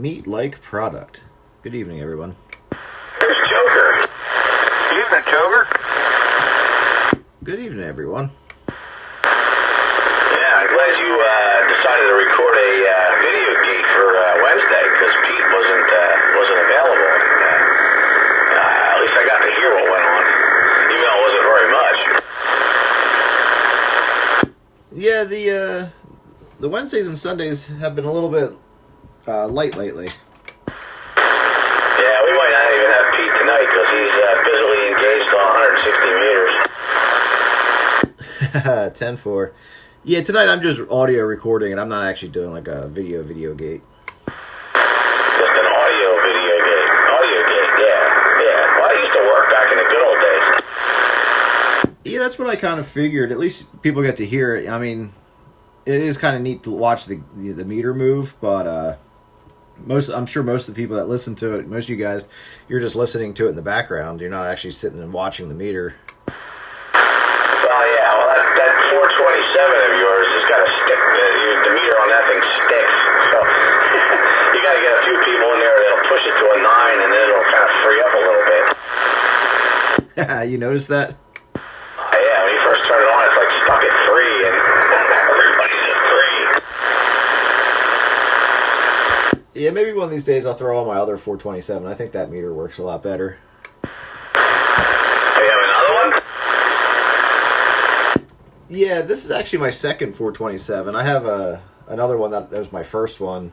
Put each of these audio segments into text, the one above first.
meat-like product. Good evening, everyone. Here's Joker. Evening, Joker. Good evening, everyone. Yeah, I'm glad you decided to record a video gate for Wednesday because Pete wasn't available. At least I got to hear what went on, even though it wasn't very much. Yeah, the Wednesdays and Sundays have been a little bit light lately. Yeah, we might not even have Pete tonight because he's busily engaged on 160 meters. 10-4. Yeah, tonight I'm just audio recording, and I'm not actually doing like a video gate. Just an audio video gate. Audio gate, yeah. Well, I used to work back in the good old days. Yeah, that's what I kind of figured. At least people get to hear it. I mean, it is kind of neat to watch the meter move, but I'm sure most of the people that listen to it, most of you guys, you're just listening to it in the background. You're not actually sitting and watching the meter. Well, yeah, that 427 of yours has got to stick. The meter on that thing sticks. So you got to get a few people in there that'll push it to a 9, and then it'll kind of free up a little bit. You notice that? Yeah, when you first turn it on, it's like stuck at 3, and everybody's at 3. Yeah, maybe one of these days I'll throw on my other 427. I think that meter works a lot better. You have another one? Yeah, this is actually my second 427. I have another one that was my first one,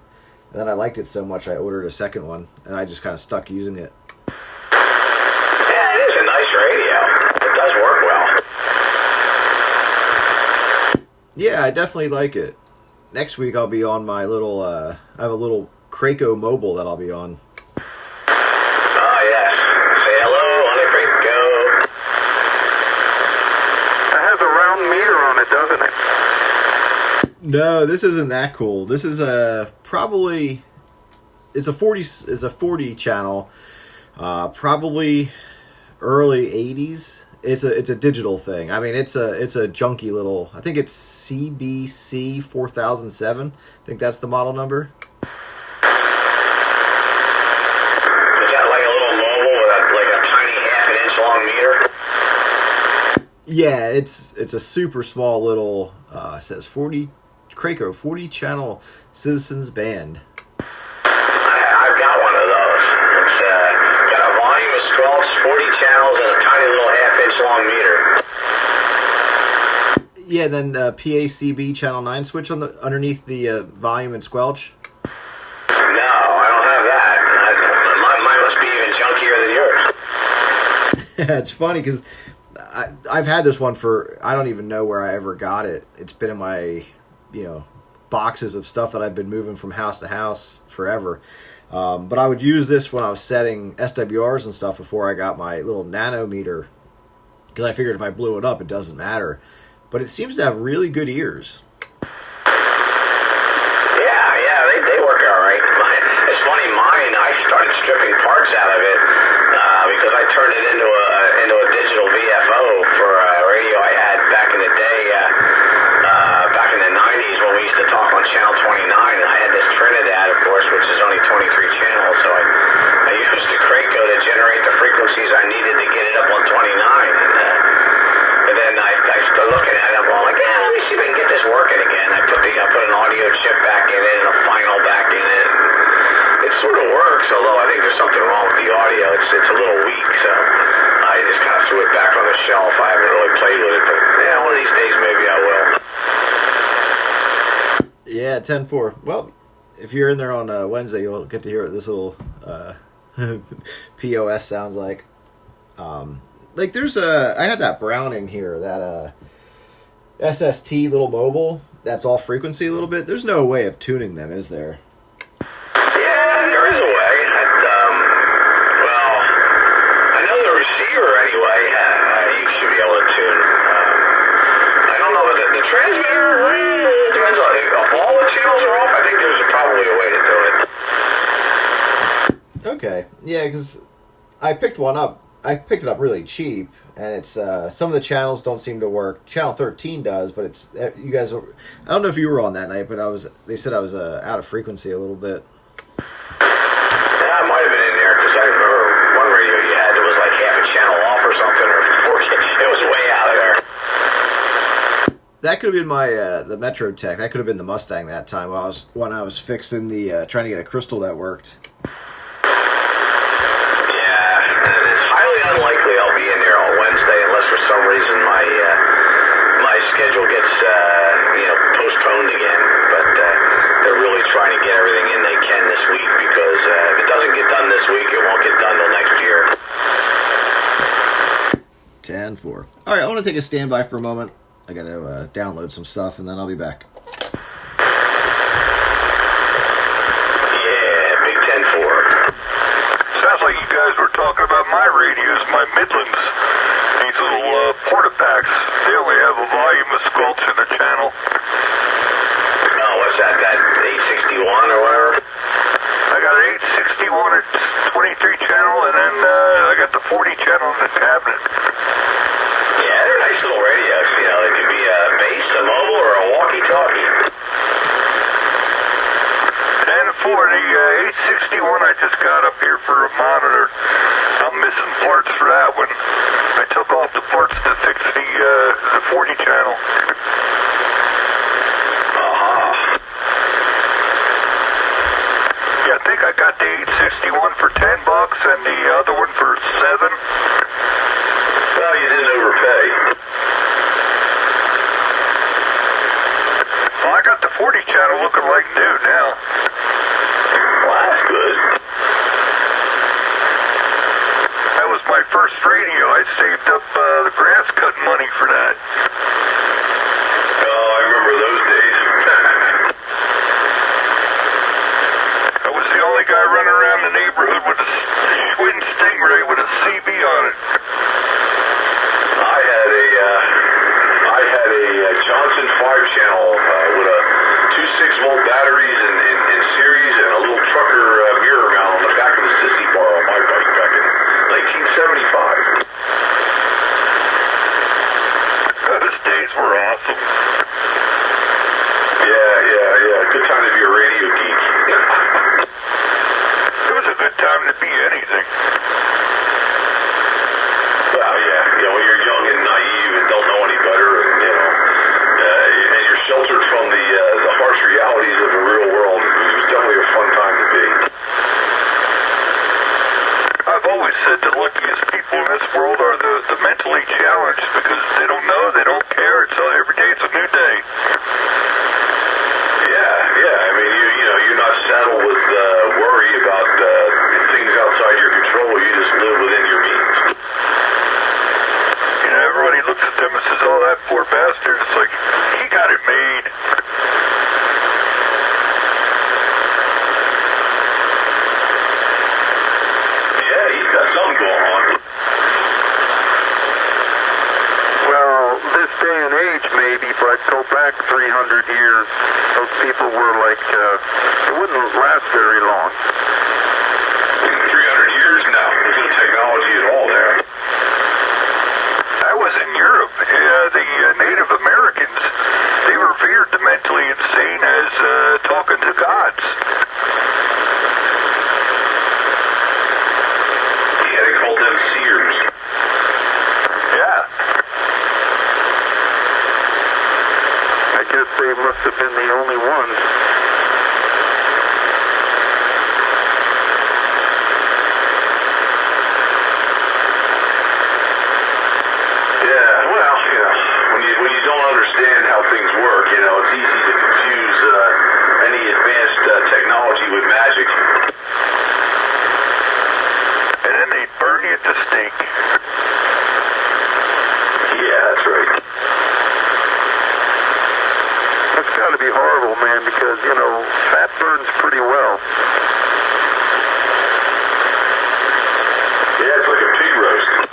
and then I liked it so much I ordered a second one, and I just kind of stuck using it. Yeah, it is a nice radio. It does work well. Yeah, I definitely like it. Next week I'll be on my little, I have a little Krakow mobile that I'll be on. Ah, yes. Say hello, honey Rico. It has a round meter on it, doesn't it? No, this isn't that cool. This is probably it's a 40 channel, probably early 80s. It's a digital thing. I mean, it's a junky little. I think it's CBC 4007. I think that's the model number. Is that like a little mobile with like a tiny half-an-inch long meter? Yeah, it's a super small little. It says 40 Krakow 40 channel Citizens Band. I've got one of those. It's got a volume of squelch, 40 channels, and a tiny little half-inch long meter. Yeah, then PACB channel 9 switch on the underneath the volume and squelch. No, I don't have that. Mine must be even junkier than yours. It's funny because I've had this one for, I don't even know where I ever got it. It's been in my, boxes of stuff that I've been moving from house to house forever. But I would use this when I was setting SWRs and stuff before I got my little nanometer, because I figured if I blew it up, it doesn't matter. But it seems to have really good ears. Yeah, they work all right. It's funny, mine, I started stripping parts out of it because I turned it into a digital VFO for a radio I had back in the day, back in the 90s when we used to talk on channel 29. And I had this Trinidad, of course, which is only 23 channels, so I used the Krakow to generate the frequencies I needed to get it up on 29. And then I started looking at it, I'm going like, yeah, let me see if I can get this working again. I put an audio chip back in it and a final back in it. It sort of works, although I think there's something wrong with the audio. It's a little weak, so I just kind of threw it back on the shelf. I haven't really played with it, but yeah, one of these days maybe I will. Yeah, 10-4. Well, if you're in there on Wednesday, you'll get to hear what this little POS sounds like. Like there's I had that Browning here, that SST little mobile. That's all frequency a little bit. There's no way of tuning them, is there? Yeah, there is a way. Well, I know the receiver anyway. You should be able to tune. I don't know, but the transmitter, it depends on if all the channels are off. I think there's probably a way to do it. Okay, yeah, because I picked one up. I picked it up really cheap, and it's some of the channels don't seem to work. Channel 13 does, but it's you guys. I don't know if you were on that night, but they said I was out of frequency a little bit. Yeah, That could have been my the Metro Tech. That could have been the Mustang that time when I was fixing the trying to get a crystal that worked. Yeah, it's highly unlikely I'll be in there on Wednesday unless for some reason my schedule gets postponed again. But they're really trying to get everything in they can this week because if it doesn't get done this week, it won't get done till next year. 10-4. All right, I want to take a standby for a moment. I got to download some stuff, and then I'll be back. Yeah, big 10-4. Sounds like you guys were talking about my radios, my Midlands. These little porta-packs. They only have a volume of squelch in the channel. Oh, what's that 861 or whatever? I got an 861 at 23 channel, and then I got the 40 channel in the cabinet. Yeah, they're nice little radios. They could be a bass, a mobile, or a walkie-talkie. And for the 861 I just got up here for a monitor, I'm missing parts for that one. I took off the parts to fix the 40 channel. Yeah, I think I got the 861 for $10 and the other one for $7. Well, you didn't overpay. Well, I got the 40 channel looking like new now. Well, that's good. That was my first radio. I saved up the grass cutting money for that. Oh, I remember those days. I was the only guy running around the neighborhood with a twin Stingray with a CB on it. I had a Johnson 5-channel with a 2.6-volt batteries in series and a little trucker mirror mount on the back of the sissy bar on my bike back in 1975. Those days were awesome. Yeah. Good time to be a radio geek. It was a good time to be anything. Well, yeah. When you're young and naive and don't know any better, and you're sheltered from the harsh realities of the real world, it was definitely a fun time to be. I've always said the luckiest people in this world are the mentally challenged because they don't know, they don't care. It's every day it's a new day. Yeah. I mean, you're not saddled with worry about things outside your control. You just live within your means. Everybody looks at them and says, "Oh, that poor bastard." It's like, he got it made. Yeah, he's got something going on. Well, this day and age maybe, but go back 300 years, those people were like, it wouldn't last very long. 300 years now. There's no technology at all there. I was in Europe. The Native Americans, they revered the mentally insane as talking to gods. Yeah, they called them seers. Yeah. I guess they must have been the only ones. When you don't understand how things work, it's easy to confuse any advanced technology with magic. And then they burn you at the stake. Yeah, that's right. That's got to be horrible, man, because, fat burns pretty well. Yeah, it's like a pig roast.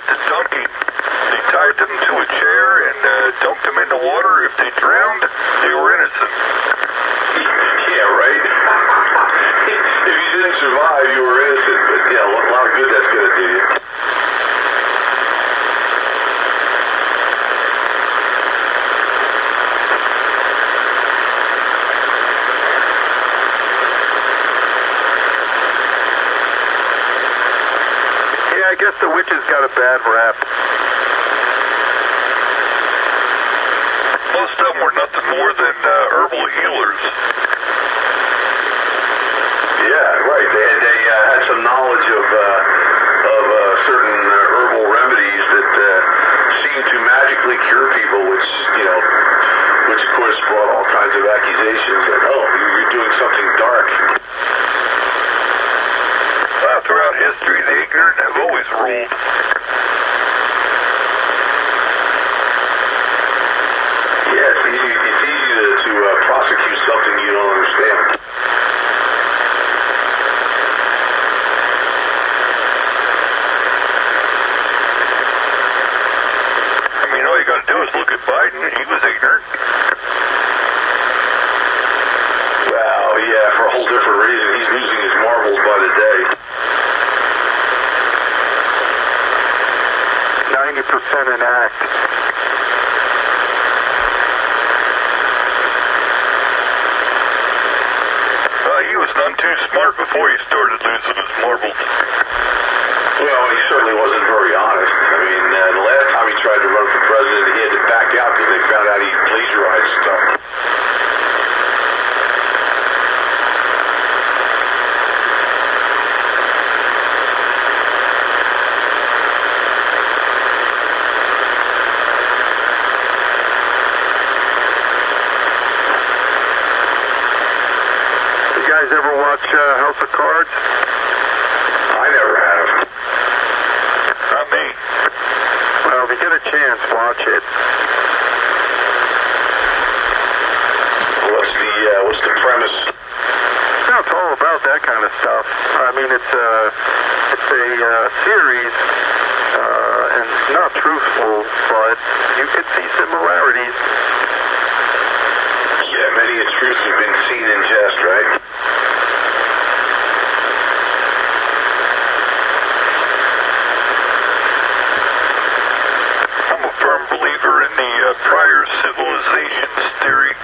The dunking. They tied them to a chair and dumped them in the water. If they drowned, they were innocent. Yeah, right? If you didn't survive, you were innocent. But, yeah, a lot of good that's going to do you. witches got a bad rap. Most of them were nothing more than herbal healers. Yeah, right. They had some knowledge of certain herbal remedies that seemed to magically cure people, which of course brought all kinds of accusations that, oh, you're doing something dark. Well, throughout history, the ignorant have always ruled. Yeah, it's easy to prosecute something you don't understand. I mean, all you got to do is look at Biden. He was ignorant. Well, yeah, for a whole different reason. He's losing his marbles by the day. 90% an act. He was none too smart before he started losing his marbles. Well, he certainly wasn't very honest. I mean, the last time he tried to run for president, he had to back out because they found out he plagiarized stuff. You guys ever watch House of Cards? I never have. Not me. Well, if you get a chance, watch it. What's the premise? No, it's all about that kind of stuff. I mean, it's a series, and it's not truthful, but you could see similarities. Yeah, many a truth has been seen in jest, right? I'm a firm believer in the prior civilizations theory.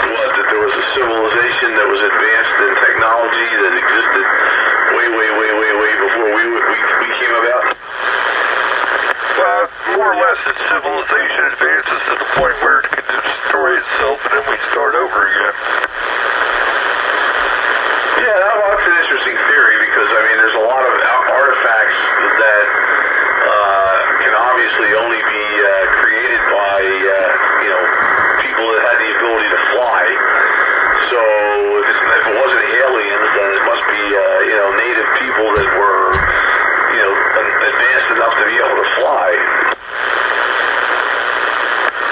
What, that there was a civilization that was advanced in technology that existed way before we came about? More or less, the civilization advances to the point where it can destroy itself, and then we start over again. Yeah, that's an interesting theory because, I mean, there's a lot of artifacts that can obviously only be created by, people that had the ability to fly. So if it wasn't aliens, then it must be, native people that were, advanced enough to be able to fly.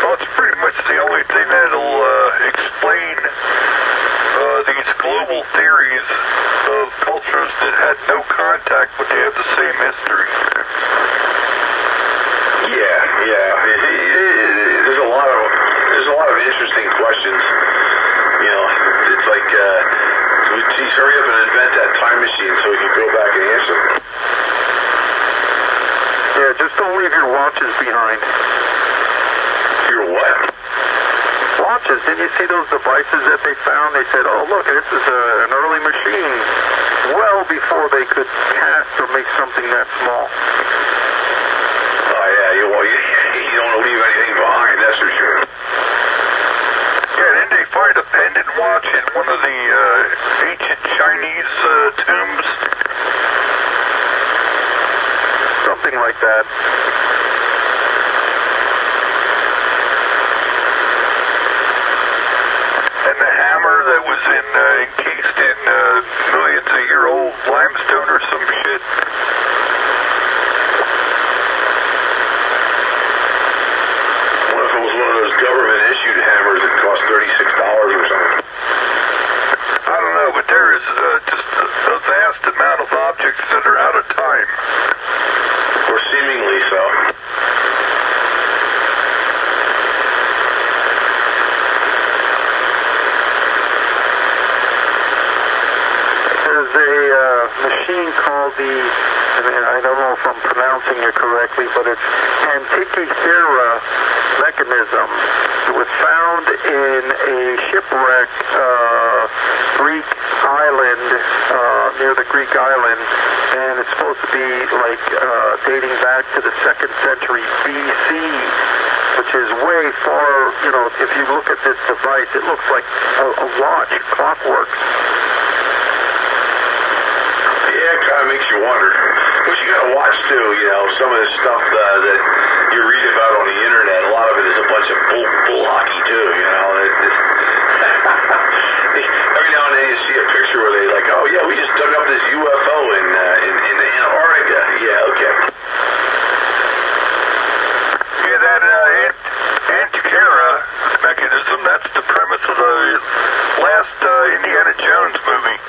Well, it's pretty much the only thing that'll explain these global theories of cultures that had no contact, but they have the same history. Yeah. There's a lot of interesting questions. It's like, geez, hurry up and invent that time machine so we can go back and answer them. Yeah, just don't leave your watches behind. Your what? Watches. Didn't you see those devices that they found? They said, oh, look, this is an early machine. Well before they could cast or make something that small. Oh, yeah, you don't want to leave anything behind, that's for sure. Yeah, didn't they find a pendant watch in one of the ancient Chinese tombs? Something like that. And the hammer that was encased in millions of year old limestone or some shit. What if it was one of those government issued hammers that cost $36 or something? I don't know, but there is just a vast amount of objects that are out of time. Or seemingly so. There's a machine called I don't know if I'm pronouncing it correctly, but it's Antikythera mechanism. It was found in a shipwreck Greek island, near the Greek island, and it's supposed to be like dating back to the 2nd century BC, which is way far. You know, if you look at this device, it looks like a watch, clockwork. Yeah, it kind of makes you wonder. But you got to watch too. You know, some of the stuff that you read about on the internet. A lot of it is a bunch of bull hockey too. You know, every now and then you see a picture where they like, oh yeah, we just dug up this UFO in Antarctica. Yeah, okay. Yeah, that Antikythera mechanism. That's the premise of the last Indiana Jones movie.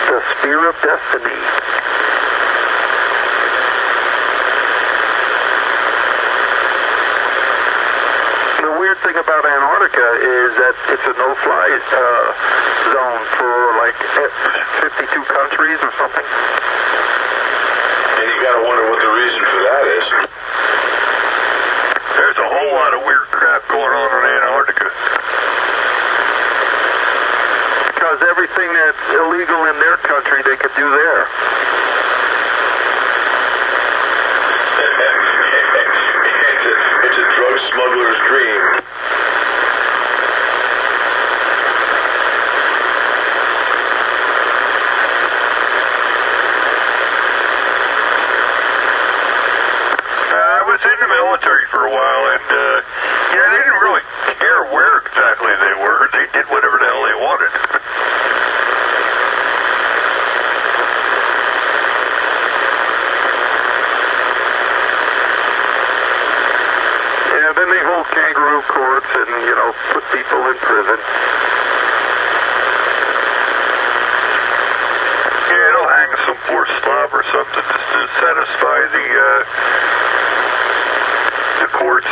The Spear of Destiny. The weird thing about Antarctica is that it's a no-fly zone for like 52 countries or something. And you got to wonder what the reason for that is. There's a whole lot of weird crap going on in Antarctica. Because everything that's illegal in their country, they could do there. It's a drug smuggler's dream. I was in the military for a while, and yeah, they didn't really care where exactly they were. They did whatever the hell they wanted. Yeah, then they hold kangaroo courts and, you know, put people in prison. Yeah, it'll hang some poor slob or something just to satisfy the courts.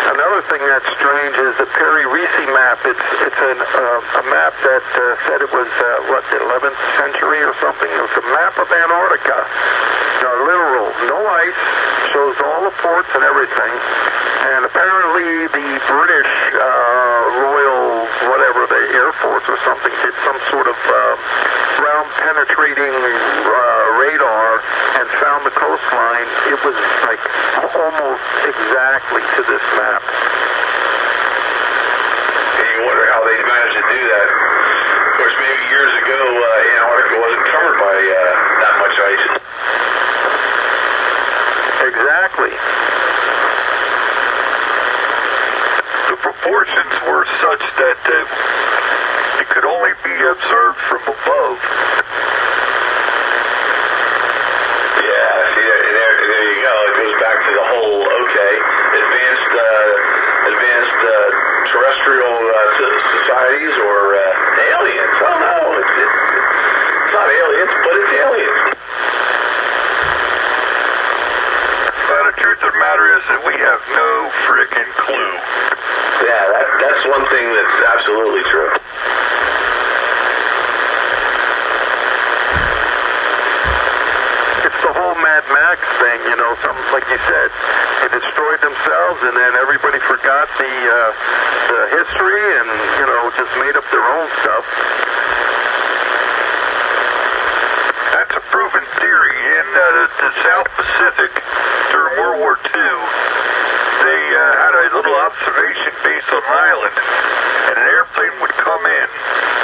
Another thing that's strange is the Perry Reese map. It's a map that said it was the 11th century or something. It was a map of Antarctica. Literal, no ice, shows all the ports and everything. And apparently the British Royal whatever, the Air Force or something, did some sort of ground penetrating radar and found the coastline. It was like almost exactly to this map. And you wonder how they managed to do that. Of course, maybe years ago, Antarctica wasn't covered by that much ice. Exactly. The proportions were such that it could only be observed from above. Yeah, see, there you go. It goes back to the whole, advanced terrestrial societies or aliens. Oh, no, it's not aliens, but it's aliens. Well, the truth of the matter is that we have no frickin' clue. Yeah, that's one thing that's absolutely true. It's the whole Mad Max thing, you know, something like you said. They destroyed themselves and then everybody forgot the history and, you know, just made up their own stuff. That's a proven theory. In the South Pacific during World War II, they had a little observation base on an island, and an airplane would come in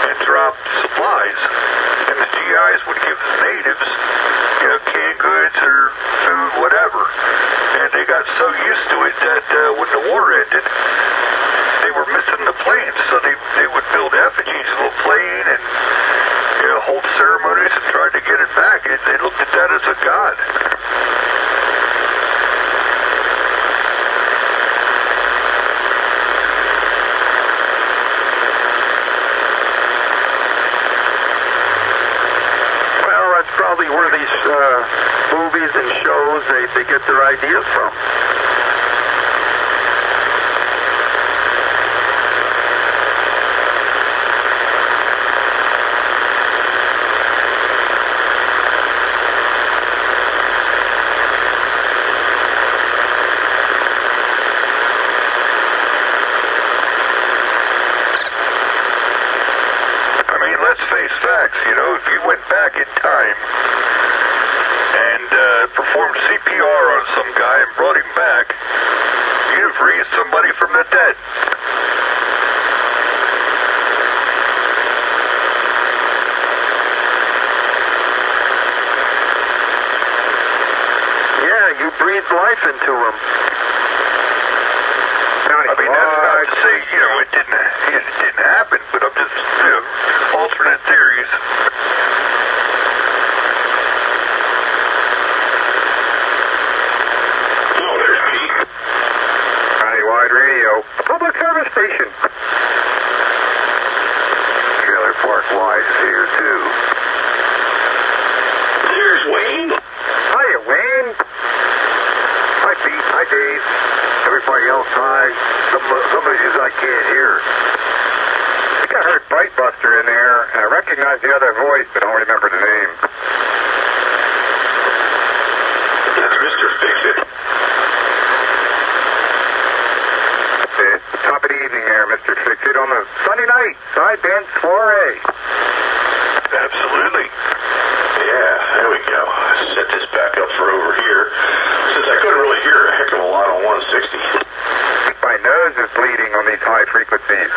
and drop supplies, and the GIs would give the natives, you know, canned goods or food, whatever. And they got so used to it that when the war ended, they were missing the plane, so they would build effigies of the plane and, you know, hold ceremonies and try to get it back. And they looked at that as a god. Well, that's probably where these movies and shows, they get their ideas from. life into them. I mean, that's not to say, it didn't happen, but I'm just, alternate theories. Oh, there's Pete. Countywide Radio, public service station. Trailer Park Wide is here, too. There's Wayne. Hiya, Wayne. Hi, Pete. Hi, Dave. Everybody else, hi. Some of these I can't hear. I think I heard Bite Buster in there, and I recognize the other voice, but I don't remember the name. That's Mr. Fix-It. Top of the evening there, Mr. Fix-It, on the Sunday night Sideband Soiree. Absolutely. Yeah, there we go. Set this back up for over here, since I couldn't really hear a heck of a lot on 160. My nose is bleeding on these high frequencies.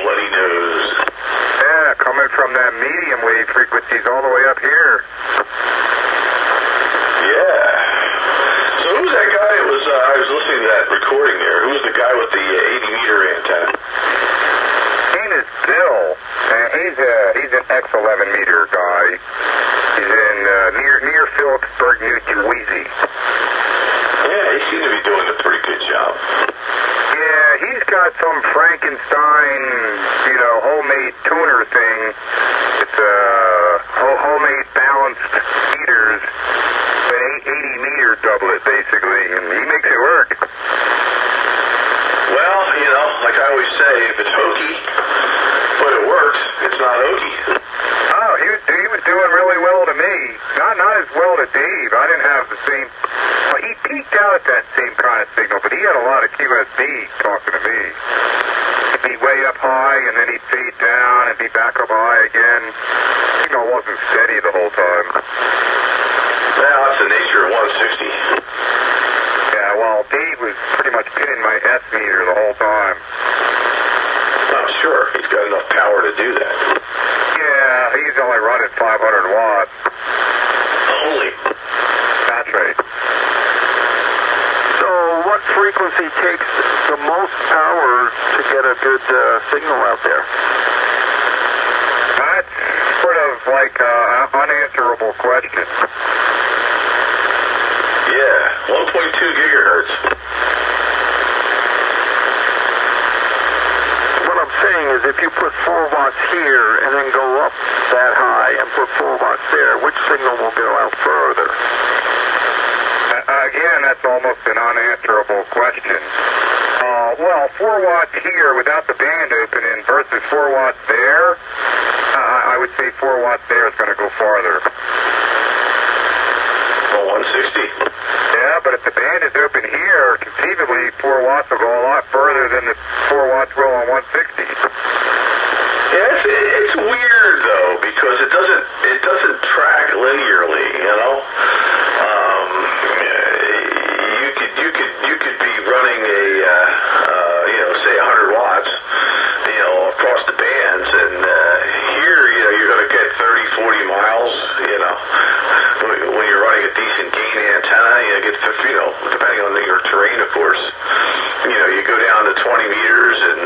Bloody nose. Yeah, coming from that medium wave frequencies all the way up here. Yeah. So who's that guy? It was I was listening to that recording there. Who's the guy with the 80-meter antenna? His name is Bill. He's an X11 meter guy. He's in near Phillipsburg, New Jersey. Yeah, he seemed to be doing a pretty good job. Yeah, he's got some Frankenstein, homemade tuner thing. It's homemade balanced meters, an 80-meter doublet basically, and he makes it work. Well, like I always say, if it's hokey, but it works, it's not hokey. Oh, he was doing really well to me. Not as well to Dave. I didn't have the same. Well, he peaked out at that same kind of signal, but he had a lot of QSB talking to me. He'd be way up high, and then he'd fade down and be back up high again. Signal wasn't steady the whole time. Well, that's the nature of 160. Yeah, well, Dave was pretty much pinning my S meter the whole time. I'm sure he's got enough power to do that. Yeah, he's only running 500 watts. Only. That's right. So what frequency takes the most power to get a good signal out there? That's sort of like an unanswerable question. Yeah, 1.2 gigahertz. What I'm saying is if you put 4 watts here and then go up that high and put 4 watts there, which signal will go out further? Again, that's almost an unanswerable question. Well, 4 watts here without the band opening versus 4 watts there, I would say 4 watts there is going to go farther. Well, 160. Yeah, but if the band is open here, conceivably 4 watts will go a lot further than the 4 watts will on 160. Yeah, it's weird though, because it doesn't track linearly, You could be running say 100 watts, across the bands, and here, you're going to get 30, 40 miles, when you're running a decent gain antenna, you get, depending on your terrain, of course, you go down to 20 meters, and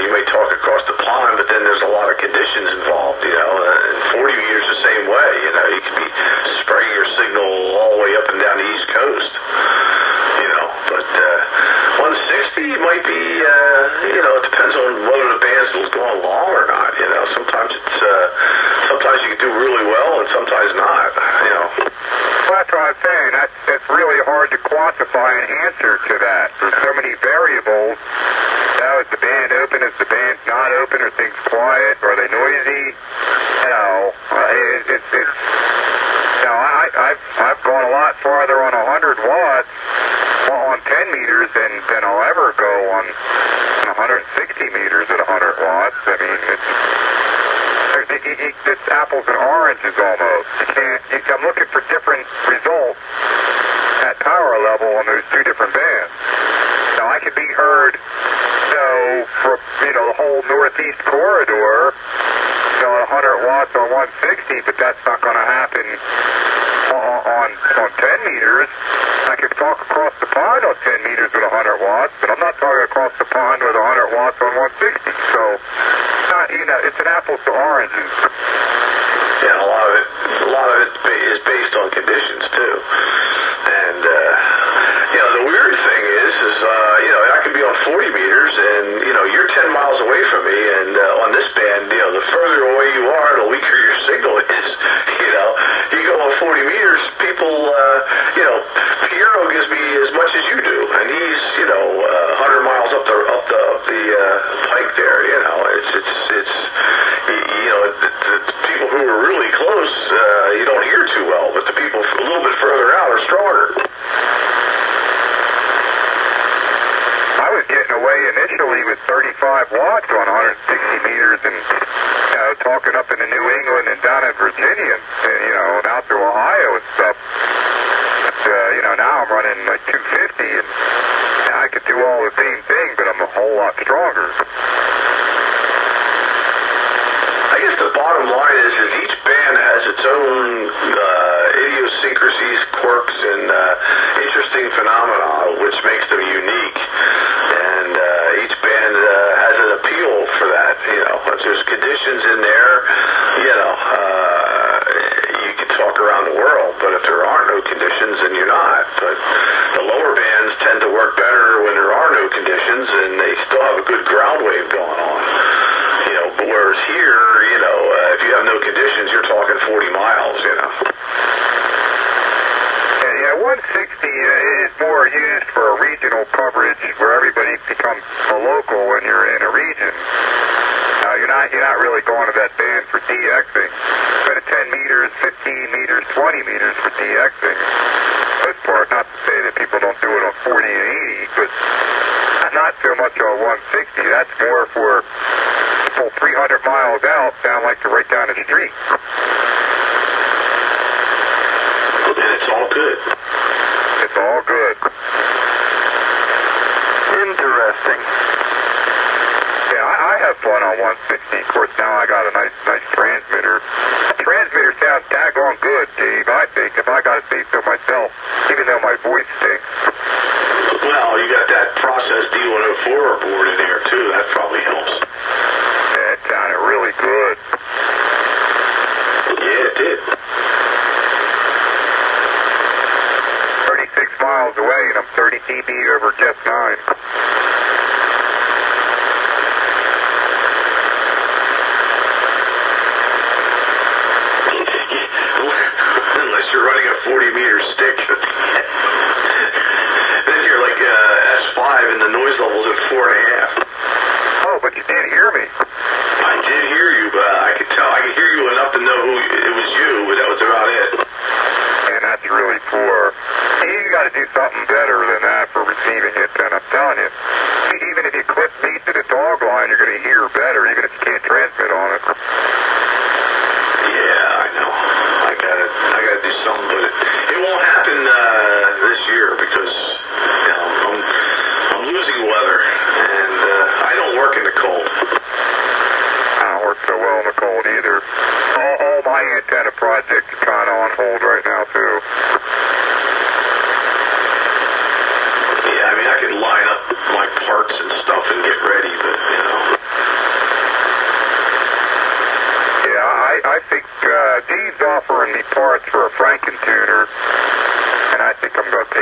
you may talk across the pond, but then there's a lot of conditions involved, and 40 meters the same way, you could be spreading your signal all the way up and down the East Coast, but 160 might be, it depends on whether the band's going long or not, sometimes sometimes you can do really well and sometimes not, Well, that's what I'm saying. It's really hard to quantify an answer to that. There's so many variables. Is the band open? Is the band not open? Are things quiet? Are they noisy? I've gone a lot farther on 100 watts on 10 meters than I'll ever go on 160 meters at 100 watts. I mean, it's apples and oranges almost. I'm looking for different results at power level on those two different bands. Now, I could be heard, for, the whole northeast corridor, at 100 watts on 160, but that's not going to happen on 10 meters. I can talk across the pond on 10 meters with 100 watts, but I'm not talking across the pond with 100 watts on 160. So, it's an apples to oranges. Yeah, a lot of it is based on conditions too. And the weird thing is I could be on 40 meters, and you're 10 miles away from me, and on this band, the further away you are, the weaker your signal is. You go on 40 meters, people, Piero gives me as much as you do, and he's 100 miles up the pike there. The people who are really close, you don't hear too well, but the people a little bit further out are stronger. I was getting away initially with 35 watts on 160 meters and, talking up into New England and down in Virginia and out to Ohio and stuff. But, now I'm running like 250 and I could do all the same thing, but I'm a whole lot stronger. I guess the bottom line is each band has its own idiosyncrasies, quirks, and interesting phenomena, which makes them unique. And each band has an appeal for that. If there's conditions in there, you can talk around the world. But if there aren't no conditions, then you're not. But the lower bands tend to work better when there are no conditions, and they still have a good ground wave going on. Whereas here, if you have no conditions, you're talking 40 miles, Yeah, 160 is more used for a regional coverage where everybody becomes a local when you're in a region. You're not really going to that band for DXing. But at 10 meters, 15 meters, 20 meters for DXing. Most part, not to say that people don't do it on 40 and 80, but not so much on 160. That's more for people 300 miles out, sound like they're right down the street. And it's all good. It's all good. Interesting. Yeah, I have fun on 160. Of course, now I got a nice transmitter. The transmitter sounds daggone good, Dave, I think, if I got to say so myself, even though my voice stinks. Well, you got that Process D104 board in there, too. That probably helps. Yeah, it sounded really good. Yeah, it did. 36 miles away, and I'm 30 dB over Jet 9. Unless you're running a 40-meter stick. Then you're like S5, and the noise level's at 4.5. Oh, but you didn't hear me. I did hear you, but I could tell. I could hear you enough to know who it was you, but that was about it. And that's really poor. You got to do something better than that for receiving it, and I'm telling you. Even if you clip me to the dog line, you're going to hear better, even if you can't transmit on it. Yeah, I know. I gotta do something, but it won't happen this year because I'm losing weather, and I don't work in the cold. I don't work so well in the cold either. All my antenna projects are kind of on hold right now, too. Yeah, I mean, I can line up my parts and stuff and get ready, but, Yeah, I think Dee's offering me parts for a Franken-tuner, and I think I'm going to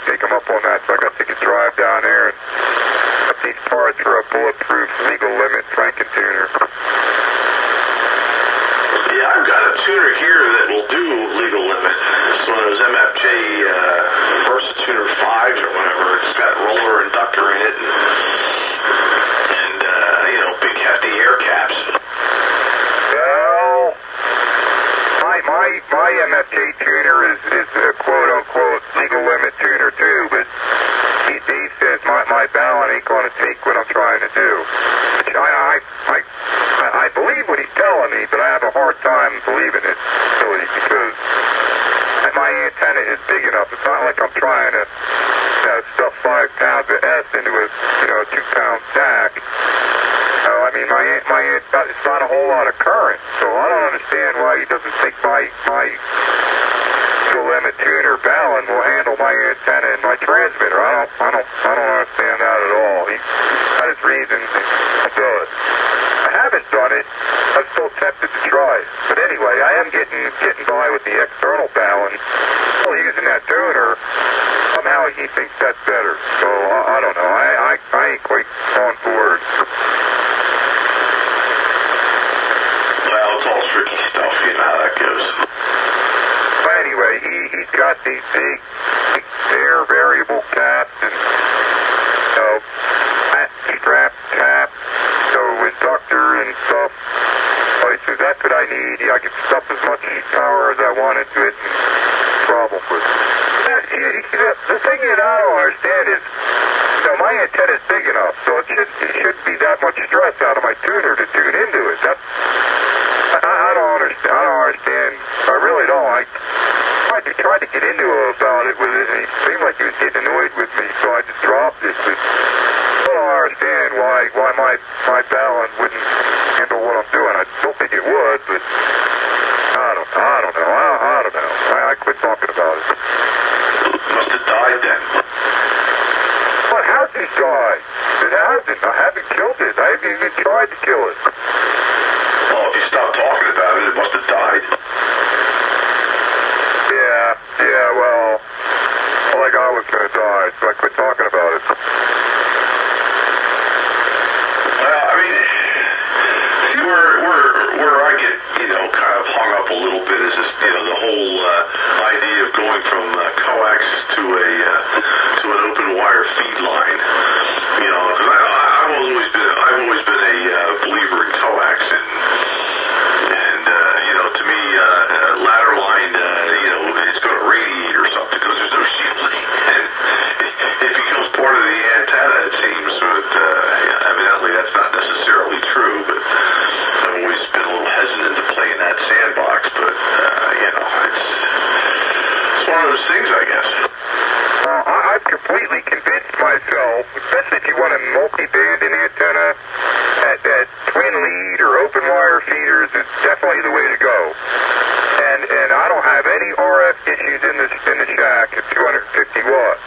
take him up on that, so I got to take a drive down there and get these parts for a bulletproof legal limit Franken-tuner. yeah, I've got a tuner here that will do legal limit. It's one of those MFJ Versatuner 5s or whatever. It's got roller inductor in it and big hefty air caps. Well, my MFJ tuner is a quote-unquote legal limit tuner too, but Dave says my balance ain't going to take what I'm trying to do. Which I believe what he's telling me, but I have a hard time believing it, really, because my antenna is big enough. It's not like I'm trying to stuff 5 pounds of S into a 2-pound sack. I mean, it's not a whole lot of current, so I don't understand why he doesn't think my limit tuner Ballon will handle my antenna and my transmitter. I don't understand that at all. He's got his reasons. He does. I haven't done it. I'm still tempted to try it. But anyway, I am getting by with the external Ballon. Still using that tuner. Somehow he thinks that's better. So I don't know. I ain't quite on board. Well, it's all tricky stuff. You know how that goes. But anyway, he's got these big air variable caps and strap tap, inductor and stuff. So he says that's what I need. I can stuff as much power as I want into it. And problem with it. The thing that I don't understand is, my antenna is big enough, so it shouldn't be that much stress out of my tuner to tune into it. I don't understand. I really don't. I tried to get into about it with it, and he seemed like he was getting annoyed with me, so I just dropped it. But I don't understand why my Ballon wouldn't handle what I'm doing. I don't think it would, but I don't know. I don't know. I quit talking about it. Must have died then. What hasn't died? It hasn't. I haven't killed it. I haven't even tried to kill it. Well, if you stop talking about it, it must have died. Yeah, well, like I was going to die, so I quit talking about it. Well, I mean, see where I get, kind of hung up a little bit is this, the whole idea of going from coax to an open wire feed line. I've always been a believer in coax, and to me, ladder line, it's going to radiate or something because there's no shielding, and it becomes part of the antenna. It seems, but evidently that's not necessarily true. But I've always been a little hesitant to play in that sandbox. But it's one of those things, I guess. I've completely convinced myself, especially if you want a multi-band in antenna, that twin lead or open wire feeders is definitely the way to go. And I don't have any RF issues in the shack at 250 watts.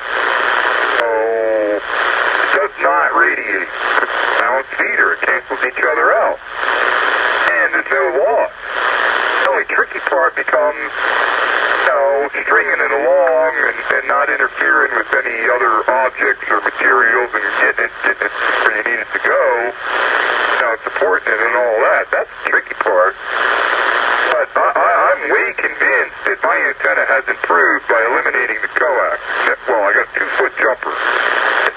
So it does not radiate. Balanced feeder, it cancels each other out. And there's no loss. The only tricky part becomes stringing it along and not interfering with any other objects or materials and getting it where you need it to go, supporting it and all that. That's the tricky part. But I'm way convinced that my antenna has improved by eliminating the coax. Well, I got a 2-foot jumper,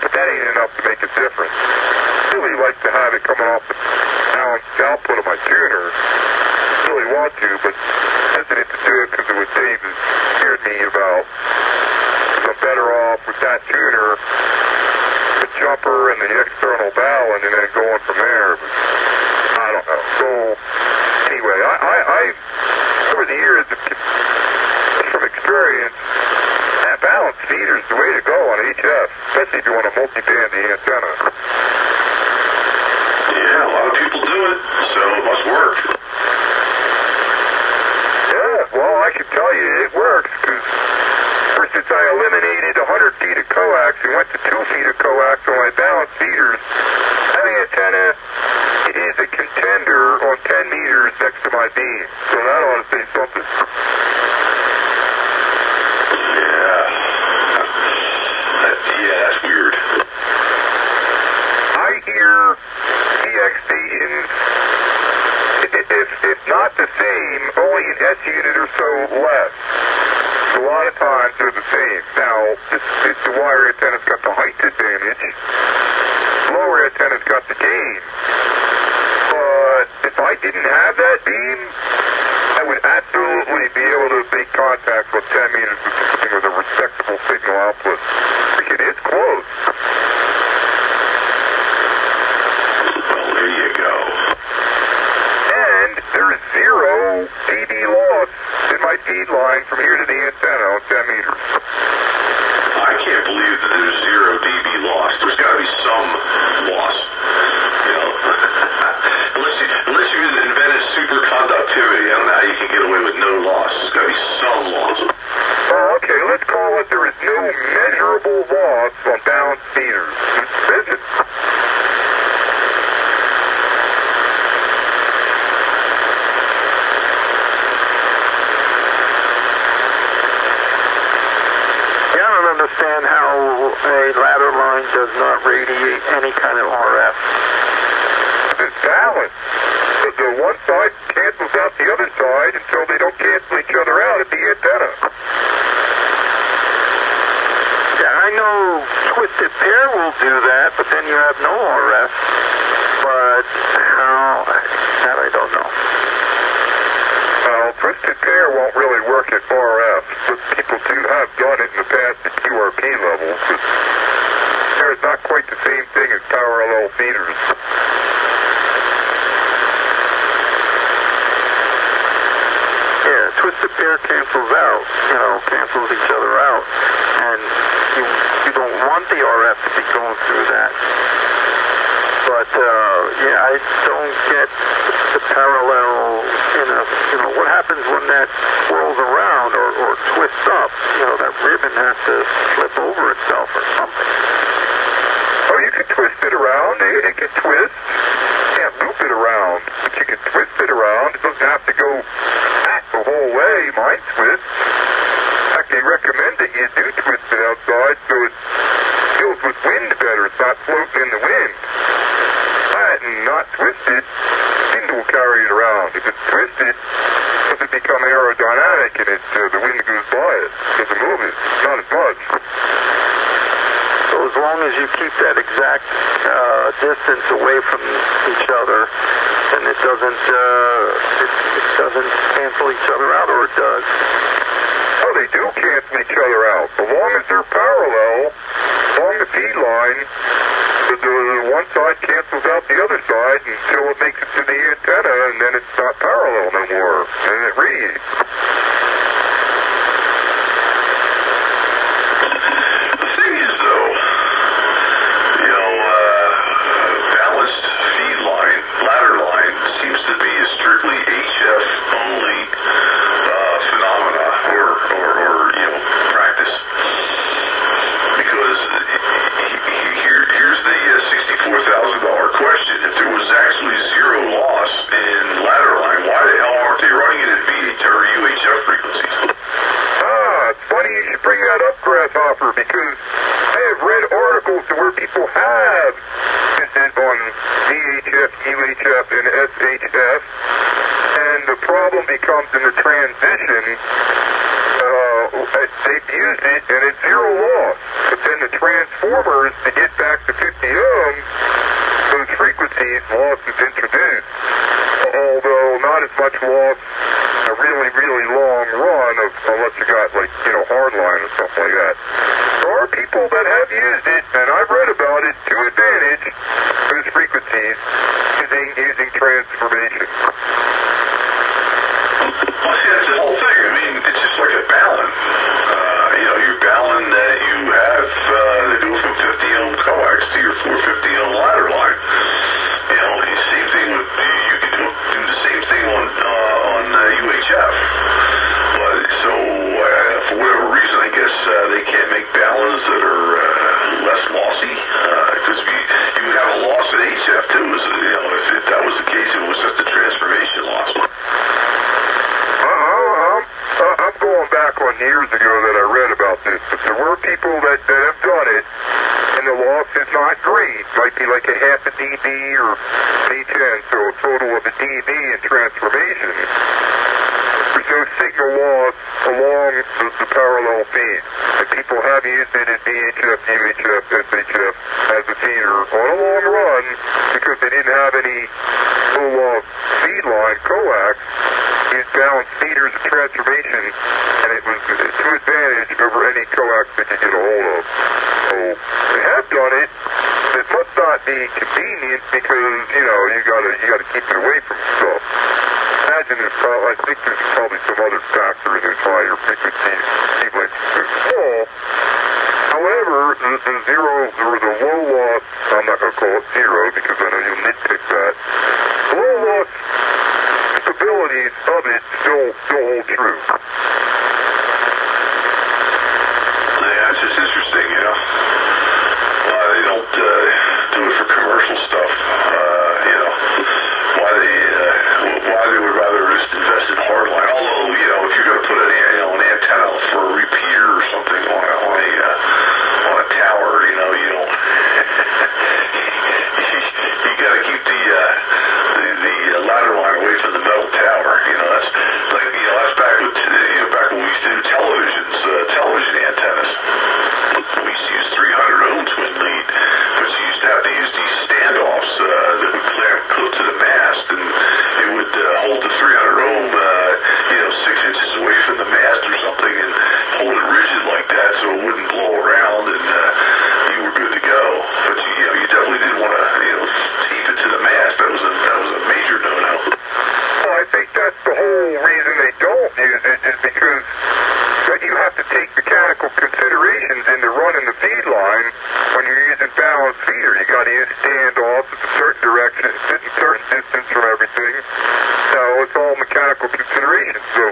but that ain't enough to make a difference. I really like to have it coming off the balanced output of my tuner. I really want to, but hesitant to do it because of what Dave has scared me about. I'm better off with that tuner, the jumper, and the external Ballon, and then going from there. But I don't know. So, anyway, I over the years, from experience, that balanced feeder is the way to go on HF, especially if you want to multi-band the antenna. Yeah, a lot of people do it, so it must work. Yeah, well, I can tell you it works, because ever since I eliminated 100 feet of coax and went to 2 feet of coax on my balanced feeders, that antenna is a contender on 10 meters next to my beam. So that ought to say something. Yeah, that's weird. I hear CX stations, if not the same, only an S unit or so less. A lot of times they're the same. Now, the wire antenna's got the height advantage. Lower antenna's got the gain. But if I didn't have that beam, I would absolutely be able to make contact with 10 meters with something with a respectable signal output. It is close. Well, there you go. And there is 0 dB loss in my feed line from here to the antenna on 10 meters. I can't believe that there's 0 dB loss. There's got to be some loss. line does not radiate any kind of RF. It's balanced. The one side cancels out the other side until they don't cancel each other out at the antenna. Yeah, I know twisted pair will do that, but then you have no RF. But how, that I don't know. Well, twisted pair won't really work at RF, but people do have done it in the past at QRP levels. It's not quite the same thing as parallel feeders. Yeah, twisted pair cancels out, cancels each other out. And you don't want the RF to be going through that. But, yeah, I don't get the parallel what happens when that swirls around or twists up? That ribbon has to flip over itself or something. Oh, you can twist it around. It can twist. You can't loop it around, but you can twist it around. It doesn't have to go back the whole way. Mine twists. In fact, they recommend that you do twist it outside so it feels with wind better. It's not floating in the wind. That and not twisted, wind will carry it around. If it's twisted, it doesn't become aerodynamic and the wind goes by it. It doesn't move it. Not as much. So as long as you keep that exact distance away from each other, then it doesn't cancel each other out, or it does? Oh, they do cancel each other out. As long as they're parallel, along the feed line, the one side cancels out the other side until it makes it to the antenna, and then it's not parallel no more, and it radiates. The thing is, though, balanced feed line, ladder line, seems to be a strictly HF only phenomena or practice. Because here's the $64,000 question. If there was actually zero loss in ladder line, why the hell aren't they running it at VH or UHF frequencies? It's funny you should bring that up, Grasshopper, because I have read articles where people have tested on VHF, UHF, and SHF, and the problem becomes in the transition. They've used it, and it's zero loss. But then the transformers, to get back to 50 ohms, those frequencies, loss is introduced. Although not as much loss in a really, really long run, unless you got, hardline or something like that. There are people that have used it, and I've read about it, to advantage those frequencies using transformation. Well, see, that's the whole thing. I mean, it's just like a balun. Your balun that you have, they go from 50 ohm coax to your 450 ohm ladder line. The same thing with, you can do the same thing on UHF. But so, for whatever reason, I guess they can't make baluns that are less lossy. Because you would have a loss at HF too. If that was the case, it was just a transformation loss. I'm going back on years ago that I read about this, but there were people that have done it, and the loss is not great. Might be like a half a dB or HN, so a total of a dB in transformation. There's no signal loss along the parallel feed. And people have used it in VHF, UHF, SHF as a feeder on a long run because they didn't have any low-loss feed line coax. Used balanced feeders and transformation, and it was to advantage over any coax that you get a hold of. So they have done it. It must not be convenient because you gotta keep it away from stuff. I think there's probably some other factor in this higher frequency wavelengths too small. However, the zero or the low loss, I'm not going to call it zero because I know you'll nitpick that. The low loss capabilities of it still hold true. Yeah, it's just interesting, why they don't do it for commercial stuff. Why they would rather just invest in hardline. Although, if you're going to put an antenna for a repeater or something on a tower, you don't bounced a certain direction, sitting a certain distance from everything. So it's all mechanical consideration. So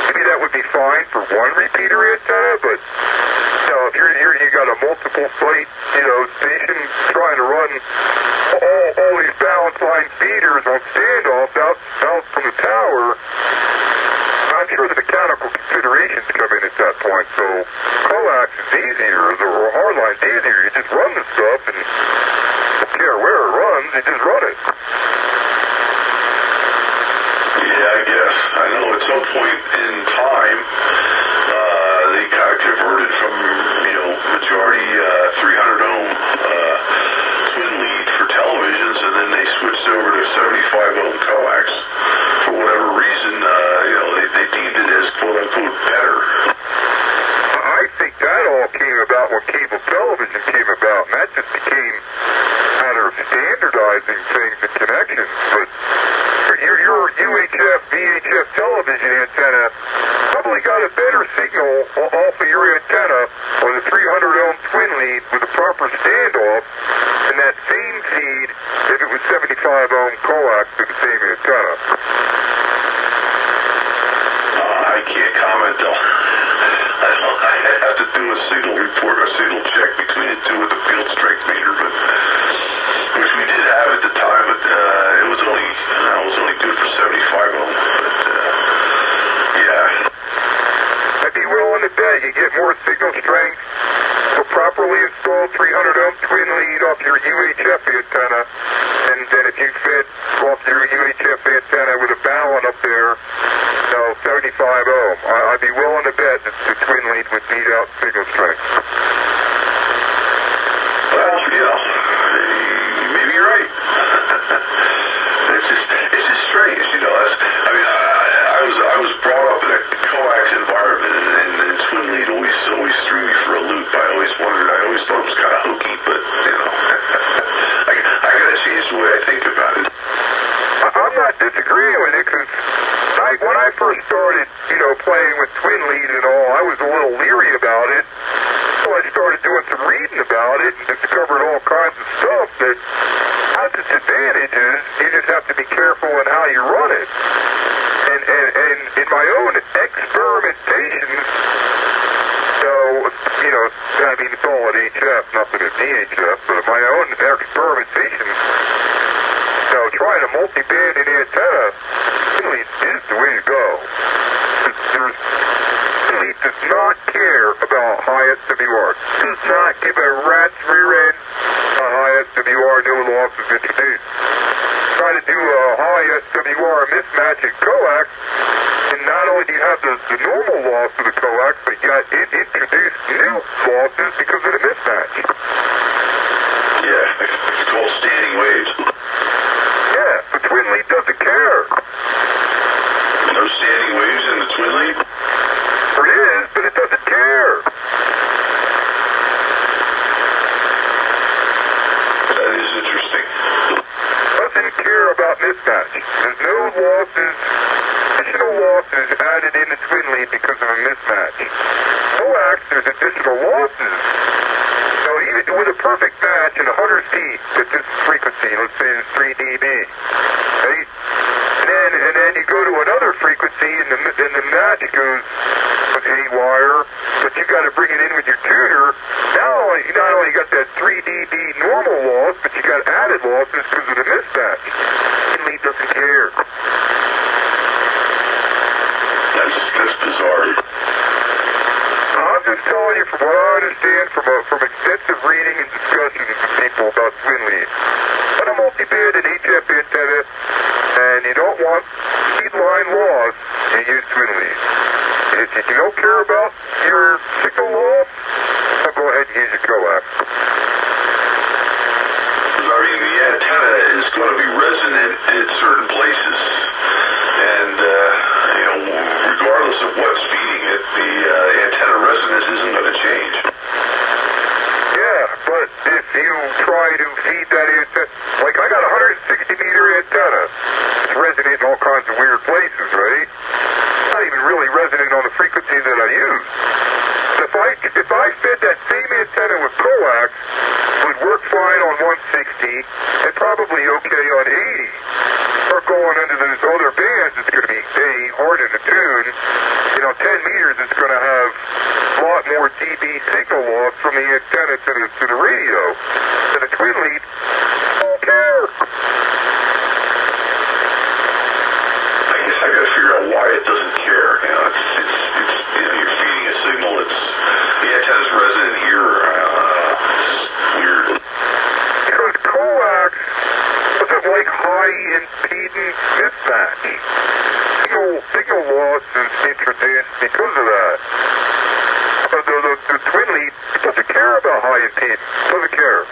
maybe that would be fine for one repeater antenna, but if you got a multiple site, station trying to run all these balance line feeders on standoffs out from the tower, I'm sure the mechanical considerations come in at that point. So coax is easier, or hardline's easier. You just run the stuff and don't care where it runs, you just run it. Yeah, I guess. I know at some point in time, they kind of converted from, majority 300 ohm twin lead for televisions, and then they switched over to 75 ohm coax. For whatever reason, they deemed it as quote-unquote better. I think that all came about when cable television came about, and that just became a matter of standardizing things and connections. But your UHF, VHF television antenna probably got a better signal off of your antenna or the 300 ohm twin lead with a proper standoff than that same feed if it was 75 ohm coax to the same antenna. I can't comment though. I have to do a signal report, a signal check between the two with the field strength meter, which we did have at the time, but it was only good for 75 ohm. But yeah, I'd be willing to bet you get more signal strength for properly installed 300 ohm twin lead off your UHF antenna than if you fed off your UHF antenna with a balun up there, 75 ohm. I'd be willing to bet that the twin lead would beat out signal strength. well, maybe you're right. It's just strange, I was brought up in a coax environment, and twin lead always threw me for a loop. I always thought it was kind of hokey, but I gotta change the way I think about it. I'm not disagreeing with it, because when I first started, playing with twin lead and all, I was a little leery about it. So I started doing some reading about it and discovered all kinds of stuff that has its advantages. You just have to be careful in how you run it. And in my own experimentations, it's all at HF, nothing at DHF, but in my own experimentations, trying to multi-band an antenna really is the way to go. Really does not care about high SWR. Does not give a rat's rear end on high SWR, no losses introduced. Try to do a high SWR mismatch in coax, and not only do you have the normal loss of the coax, but you got introduced new losses because of the mismatch. Yeah, it's called standing waves. Yeah, the twin lead doesn't care. No standing waves in the twin lead? There is, but it doesn't care. That is interesting. Doesn't care about mismatch. There's no losses, additional losses added in the twin lead because of a mismatch. Coax, there's additional losses. So even with a perfect match in 100 feet at this frequency, let's say it's 3 dB, right? And then you go to another frequency and the match goes haywire, but you got to bring it in with your tuner. Now you not only got that 3 dB normal loss, but you got added losses because of the mismatch. Twin lead doesn't care. That's bizarre. I'm just telling you from what I understand from extensive reading and discussions with people about twin lead. Put a multi-band and HF antenna, and you don't want feed line loss, you use twin lead. If you don't care about your signal loss, go ahead and use your coax. The antenna is going to be resonant in certain places, and regardless of what's feeding it, the antenna resonance isn't going to change. Yeah, but if you try to feed that antenna, like I got a 160 meter antenna, it's resonant in all kinds of weird places, right? It's not even really resonant on the frequency that I use. If I fed that same antenna with coax, it would work fine on 160 and probably okay on 80. Start going into those other bands, it's going to be hard in the tune. 10 meters, it's going to have a lot more dB signal loss from the antenna to the radio. And the twin lead, don't care. I guess I gotta figure out why it doesn't care. It's you're feeding a signal. The antenna's resident here. It's weird. Because coax doesn't like high impedance mismatch. Signal loss is introduced because of that. The twin lead doesn't care about high impedance. Doesn't care.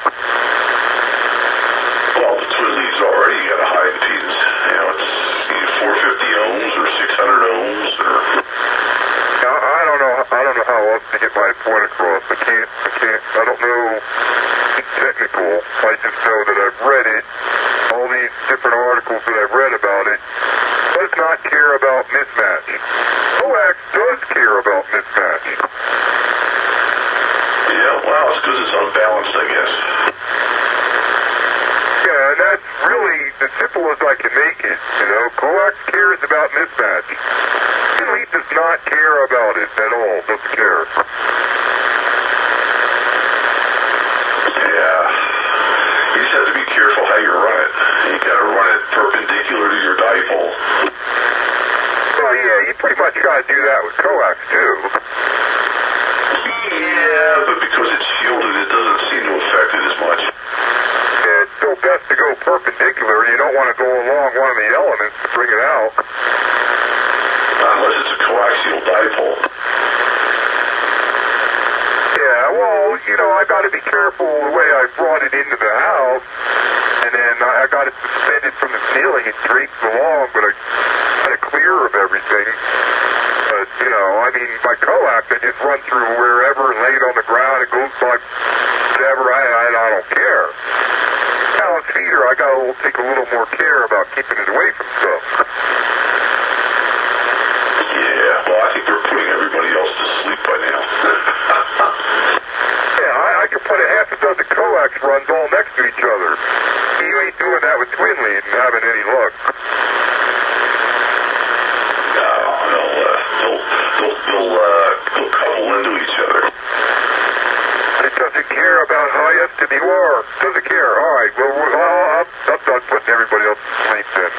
Well, the twin lead's already got a high impedance. It's either 450 ohms or 600 ohms or. I don't know how else to get my point across. I don't know technical. I just know that I've read it. All these different articles that I've read about it. Does not care about mismatch. Coax does care about mismatch. Yeah, well, it's because it's unbalanced, I guess. Yeah, and that's really as simple as I can make it. Coax cares about mismatch. Elite does not care about it at all. Doesn't care. Yeah. You just have to be careful how you run it. You gotta run it perpendicular to your dipole. Well, yeah, you pretty much gotta do that with coax too. Yeah, but because it's shielded, it doesn't seem to affect it as much. Yeah, it's still best to go perpendicular. You don't want to go along one of the elements to bring it out. Unless it's a coaxial dipole. Yeah, well, I got to be careful the way I brought it into the house, and then I got it suspended from the ceiling. It drapes along, but I had a clear of everything. But, my coax, I just run through wherever and lay it on the ground. It goes by whatever. I don't care. Balance feeder, I got to take a little more care about keeping it away from stuff. Yeah, well, I think they're putting everybody else to sleep by now. Yeah, I could put a half a dozen coax runs all next to each other. You ain't doing that with twin lead and having any luck. They'll couple into each other. It doesn't care about high SWR. Doesn't care. All right, well, I'm done putting everybody else to sleep then.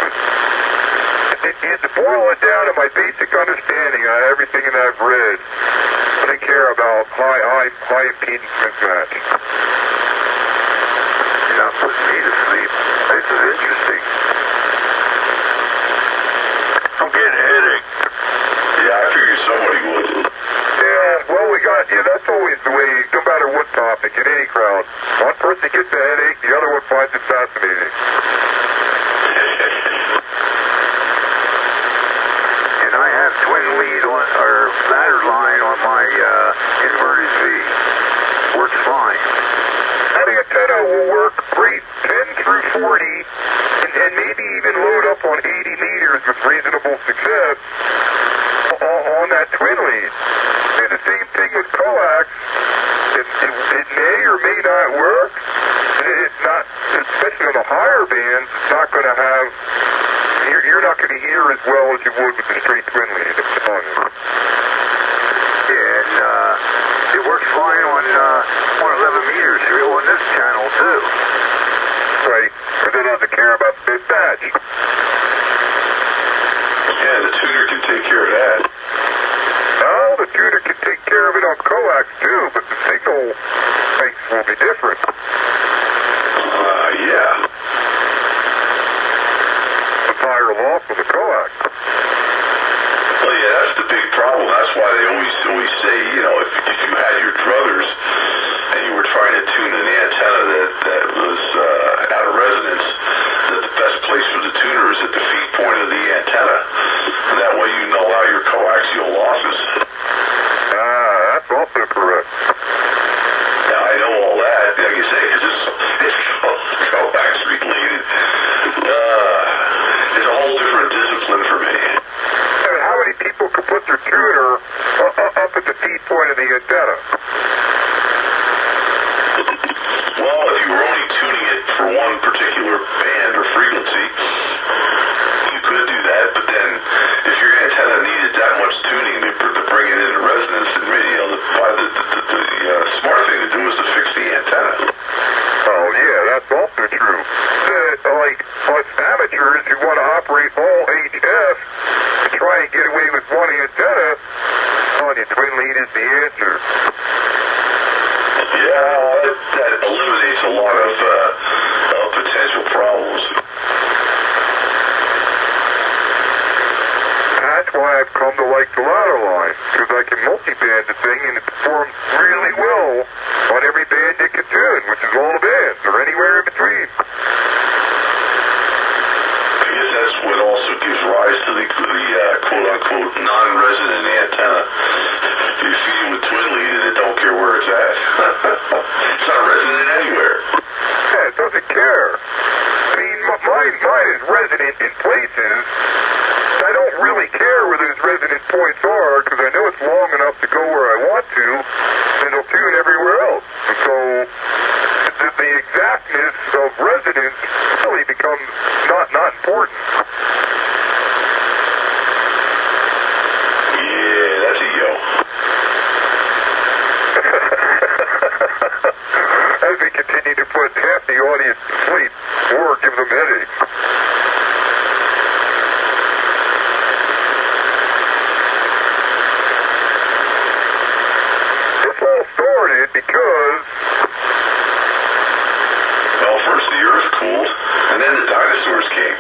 To boil it down to my basic understanding of everything that I've read, they care about high impedance mismatch. You're not putting me to sleep. This is interesting. I'm getting a headache. Yeah, I figured somebody would. Yeah, well, that's always the way, no matter what topic, in any crowd. One person gets a headache, the other one finds it fascinating. I have twin lead or ladder line on my inverted V. Works fine. That antenna will work great 10 through 40 and maybe even load up on 80 meters with reasonable success on that twin lead. And the same thing with coax. It may or may not work. It's not, especially on the higher bands, it's not going to have. You're not going to hear as well as you would with the straight twin lead. And it works fine on 11 meters here on this channel too. Right. But it doesn't care about mismatch. Yeah, the tuner can take care of that. Well, the tuner can take care of it on coax too, but the signal length will be different. Yeah. Higher loss of the coax. Well, yeah, that's the big problem. That's why they always say, if you had your druthers and you were trying to tune an antenna that was out of resonance, that the best place for the tuner is at the feed point of the antenna. And that way you null out your coaxial losses. That's also correct. Yeah, I know all that. Like you say, because it's coax related. It's a whole different discipline. users who want to operate all HF and try and get away with one antenna, telling you twin lead is the answer. Yeah, that eliminates a lot of potential problems. That's why I've come to like the ladder line, because I can multi-band the thing and it performs really well on every band it can tune, which is all the bands, or anywhere in between. I guess that's what also gives rise to the quote-unquote non-resident antenna. You feed it with twin lead and it don't care where it's at. It's not resident anywhere. Yeah, it doesn't care. I mean, mine is resident in places. I don't really care where those resident points are, because I know it's long enough to go where I want to, and it'll tune everywhere else. And so, the exactness of residence really becomes not important. Yeah, that's a yo. As we continue to put half the audience to sleep, or give them headaches. This all started because... Well, first the earth cooled, and then the dinosaurs came.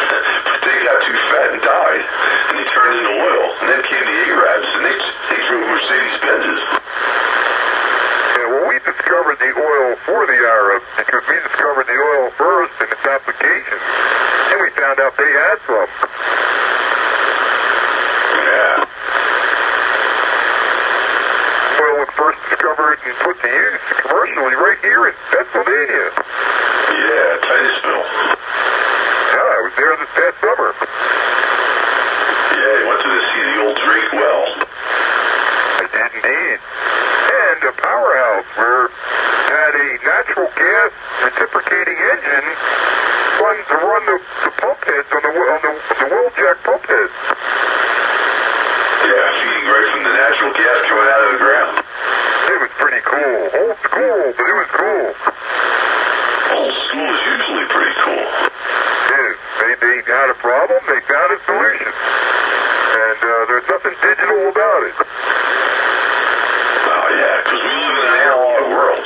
But they got too fat and died, and they turned into oil. And then came the Arabs, and they drove Mercedes-Benzes. Yeah, well, we discovered the oil for the Arabs because we discovered the oil first and its application. And we found out they had some. Yeah. Oil was first discovered and put to use commercially right here in Pennsylvania. Yeah, Titusville. Yeah, I was there this past summer. Yeah, you went to see the old Drake well. I did indeed. And a powerhouse where had a natural gas reciprocating engine to run the pump heads on the well jack pump heads. Yeah, feeding right from the natural gas coming out of the ground. It was pretty cool. Old school, but it was cool. Old school is usually pretty cool. They had a problem, they found a solution. And there's nothing digital about it. Oh, yeah, because we live in an analog world.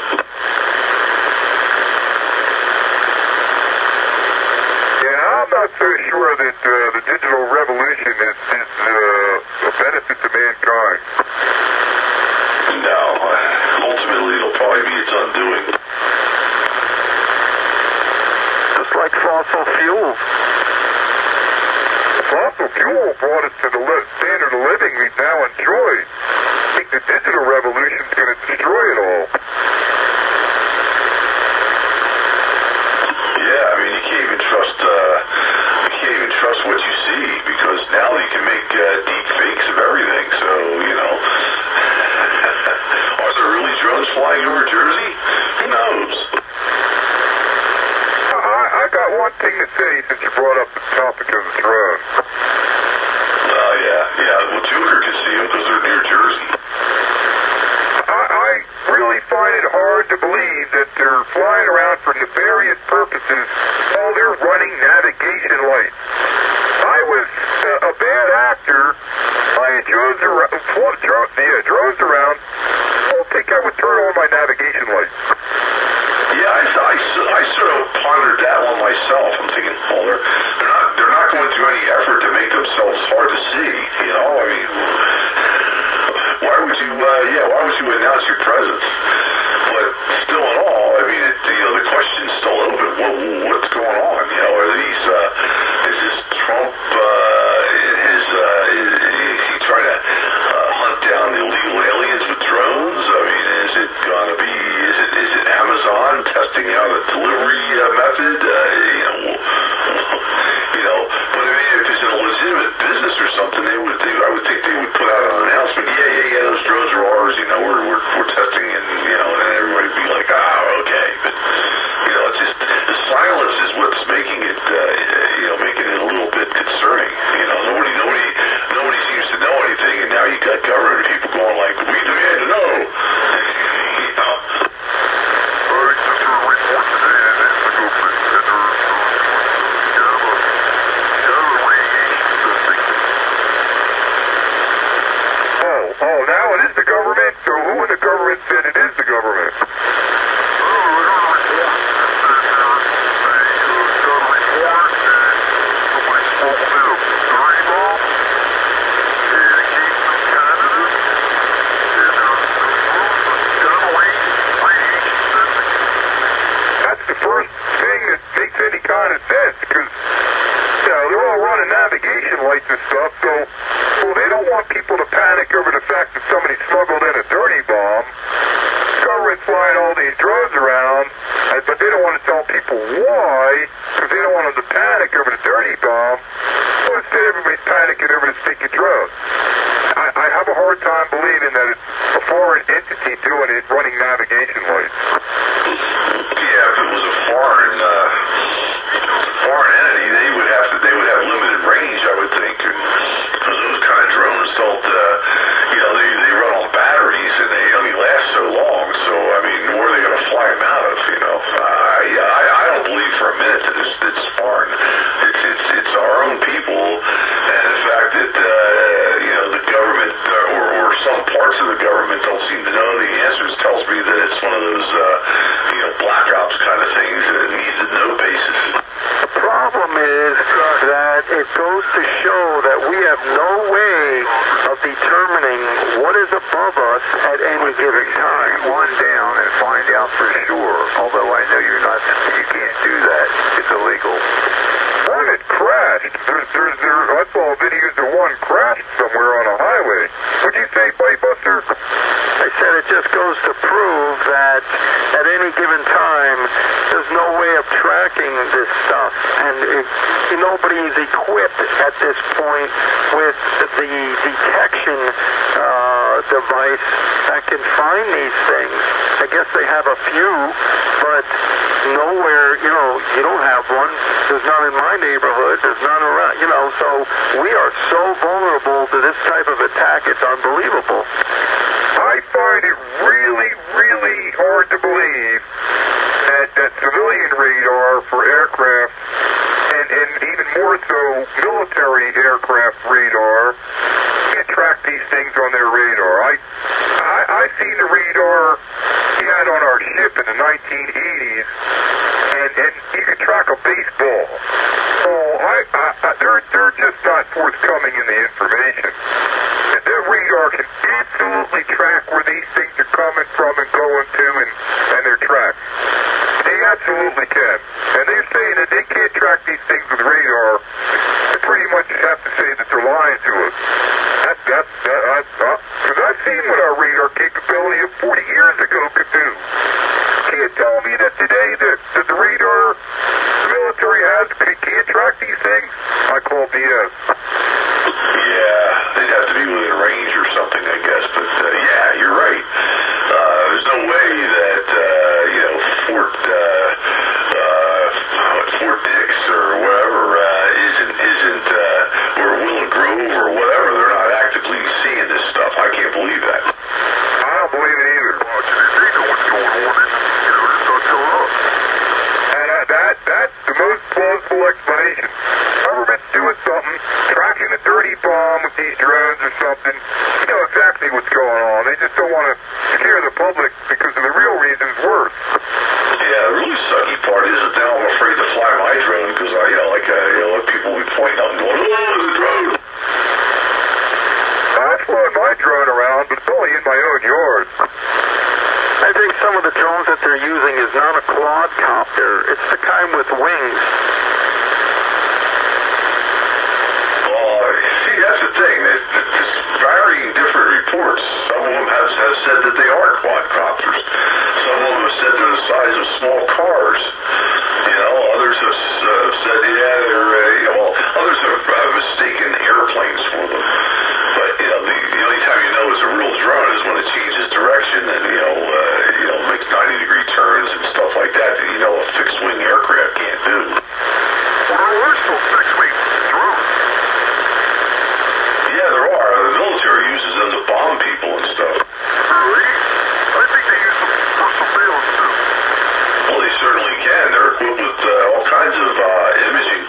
Yeah, I'm not so sure that the digital revolution is a benefit to mankind. No, ultimately it'll probably be its undoing. Just like fossil fuels. Fossil fuel brought us to the standard of living we've now enjoyed. I think the digital revolution is going to destroy it all. Yeah, I mean, you can't even trust what you see, because now you can make deep fakes of everything, so, you know. Are there really drones flying over Jersey? Who knows? I got one thing to say since you brought up the topic of the drone. Oh, yeah. Well, Joker can see them because they're near Jersey. I really find it hard to believe that they're flying around for nefarious purposes while they're running navigation lights. I was a bad actor flying drones around. I don't think I would turn on my navigation lights. Yeah, I sort of pondered that one myself. I'm thinking, well, they're not going through any effort to make themselves hard to see. You know, I mean, why would you announce your presence? But still, in all, I mean, the question's still open. What's going on? You know, are these? Is this Trump? Is he trying to hunt down the illegal aliens with drones? I mean, is it gonna be? Is it Amazon testing out a delivery method? But I mean, if it's a legitimate business or something, I would think they would put out an announcement. Yeah, those drones are ours. You know, we're testing and kind of sense, because, they're all running navigation lights and stuff, so, well, they don't want people to panic over the fact that somebody smuggled in a dirty bomb. Government's flying all these drugs around, but they don't want to tell people why, because they don't want them to panic over the dirty bomb. So instead, everybody's panicking over the stinky drugs. I have a hard time believing that it's a foreign entity doing it, running navigation lights. Yeah, if it was a foreign entity, they would have limited range, I would think. Because those kind of drones don't, they run on batteries and they only last so long. So I mean, where are they going to fly them out of? I don't believe for a minute that it's foreign. It's our own people, and the fact that the government or some parts of the government don't seem to know the answers tells me that it's one of those black ops kind of things that needs to know basis. The problem is that it goes to show that we have no way of determining what is above us at any given time. One down and find out for sure. Although I know you can't do that. It's illegal. One had crashed. I saw videos of one crashed somewhere on a highway. What'd you say, Buster? I said it just goes to prove that at any given time, there's no way of tracking this stuff, and nobody is equipped at this point with the detection device that can find these things. I guess they have a few, but nowhere, you don't have one. There's none in my neighborhood. There's none around, so we are so vulnerable to this type of attack, it's unbelievable. I find it really, really hard to believe that civilian radar for aircraft, and even more so military aircraft radar, can track these things on their radar. I've seen the radar we had on our ship in the 1980s, and you could track a baseball. So they're just not forthcoming in the information. Their radar can absolutely track where these things are coming from and going to, and they're tracked. They absolutely can. And they're saying that they can't track these things with radar. They pretty much have to say that they're lying to us. Because I've seen what our radar capability of 40 years ago could do. Can't tell me that today that the radar the military has can't track these things. I call BS. Yeah, they'd have to be within range or something, I guess. But yeah, you're right. There's no way that Fort Dix or whatever isn't or Willow Grove or whatever. They're not actively seeing this stuff. I can't believe that. I don't believe it either. They know what's going on. It's not showing up. And that's the most plausible explanation. Government's doing something, tracking a dirty bomb with these drones or something. You know exactly what's going on. They just don't want to scare the public because of the real reasons worse. Yeah, the really sucky part is that now I'm afraid to fly my drone because let people be pointing out and going, oh, there's a drone. I've flown my drone around, but it's only in my own yard. I think some of the drones that they're using is not a quadcopter. It's the kind with wings. See, that's the thing. There's varying different reports. Some of them have said that they are quadcopters. Some of them have said they're the size of small cars. Others have said, others have mistaken airplanes for them. But, the only time you know it's a real drone is when it changes direction and, makes 90-degree turns and stuff like that a fixed-wing aircraft can't do. Well, there's still fixed-wing drones. Yeah, there are. The military uses them to bomb people and stuff. Really? I think they use them for surveillance, too. Well, they certainly can. They're equipped with all kinds of imaging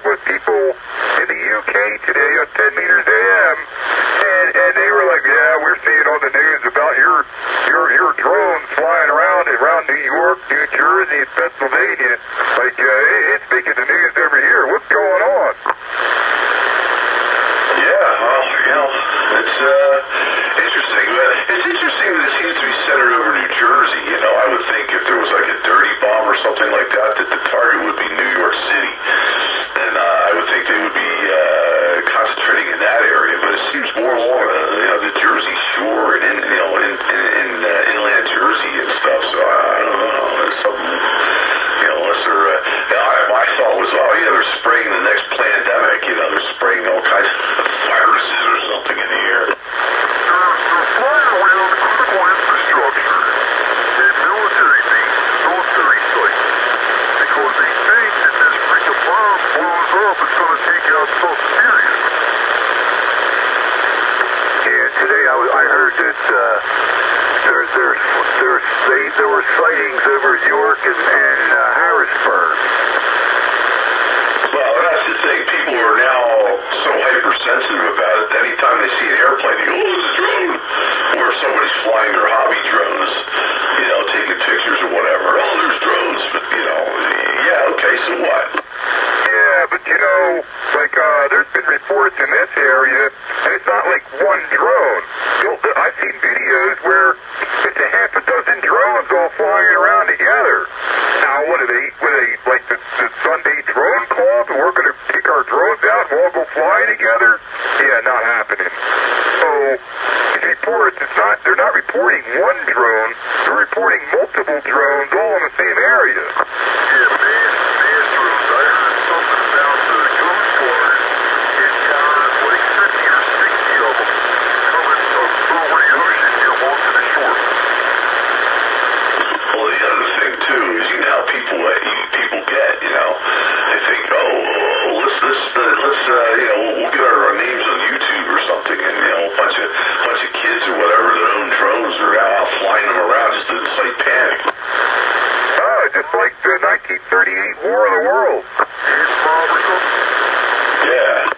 with people in the UK today on 10 meters AM, and they were like, yeah, we're seeing on the news about your drones flying around New York, New Jersey, and Pennsylvania. Like, it's making the news over here. What's going on? Yeah, well, it's interesting. It's interesting that it seems to be centered over New Jersey. I would think if there was like a dirty bomb or something like that the target would be New York City. And I would think they would be concentrating in that area. But it seems more along the Jersey Shore and in inland Jersey and stuff. So I don't know. There's something, unless they're, my thought was, they're spraying the next pandemic. They're spraying all kinds of viruses or something in the air. They're flying around critical infrastructure and military sites because they think that this freaking bomb blows up, it's going to take out something serious. Yeah, today I heard that there were sightings over York and Harrisburg. Well, that's the thing. People are now so hypersensitive about it. Anytime they see an airplane, they go, oh, it's a drone. Or if somebody's flying their hobby drones, taking pictures or whatever. Oh, there's drones. But, yeah, okay, so what? Yeah, but there's been reports in this area, and it's not like one drone. I've seen videos where it's a half a dozen drones all flying around together. Now, what are they like the Sunday drone club? We're going to take our drones out and we'll all go fly together? Yeah, not happening. So, these reports, they're not reporting one drone, they're reporting multiple drones all in the same area. Yeah, man drones. I heard something about the goose flying in like 50 or 60 of them coming over the ocean onto the shore. Well, the other thing, too, is how people get, they think, let's we'll get our names on YouTube or something, and, a bunch of kids or whatever that own drones are out flying them around just to incite panic. Oh, just like the 1938 War of the World. Yeah.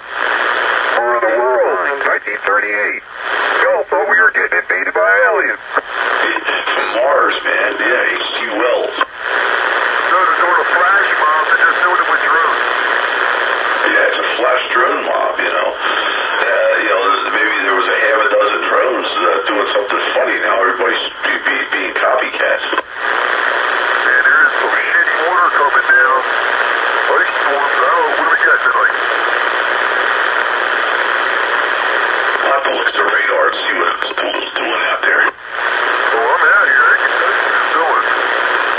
War of the World, 1938. We all thought we were getting invaded by aliens. From Mars, man. Yeah, H.G. Wells. No, they're doing a flash mob. They're just doing it with drones. Yeah, it's a flash drone mob, maybe there was a half a dozen drones doing something funny. Now everybody's being copycats. Man, there is some shitty water coming down. Ice storms. What do we got tonight? I'll have to look at the radar and see what it's doing out there. Oh, I'm out here. I can tell you what it's doing.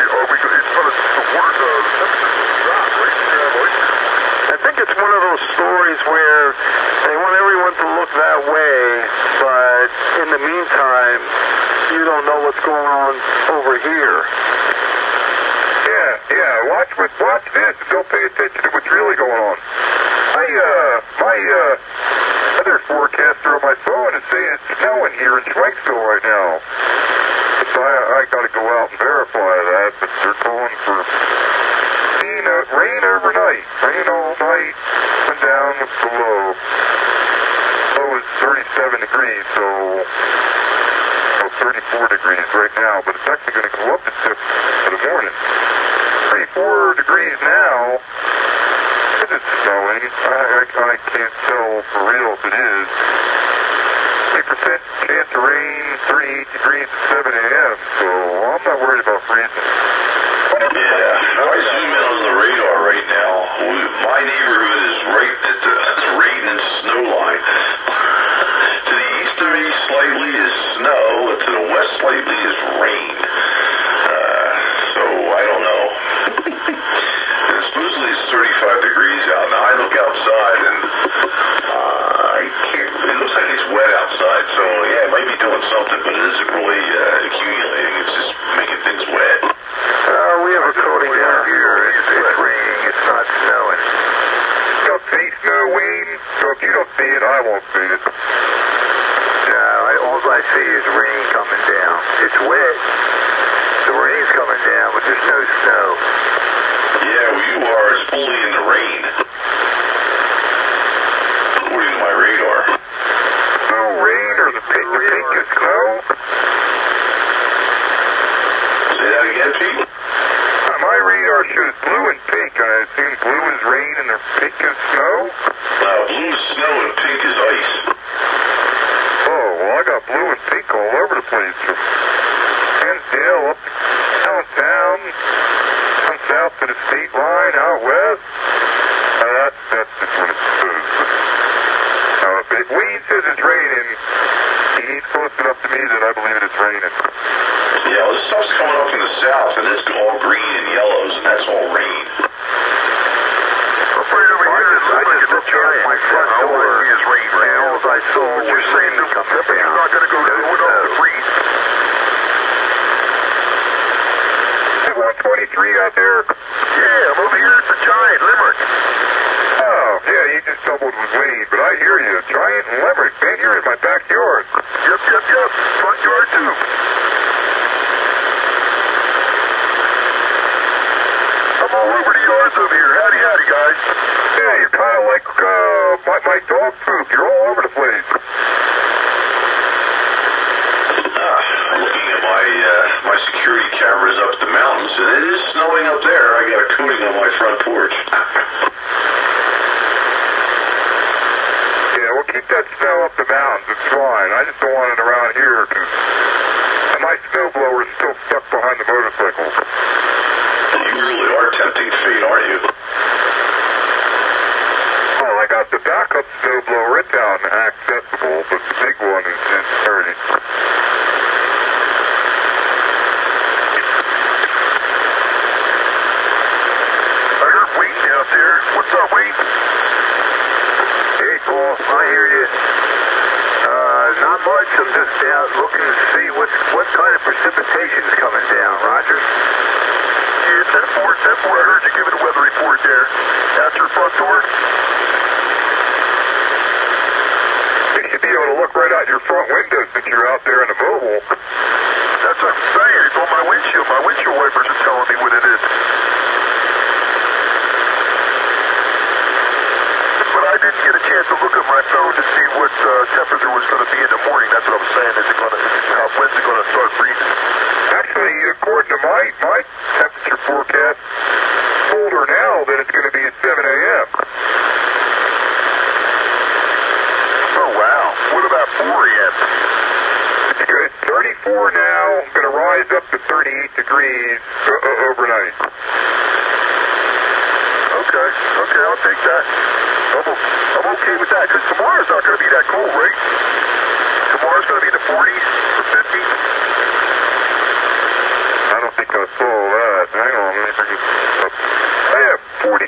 It's going to, the water, the temperature's drop, right? I think it's one of those stories where they want everyone to look that way, but in the meantime, you don't know what's going on over here. Yeah, watch this and don't pay attention to what's really going on. My other forecaster on my phone is saying it's snowing here in Schweightsville right now. So I got to go out and verify that, but they're calling for rain overnight. Rain all night and down with the low. Low is 37 degrees, so 34 degrees right now, but it's actually going to go up in the morning. 34 degrees now. Is it snowing? I can't tell for real if it is. 3% chance of rain, 38 degrees at 7 a.m., so I'm not worried about freezing. Yeah, if I zoom in on the radar right now, my neighborhood is right at the rain and snow line. To the east of me slightly is snow, and to the west slightly is rain. So I don't know. And supposedly it's 35 degrees out. Now I look outside and it looks like it's wet outside, so yeah, it might be doing something, but it isn't really accumulating. It's just making things wet. We have a coating down here. It's raining. It's not snowing. You don't see snow, Wayne? So if you don't see it, I won't see it. No, all I see is rain coming down. It's wet. The rain's coming down, but there's no snow. Yeah, where you are, it's fully in the rain. snow and pink as ice. Oh, well, I got blue and pink all over the place. From Hinsdale up downtown, down south to the state line, out west. That's just what it's supposed to. If Wayne says it's raining, he's close enough to me that I believe it's raining. Yeah, well, this stuff's coming up from the south, and it's all green and yellows, and that's all rain. Right over here, I just looked at my front door. All I see is rain right now. All I saw was you're saying the temperature's not going to go down without the freeze. 123 out there? Yeah, I'm over here at the Giant, Limerick. Oh, yeah, you just doubled with Wade, but I hear you. Giant and Limerick, man, you're in my backyard. Yep. Front yard, too. I'm all over the yards over here. Howdy, guys. Yeah, you're kind of like my dog poop. You're all over the place. I'm looking at my security cameras up the mountains, and it is snowing up there. I got a coating on my front porch. Yeah, well, keep that snow up the mountains. It's fine. I just don't want it around here, because my snowblower's still stuck behind the motorcycle. You really are tempting fate, aren't you? Well, I got the backup snowblower. It's down accessible, but the big one is dirty. I heard Wayne out there. What's up, Wayne? Hey, Paul. I hear you. Not much. I'm just out looking to see what kind of precipitation's coming down, Roger. Yeah, 10-4. I heard you giving a weather report there. Out your front door? You should be able to look right out your front window since you're out there in the mobile. That's what I'm saying. It's on my windshield. My windshield wipers are telling me what it is. But I didn't get a chance to look at my phone to see what temperature was going to be in the morning. That's what I'm saying. When's it going to start freezing? Actually, according to my temperature forecast, colder now than it's going to be at 7 a.m. Oh, wow. What about 4 a.m.? It's good. 34 now. Going to rise up to 38 degrees overnight. Okay, I'll take that. I'm okay with that, because tomorrow's not going to be that cold, right? Tomorrow's going to be in the 40s or 50s. I don't think I saw that. Hang on, let me bring it up. I have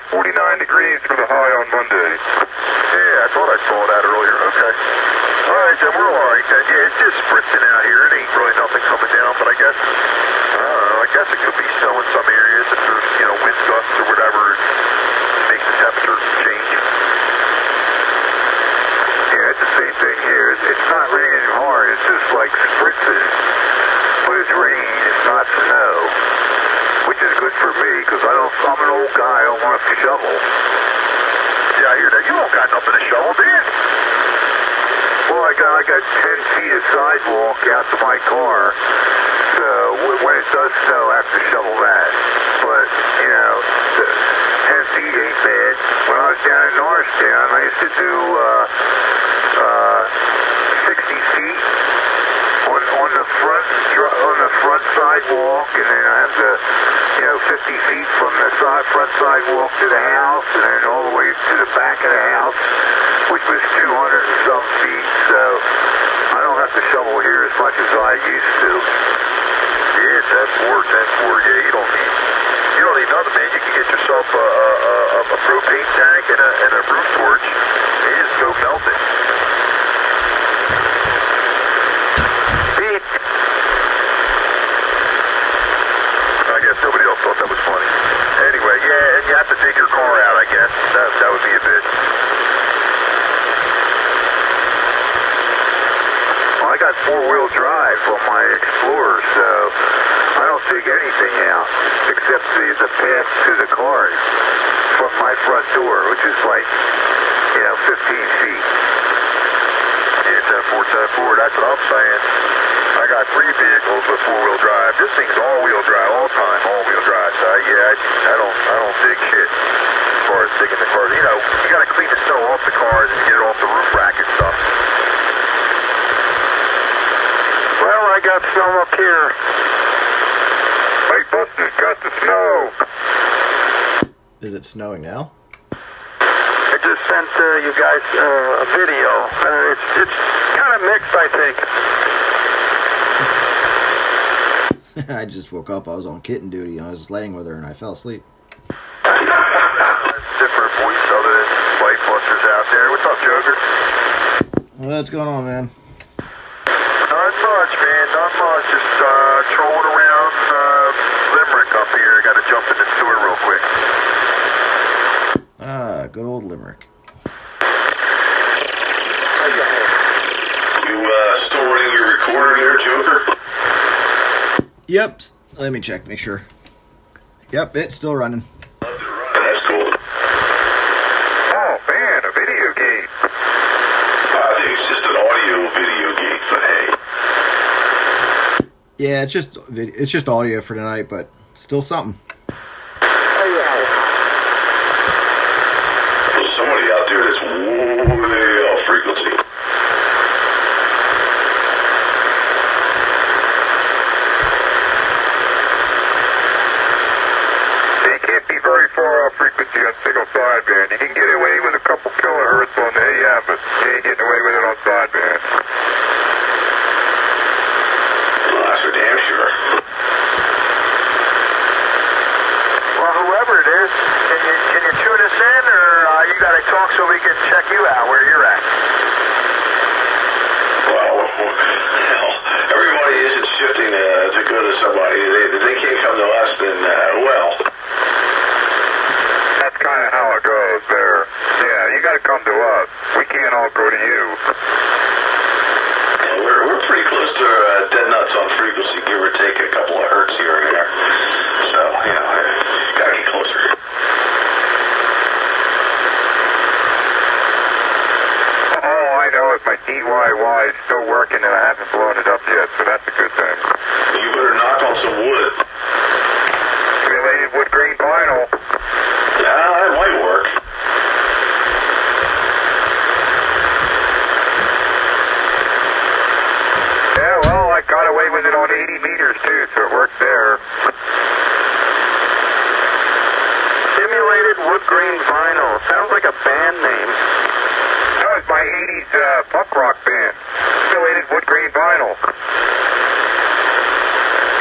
49 degrees for the high on Monday. Yeah, I thought I saw that earlier. Okay. All right, then we're all right then. Yeah, it's just spritzing out here. It ain't really nothing coming down, but I guess it could be snow in some areas if there's, wind gusts or whatever. It makes the temperature change. Yeah, it's the same thing here. It's not raining hard. It's just like spritzing. But it's rain. It's not snow. Which is good for me, because I'm an old guy. I don't want to shovel. Yeah, I hear that. You don't got nothing to shovel, do you? Well, I got 10 feet of sidewalk out to my car. So when it does snow, I have to shovel that. But, 10 feet ain't bad. When I was down in Norristown, I used to do 60 feet on the front sidewalk, and then I have to, 50 feet from the front sidewalk to the house, and then all the way to the back of the house, which was 200 and some feet. So I don't have to shovel here as much as I used to. Yeah, 10-4. Yeah, you don't need nothing, man. You can get yourself a propane tank and a roof torch. You just go melt it. Beep. I guess nobody else thought that was funny. Anyway, yeah, and you have to take your car out, I guess. That would be a bitch. Well, I got 4-wheel drive on my Explorer, so I don't take anything out except the path to the cars from my front door, which is like, 15 feet. Yeah, 10-4. That's what I'm saying. I got 3 vehicles with 4-wheel drive. This thing's all-wheel drive all the time, all-wheel drive. So I don't dig shit as far as digging the cars. You got to clean the snow off the cars and get it off got some up here. Hey, Buster's got the snow. Is it snowing now? I just sent you guys a video. It's kind of mixed, I think. I just woke up. I was on kitten duty. I was laying with her and I fell asleep. Different voice other than White Buster's out there. What's up, Joker? What's going on, man? Not much, man. Not much. Just trolling around Limerick up here. Got to jump in the sewer real quick. Ah, good old Limerick. You still running your recorder there, Joker? Yep. Let me check, make sure. Yep, it's still running. That's cool. Oh, man, a video game. I think it's just an audio video game, but hey. Yeah, it's just audio for tonight, but still something. There's somebody out there that's way off frequency. They can't be very far off frequency on single sideband. You can get away with a couple kilohertz on AM, but you ain't getting away with it on sideband. Well, that's for damn sure. Well, whoever it is, can you tune us in, or you got to talk so we can check you out where you're at? Well, hell, everybody isn't shifting to go to somebody. They can't come to us, then, well. That's kind of how it goes there. Yeah, you got to come to us. We can't all go to you. We're pretty close to dead nuts on frequency, give or take a couple of hertz here and there. So, you know, you gotta get closer. All I know is my DIY is still working and I haven't blown it up yet, so that's a good thing. You better knock on some wood. Related wood grain vinyl. Yeah, that might work. Yeah, well, I got away with it on 80 meters too, so it worked there. Simulated wood grain vinyl. Sounds like a band name. That was my 80s punk rock band. Simulated wood grain vinyl.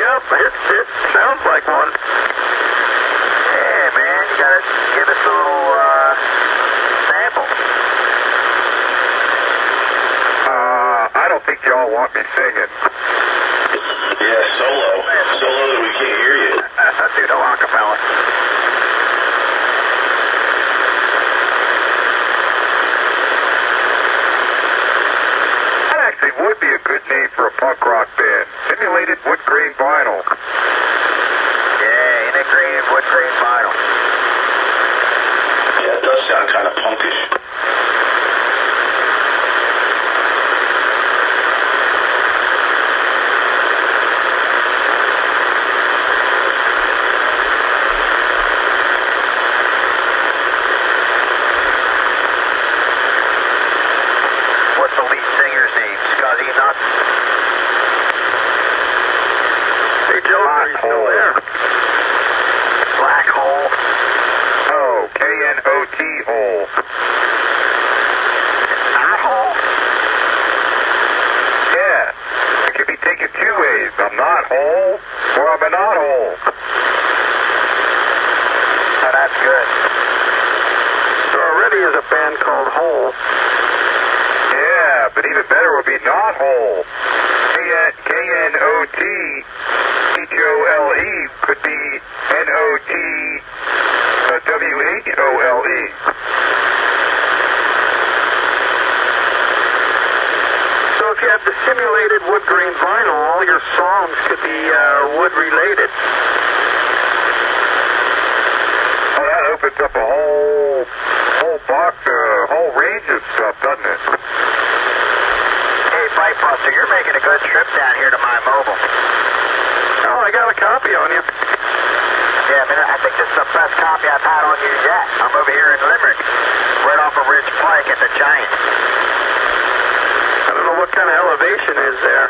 Yep, it sounds like one. Yeah, man, you gotta give us a little sample. I don't think y'all want me singing. Yeah, solo. Solo that we can't hear you. Dude, no acapella. That actually would be a good name for a punk rock band. Simulated wood grain vinyl. Yeah, integrated wood grain vinyl. Yeah, it does sound kind of punkish. What's the lead singer's name? Scuzzy Nuts? Hey, Joe, are you still there? Black Hole. Oh, KNOT hole. Our hole? Yeah. It could be taken two ways. I'm not whole, or I'm a not whole. Oh, that's good. There already is a band called Hole. Yeah, but even better would be not whole. KNOT HOLE could be NOT WHOLE. So if you have the simulated wood grain vinyl, all your songs could be wood related. Well, that opens up a whole box, whole range of stuff, doesn't it? Hey, Fight Buster, you're making a good trip down here to my mobile. Oh, I got a copy on you. Yeah, man, I think this is the best copy I've had on you yet. I'm over here in Limerick, right off of Ridge Pike at the Giant. I don't know what kind of elevation is there.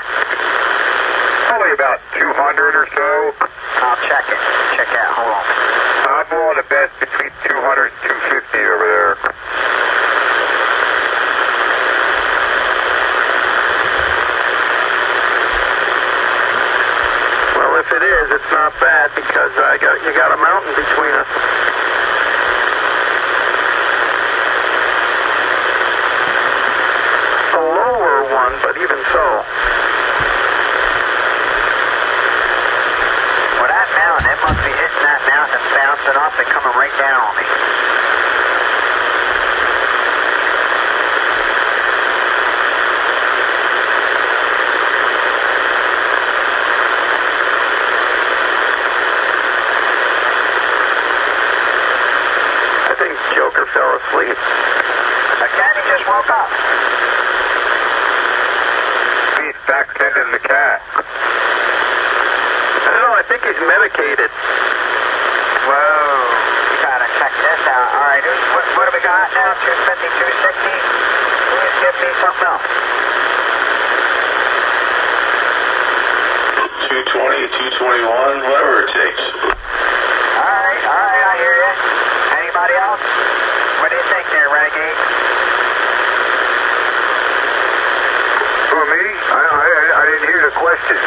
or so. I'll check it. Check that. Hold on. I'm willing to bet between 200 and 250 over there. Well, if it is, it's not bad because you got a mountain between us. A lower one, but even so. Well, that mountain, it must be hitting that mountain and bouncing up and coming right down on me. I think Joker fell asleep. Again, he just woke up. He's back tending the cat. I don't know, I think he's medicated. Whoa, you gotta check this out. All right, what do we got now? 250, 260? Please give me something else. 220, 221, whatever it takes. All right, I hear you. Anybody else? What do you think there, Renegade? For me, I didn't hear the question.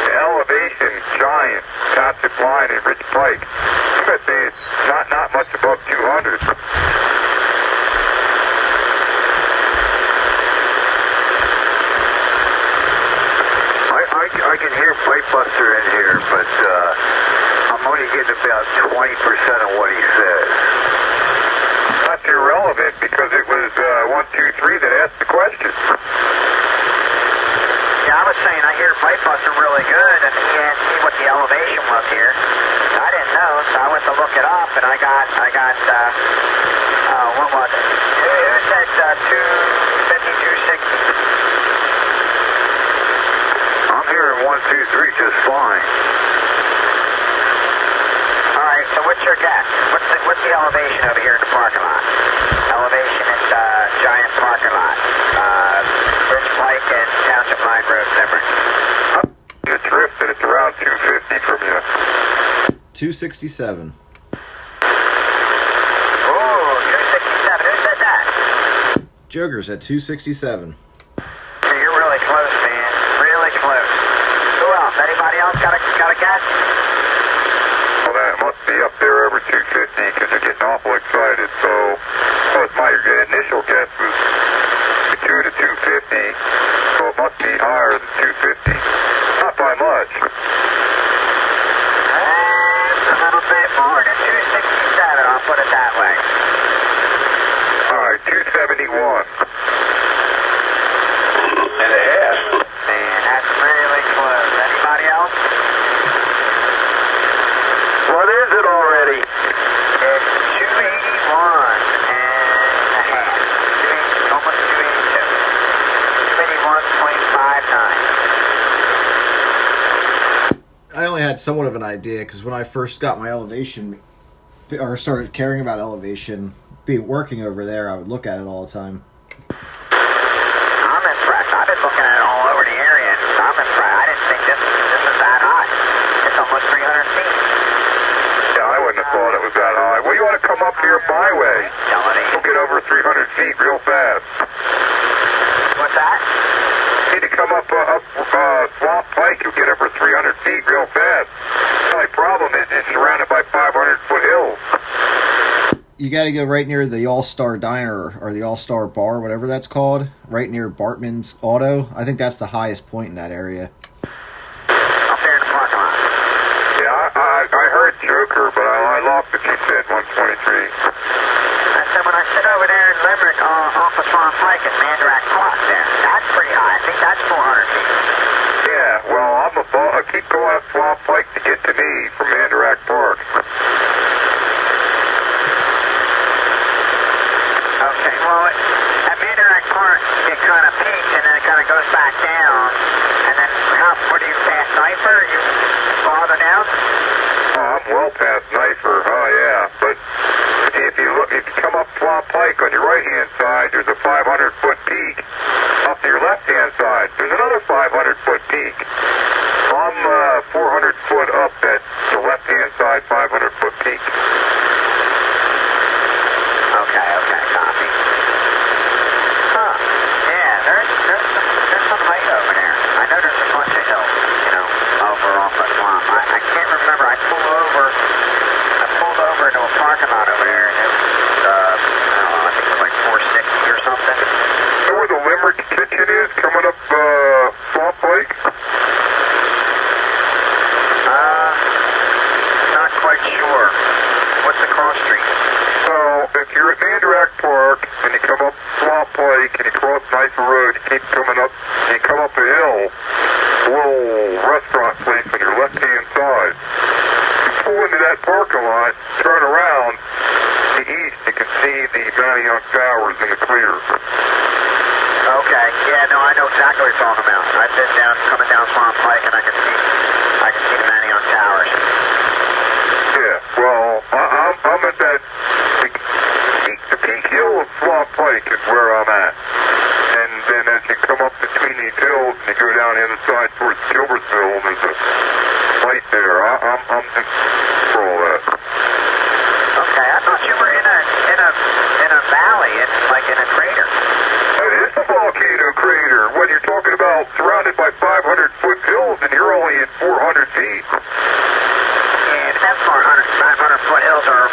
The elevation, giant, township line in Rich Pike. You could say it's not much above 200. I can hear Pipebuster in here, but I'm only getting about 20% of what he says. That's irrelevant because it was 123 that asked the question. Yeah, I was saying I hear Pipebuster really good, and he asked me what the elevation was here. I didn't know, so I went to look it up, and I got what was it? It said 250, 260. I'm hearing 123 just fine. All right, so what's your guess? What's the elevation over here in the parking lot? Elevation at Giant parking lot. Rich Pike and Township Line Road, Limerick. You drifted, it's around 250 from you. 267. Oh, 267. Who said that? Joker's at 267. You're really close, man. Really close. Who else? Anybody else got a guess? Well, that must be up there over 250 because you're getting awful excited. So, my initial guess was 2 to 250. So it must be higher than 250. Not by much. It's a little bit more than 267. I'll put it that way. All right, 271. And a half. Man, that's really close. Anybody else? What is it already? It's 281 and a half. Almost 282. 281.59. I only had somewhat of an idea because when I first got my elevation, or started caring about elevation, working over there, I would look at it all the time. I'm impressed. I've been looking at it all over the area, and I'm impressed. I didn't think this is that high. It's almost 300 feet. Yeah, I wouldn't have thought it was that high. Well, you want to come up here my way. We'll get over 300 feet real fast. What's that? You need to come up Swamp Pike. You'll get over 300 feet real fast. The only problem is it's surrounded by 500-foot hills. You got to go right near the All-Star Diner or the All-Star Bar, whatever that's called, right near Bartman's Auto. I think that's the highest point in that area. Up there in the parking lot. Yeah, I heard Joker, but I lost what you said, 123. I said when I sit over there in Limerick off of Swan Pike and Mandarak Park there, that's pretty high. I think that's 400 feet. Yeah, well, I keep going up Swamp Pike to get to me from Mandarak Park. Okay, well, at Mandarak Park, it kind of peaks and then it kind of goes back down. And then, what do you pass Knifer? You farther down? Oh, I'm well past Knifer. Oh, yeah. But if you come up Swamp Pike on your right-hand side, there's a 500-foot peak up to your left-hand side. There's another 500-foot peak. I'm 400 foot up at the left-hand side 500-foot peak. Okay, copy. Huh. Yeah, there's some height over there. I know there's a bunch of hills, over off the swamp. I can't remember. I pulled over into a parking lot over there, and it was, I don't know, I think it was like 460 or something. You know where the Limerick Kitchen is, coming up Swamp Lake? Not quite sure. What's the cross street? So, if you're at Mandarack Park, and you come up Swamp Lake, and you cross Knifel Road, you keep coming up, and you come up a hill, a little restaurant place on your left-hand side. You pull into that parking lot, turn around, to the east, you can see the Manayunk Towers in the clear. Okay, yeah, no, I know exactly what you're talking about. I've been coming down Swamp Lake, and I can see the Manayunk Towers. Yeah, well, I'm at that, the peak hill of Swamp Lake is where I'm at. And then as you come up between these hills and you go down the other side towards Gilbertsville, there's a light there. I'm just for all that. Okay, I thought you were in a valley. It's like in a crater. It is a volcano crater. When you're talking about surrounded by 500-foot hills and you're only at 400 feet. Yeah, but that's 500-foot hills are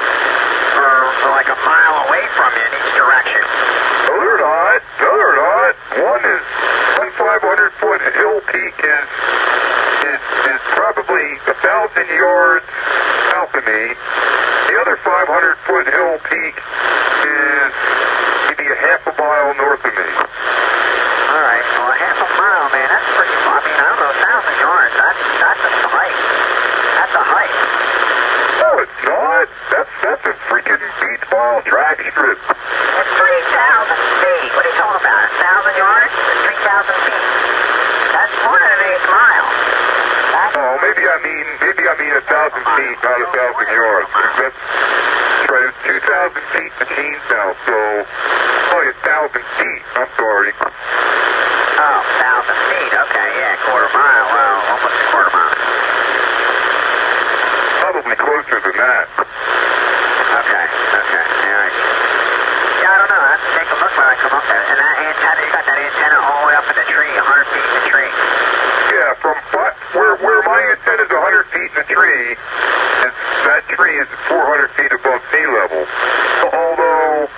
like a mile away from you in each direction. No, they're not. No, they're not. One 500-foot hill peak is probably 1,000 yards south of me. The other 500-foot hill peak is maybe a half a mile north of me. All right, well, a half a mile, man, that's pretty far. I mean, I don't know, 1,000 yards, that's a height. That's a height. No, it's not. That's a freaking beach ball drag strip. It's 3,000 feet. What are you talking about? 1,000 yards? 3,000 feet. That's more than an eighth mile. Oh, maybe I mean 1,000 feet, not 1,000 yards. That's right. It's 2,000 feet to Keene now, so probably 1,000 feet. I'm sorry. Oh, 1,000 feet. Okay, yeah, quarter mile. Well, almost a quarter mile. Probably closer than that. Okay, all right. Yeah, I don't know. I have to take a look when I come up there. And that antenna, you got that antenna all the way up in the tree, 100 feet in the tree. Yeah, from where my antenna is 100 feet in the tree, that tree is 400 feet above sea level. Although,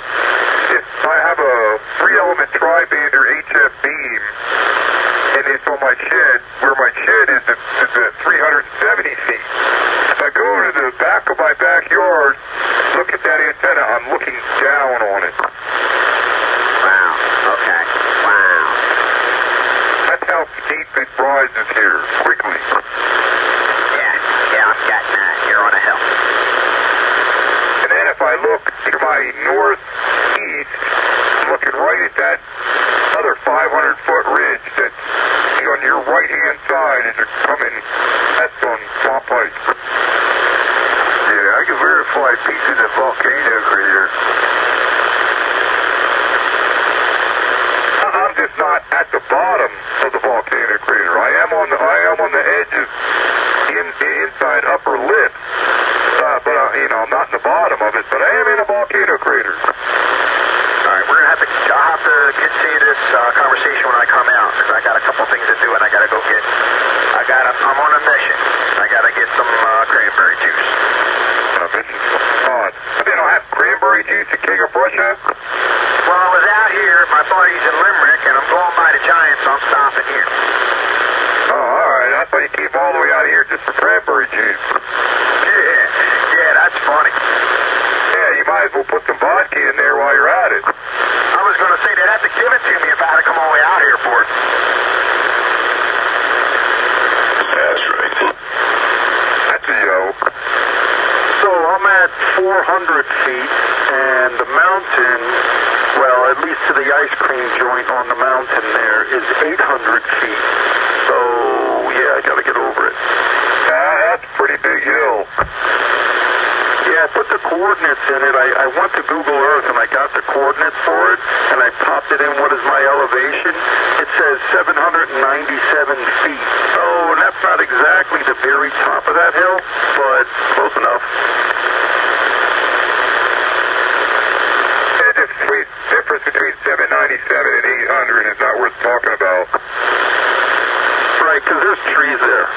if I have a 3-element tri-bander HF beam, and it's on my shed, where my shed is at 370 feet. If I go to the back of my backyard, look at that antenna, I'm looking down on it. Wow, okay, wow. That's how steep it rises here, quickly. Yeah, I'm getting that. You're on a hill. And then if I look to my northeast, I'm looking right at that other 500-foot ridge that's on your right-hand side as you're coming. That's on Swamp Lake. Yeah, I can verify peaks in the volcano crater. I'm just not at the bottom of the volcano crater. I am on the edge of the inside upper lip. But I'm not in the bottom of it, but I am in a volcano crater. All right, I'll have to continue this conversation when I come out, because I got a couple things to do, and I got to go get, I'm on a mission. I got to get some cranberry juice. They don't have cranberry juice at King of Prussia? Well, I was out here, my buddy's in Limerick, and I'm going by the Giants, so I'm stopping here. Oh, all right. I thought you came all the way out here just for cranberry juice. Yeah, that's funny. Yeah, you might as well put some vodka in there while you're at it. I was going to say, they'd have to give it to me if I had to come all the way out here for it. That's right. That's a joke. So I'm at 400 feet, and the mountain, well, at least to the ice cream joint on the mountain there, is 800 feet. So, yeah, I got to get over it. That's a pretty big hill. Yeah, I put the coordinates in it. I went to Google Earth, and I got the coordinates for it, and I popped it in what is my elevation. It says 797 feet. So that's not exactly the very top of that hill, but close enough. The difference between 797 and 800 is not worth talking about. Right, because there's trees there.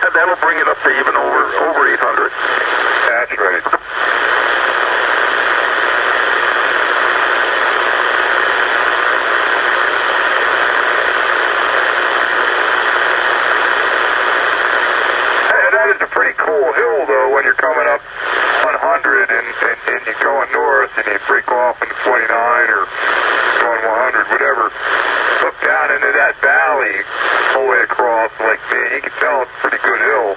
That'll bring it up to even over 800. That's right. That is a pretty cool hill, though, when you're coming up 100 and you're going north and you break off into 29 or going 100, whatever. Look down into that valley all the way across, like, man, you can tell it's a pretty good hill.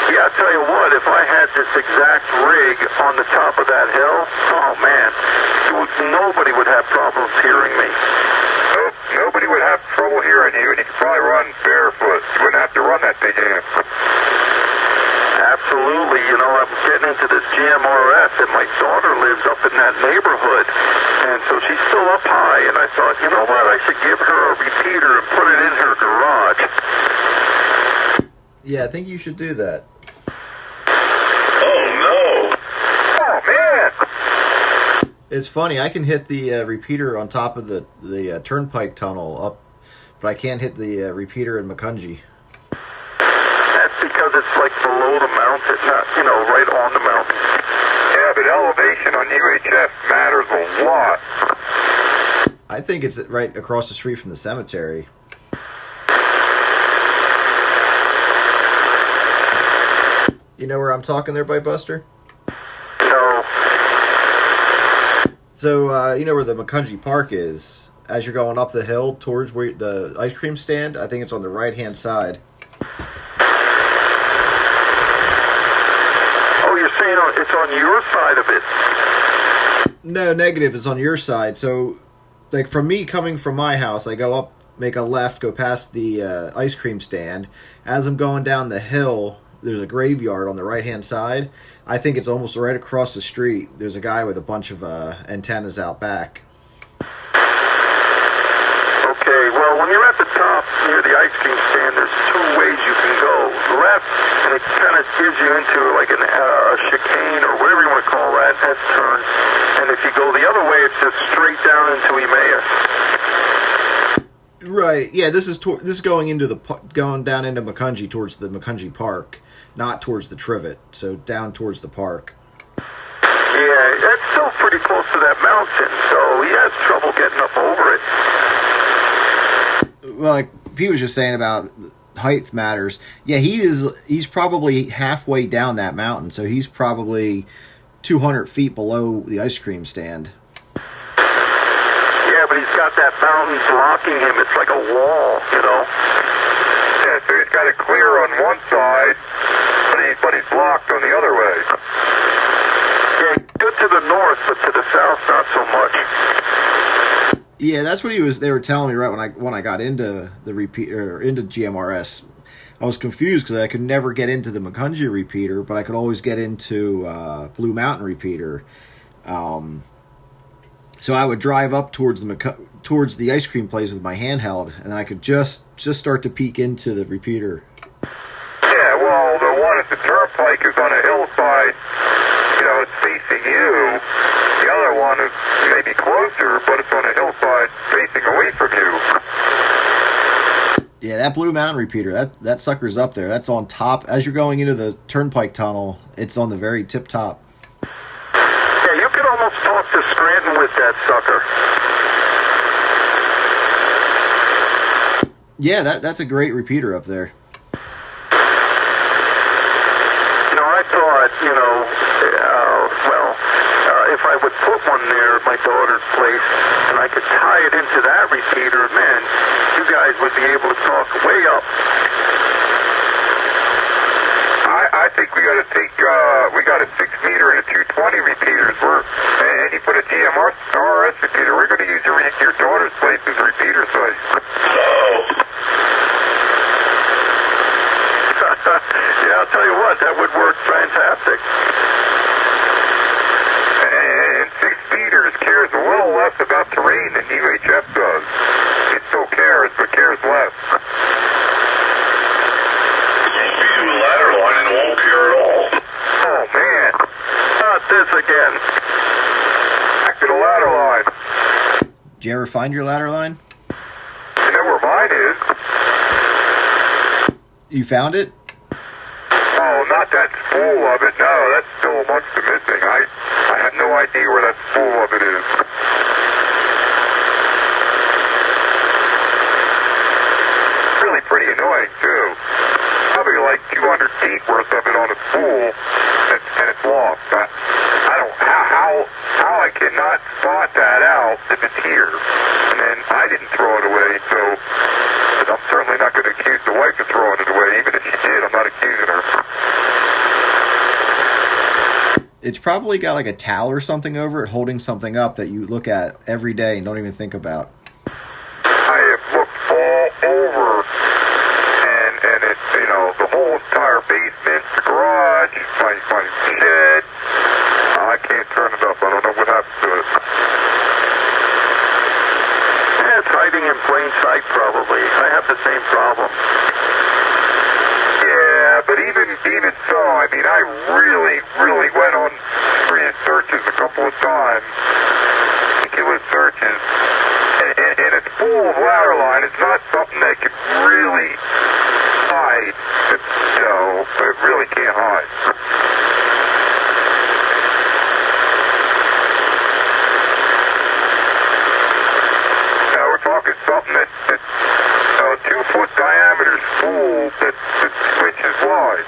Yeah, I'll tell you what, if I had this exact rig on the top of that hill, oh man, nobody would have problems hearing me. Nope, nobody would have trouble hearing you, and you could probably run barefoot. You wouldn't have to run that big amp. Absolutely, you know, I'm getting into this GMRS, and my daughter lives up in that neighborhood, and so she's still up high, and I thought, you know what, I should give her a repeater and put it in her garage. Yeah, I think you should do that. Oh, no. Oh, man! It's funny. I can hit the repeater on top of the turnpike tunnel up, but I can't hit the repeater in Macungie. That's because it's like below the mountain, not, you know, right on the mountain. Yeah, but elevation on UHF matters a lot. I think it's right across the street from the cemetery. You know where I'm talking there, by Buster? No. So, you know where the Macungie Park is? As you're going up the hill towards where the ice cream stand, I think it's on the right-hand side. Oh, you're saying it's on your side of it? No, negative. It's on your side. So, like, from me coming from my house, I go up, make a left, go past the ice cream stand. As I'm going down the hill, there's a graveyard on the right-hand side. I think it's almost right across the street. There's a guy with a bunch of antennas out back. Okay, well, when you're at the top near the ice cream stand, there's two ways you can go. Left, and it kind of gives you into like a chicane or whatever you want to call that turn. And if you go the other way, it's just straight down into Emmaus. Right. Yeah. This is going into going down into Macungie towards the Macungie Park, not towards the Trivet. So down towards the park. Yeah, that's still pretty close to that mountain, so he has trouble getting up over it. Well, like he was just saying about height matters. Yeah, he's probably halfway down that mountain, so he's probably 200 feet below the ice cream stand. Yeah, but he's got that mountain blocking him. It's like a wall, you know. Yeah, so he's got it clear on one side, but he's blocked on the other way. Yeah, good to the north, but to the south, not so much. Yeah, that's what they were telling me right when I got into the repeater, into GMRS. I was confused because I could never get into the Macungie repeater, but I could always get into Blue Mountain repeater. So I would drive up towards the ice cream place with my handheld, and I could just start to peek into the repeater. Yeah, well, the one at the turnpike is on a hillside. You know, it's facing you. The other one is maybe closer, but it's on a hillside facing away from you. Yeah, that Blue Mountain repeater, that sucker's up there. That's on top. As you're going into the turnpike tunnel, it's on the very tip top. Yeah, you could almost talk to Scranton with that sucker. Yeah, that's a great repeater up there. You know, I thought, if I would put one there at my daughter's place and I could tie it into that repeater, man, you guys would be able to talk way up. I think we got to take, we got a 6-meter and a 220 repeaters. And you put a GMRS repeater, we're going to use your daughter's place as a repeater site. Yeah, I'll tell you what, that would work fantastic. And know less about terrain than UHF does. It still cares, but cares less. You do a ladder line and it won't care at all. Oh, man. Not this again. Back to the ladder line. Did you ever find your ladder line? You know where mine is? You found it? Oh, not that spool of it. No, that's still amongst the missing. I have no idea where that spool of it is. Really pretty annoying, too. Probably like 200 feet worth of it on a spool, and it's lost. I don't, how I cannot spot that out if it's here. And then I didn't throw it away, so I'm certainly not going to accuse the wife of throwing it away. Even if she did, I'm not accusing her. It's probably got like a towel or something over it holding something up that you look at every day and don't even think about. I have looked all over, and it's, you know, the whole entire basement, the garage, my shed. I can't turn it up. I don't know what happened to it. Yeah, it's hiding in plain sight, probably. I have the same problem. Yeah, but even so, I mean, I really went on three searches a couple of times. Ridiculous searches. And it's full of ladder line. It's not something that can really hide. You know, it really can't hide. Now we're talking something that's 2-foot diameter spool that switches wide.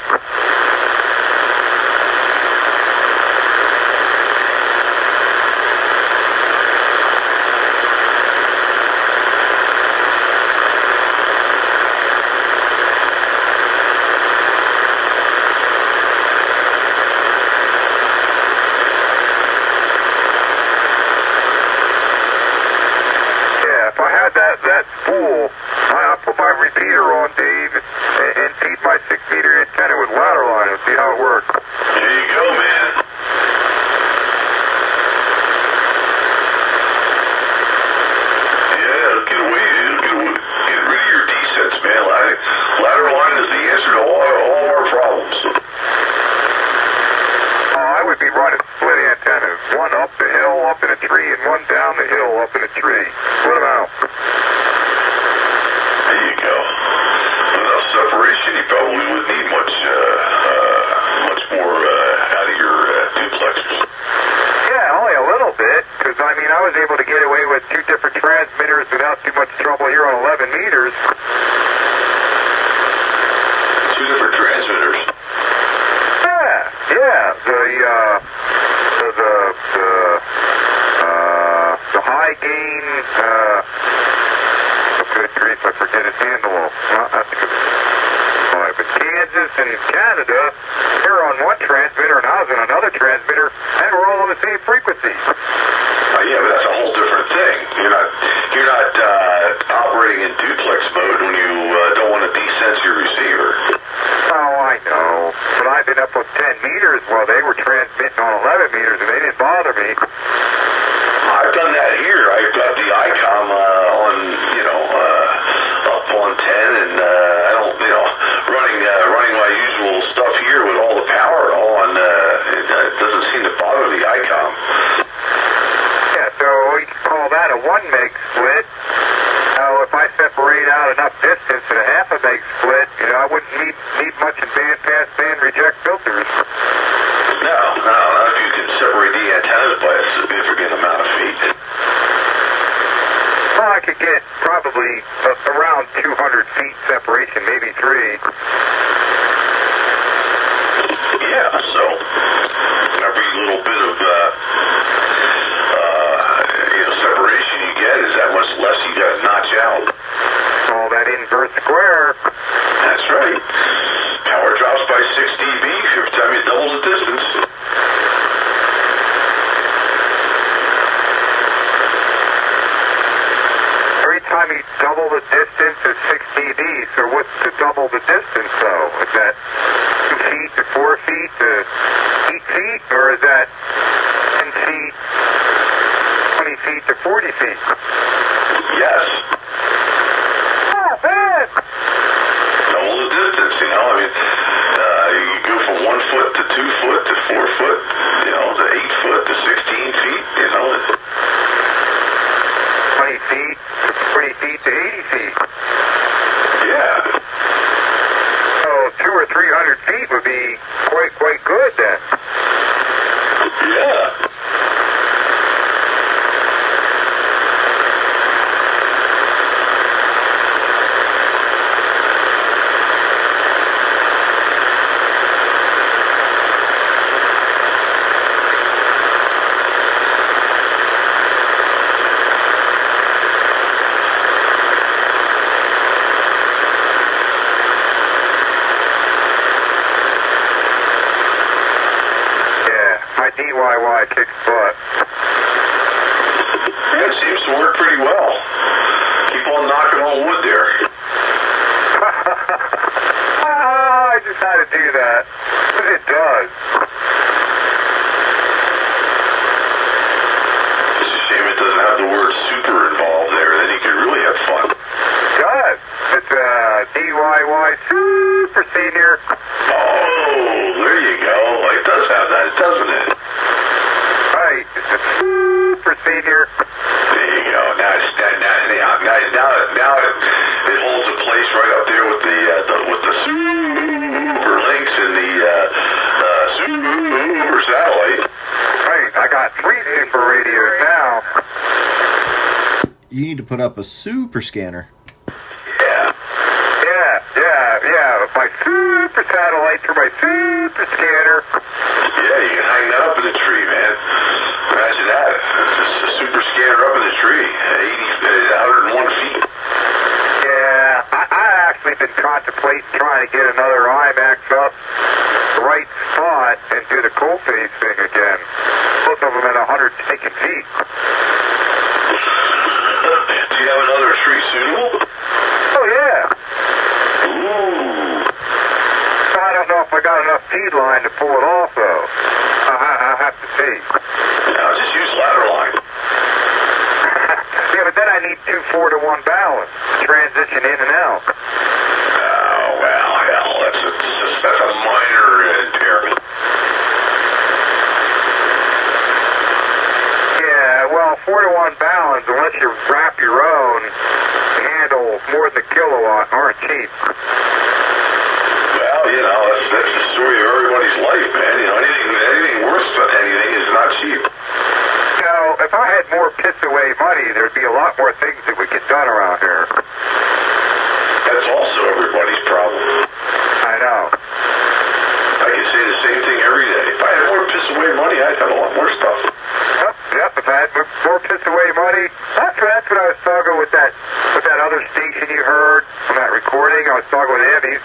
That spool, I put my repeater on, Dave, and feed my 6-meter antenna with ladder line and see how it works. There you go, man. Yeah, get rid of your descents, man. Ladder line is the answer to all our problems. I would be running split antennas, one up the hill, up in a tree, and one down the hill, up in a tree. Split them out. There you go. Without separation, you probably wouldn't need much more out of your duplexers. Yeah, only a little bit, because, I mean, I was able to get away with 2 different transmitters without too much trouble here on 11 meters. 2 different transmitters. Yeah, the high gain, good grief, I forget his handle. That's good. All right, but Kansas and Canada, they're on one transmitter, and I was on another transmitter, and we're all on the same frequency. Yeah, but that's a whole different thing. You're not operating in duplex mode when you don't want to desense your receiver. Oh, I know. But I've been up with 10 meters while they were transmitting on 11 meters, and they didn't bother me. I've done that here. I've got the ICOM on, up on 10, and I don't, running my usual stuff here with all the power on. It doesn't seem to bother the ICOM. Yeah, so we can call that a 1 meg split. Now, if I separate out enough distance in a half a meg split, I wouldn't need much in band pass, band reject filters. No, if you can separate the antennas by a significant amount of feet. Well, I could get probably around 200 feet separation, maybe 3. Yeah, so every little bit of separation you get is that much less you got to notch out. All that inverse square. That's right. Power drops by 6 dB every time you double the distance. Every time you double the distance is 6 dB. So what's to double the distance, though? Is that 2 feet to 4 feet to 8 feet? Or is that 10 feet, 20 feet to 40 feet? Yes. Oh, man! Double the distance, you know. I mean, you go from 1 foot to 2 foot to 4 foot, you know, to 8 foot to 16 feet, you know. 20 feet, 20 feet to 80 feet. Yeah. So 200 or 300 feet would be quite good then. Yeah. DIY kicks butt. Yeah, it seems to work pretty well. Keep on knocking on wood there. I just had to do that. But it does. It's a shame it doesn't have the word super involved there. Then you could really have fun. It does. It's DIY Super Senior. Oh, there you go. It does have that, doesn't it? Right. It's a Super Senior. There you go. Now it holds a place right up there with the super links and the super satellite. Right. I got 3 super radios now. You need to put up a super scanner. Yeah. With my super satellite for my super scanner. Yeah, you can hang that up in the tree, man. Imagine that. It's just a super scanner up in the tree, 101 feet. Yeah, I actually been contemplating trying to get another IMAX up the right spot and do the cold phase thing again. Both of them at 100 taken feet. Do you have another tree suitable? Oh, yeah. Ooh. I don't know if I got enough feed line to pull it off, though. I'll have to see. Now, just use ladder line. Yeah, but then I need 2 4-to-1 balance to transition in and out. Oh, well, hell, that's a minor impairment. Yeah, well, 4-to-1 balance, unless you wrap your own, handle more than a kilowatt, aren't cheap. Well, you know, that's the story of everybody's life, man. You know, anything worse than anything is not cheap. You know, if I had more piss-away money, there'd be a lot more things that would get done around here. That's also everybody's problem. I know. I can say the same thing every day. If I had more piss-away money, I'd have a lot more stuff. Yep, if I had more piss-away money, that's what I was talking with that other station you heard from that recording. I was talking with him. He's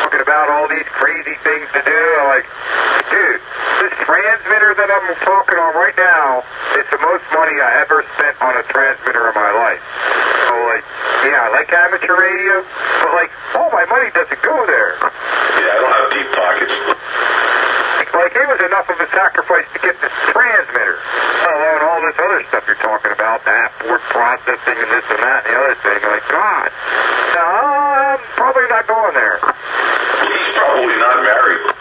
talking about all these crazy things to do. I'm like, dude, this transmitter that I'm talking on right now is the most money I ever spent on a transmitter in my life. So, like, yeah, I like amateur radio, but, like, all my money doesn't go there. Yeah, I don't have deep pockets. Like, it was enough of a sacrifice to get this transmitter, let alone all this other stuff you're talking about, the app-board processing and this and that and the other thing. Like, God, no, I'm probably not going there. He's probably not married.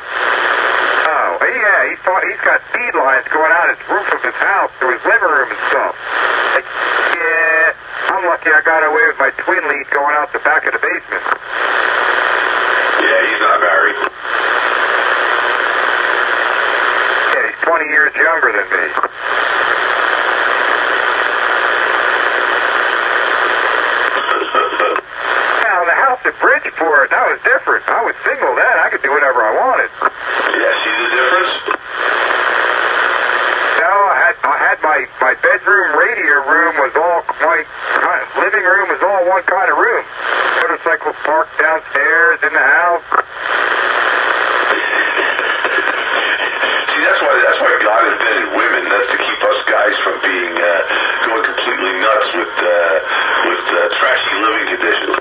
Oh, yeah, he's got feed lines going out his roof of his house to his living room and stuff. Like, yeah, I'm lucky I got away with my twin lead going out the back of the basement. Yeah, he's not married. Yeah, he's 20 years younger than me. Now, the house at Bridgeport, that was different. I was single then. I could do whatever I wanted. Yeah, see the difference? No, I had my bedroom radio room was all, my living room was all one kind of room. Motorcycles parked downstairs in the house. See, that's why God invented women. That's to keep us guys from being going completely nuts with trashy living conditions.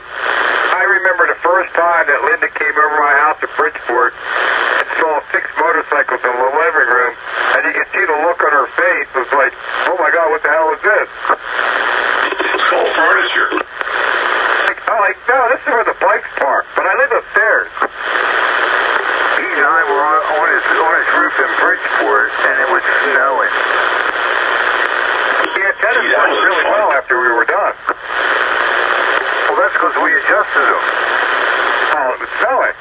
I remember the first time that Linda came over my house at Bridgeport and saw 6 motorcycles in the living room, and you could see the look on her face. It was like, oh my God, what the hell is this? year? No, this is where the bikes park, but I live upstairs. He and I were on his roof in Bridgeport, and it was snowing. The antennas worked really well after we were done. Well, that's because we adjusted them. Oh, it was snowing.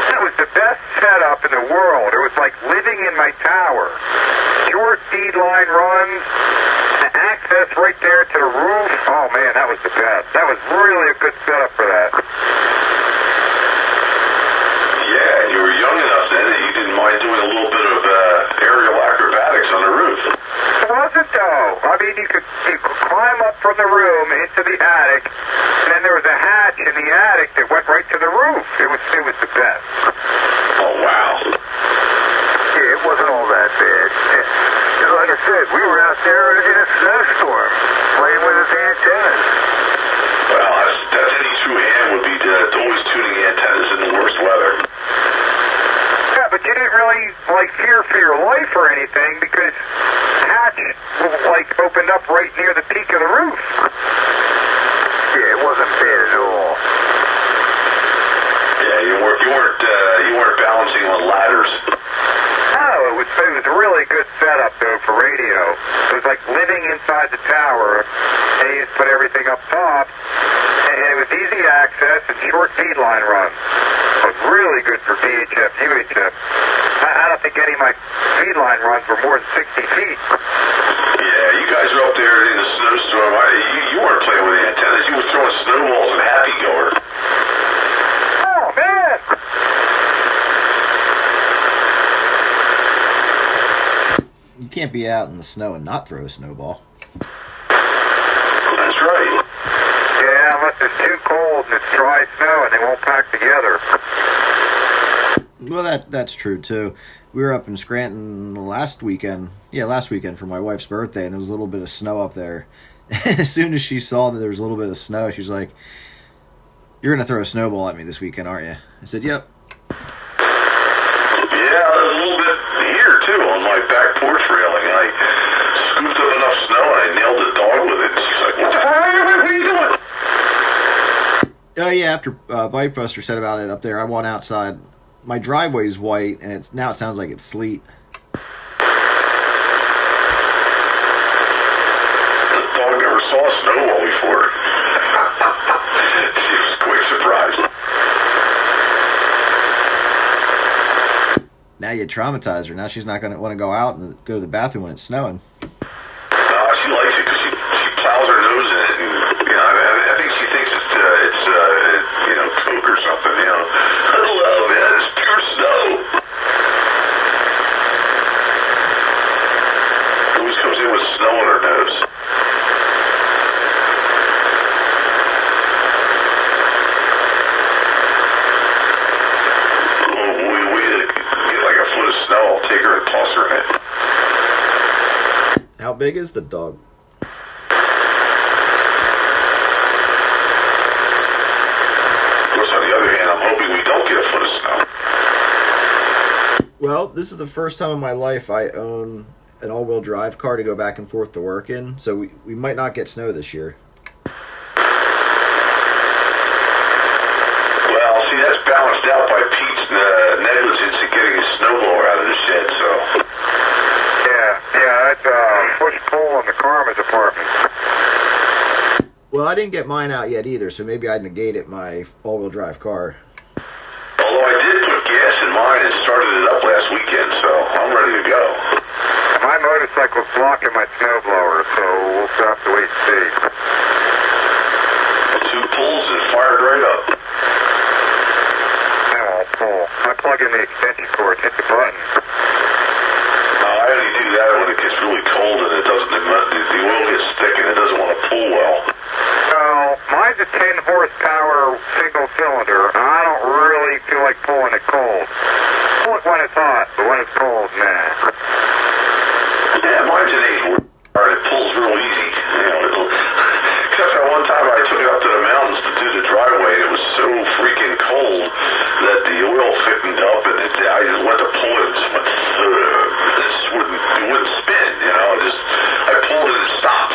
That was the best setup in the world. It was like living in my tower. Short feed line runs, access right there to the roof. Oh man, that was the best. That was really a good setup for that. Yeah, you were young enough then that you didn't mind doing a little bit of aerial acrobatics on the roof. It wasn't though. I mean, you could climb up from the room into the attic, and then there was a hatch in the attic that went right to the roof. It was the best. Oh wow. Yeah, it wasn't all that bad. Like I said, we were out there in a snowstorm, playing with his antennas. Well, that's any true ham would be always tuning antennas in the worst weather. Yeah, but you didn't really, fear for your life or anything because the hatch, opened up right near the peak of the roof. Yeah, it wasn't bad at all. Yeah, you weren't balancing on ladders. No, it was a really good setup, though, for radio. It was like living inside the tower, and you just put everything up top, and it was easy access and short feed line runs. It was really good for VHF, UHF. I don't think any of my feed line runs were more than 60 feet. Yeah, you guys were up there in the snowstorm. You weren't playing with the antennas. You were throwing snowballs and happy-goer. Oh, man! You can't be out in the snow and not throw a snowball. That's right. Yeah, unless it's too cold and it's dry snow and they won't pack together. Well, that's true too. We were up in Scranton last weekend for my wife's birthday, and there was a little bit of snow up there. And as soon as she saw that there was a little bit of snow, she was like, "You're gonna throw a snowball at me this weekend, aren't you?" I said, "Yep." Yeah, there's a little bit here too on my back porch railing. I scooped up enough snow and I nailed the dog with it. She's like, "What the hell are you doing?" Oh yeah, after Bike Buster said about it up there, I went outside. My driveway's white, and it sounds like it's sleet. The dog never saw a snowball before. She was quite surprised. Now you traumatize her. Now she's not going to want to go out and go to the bathroom when it's snowing. She likes it because she plows her nose in it, and I think she thinks it's Coke or something. Hello, man, it's pure snow. Always comes in with snow on her nose. We get like a foot of snow. I'll take her and toss her in it. How big is the dog? Well, this is the first time in my life I own an all-wheel drive car to go back and forth to work in, so we might not get snow this year. Well, see, that's balanced out by Pete's negligence in getting his snowblower out of the shed, so... Yeah, that's push-pull on the Karma's apartment. Well, I didn't get mine out yet either, so maybe I'd negated my all-wheel drive car. Although I did put gas in mine and started it up last weekend, so I'm ready to go. My motorcycle's blocking my snowblower, so we'll have to wait and see. 2 pulls and fired right up. I won't pull. I plug in the extension cord, hit the button. I only do that when it gets really cold and the oil gets thick and it doesn't want to pull well. No, mine's a 10 horsepower single cylinder, and I don't really feel like pulling it cold. Pull it when it's hot, but when it's cold, nah. Yeah, mine's an 8 horsepower and it pulls real easy. Except that one time I took it up to the mountains to do the driveway and it was so freaking cold that the oil thickened up and I just went to pull it and just went, it wouldn't spin, I pulled it and it stopped.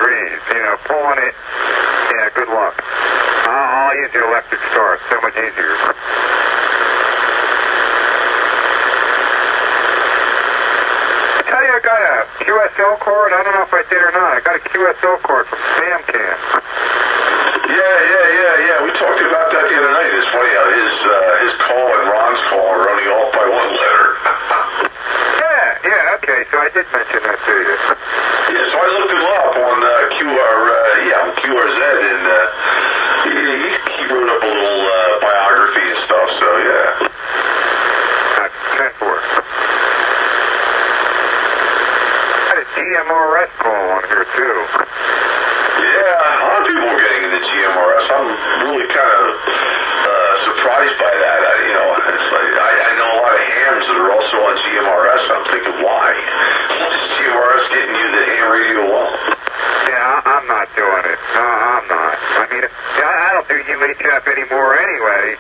degrees. You know, pulling it, yeah, good luck. I'll use the electric start. So much easier. I tell you, I got a QSL cord. I don't know if I did or not. I got a QSL cord from SamCam. Yeah. We talked about that the other night. It's funny how his call and Ron's call are only off by one letter. Yeah, okay, so I did mention that to you. Yeah, so I looked him up on QRZ, and he wrote up a little biography and stuff, so yeah. That's 10 for it. I had a GMRS call on here, too. Yeah, a lot of people are getting into GMRS. I'm really kind of surprised by that. It's like I know a lot of hams that are also on GMRS. I'm thinking, why? Is GMRS getting you the ham radio wall? Yeah, I'm not doing it. No, I'm not. I mean, I don't do UHF anymore anyway,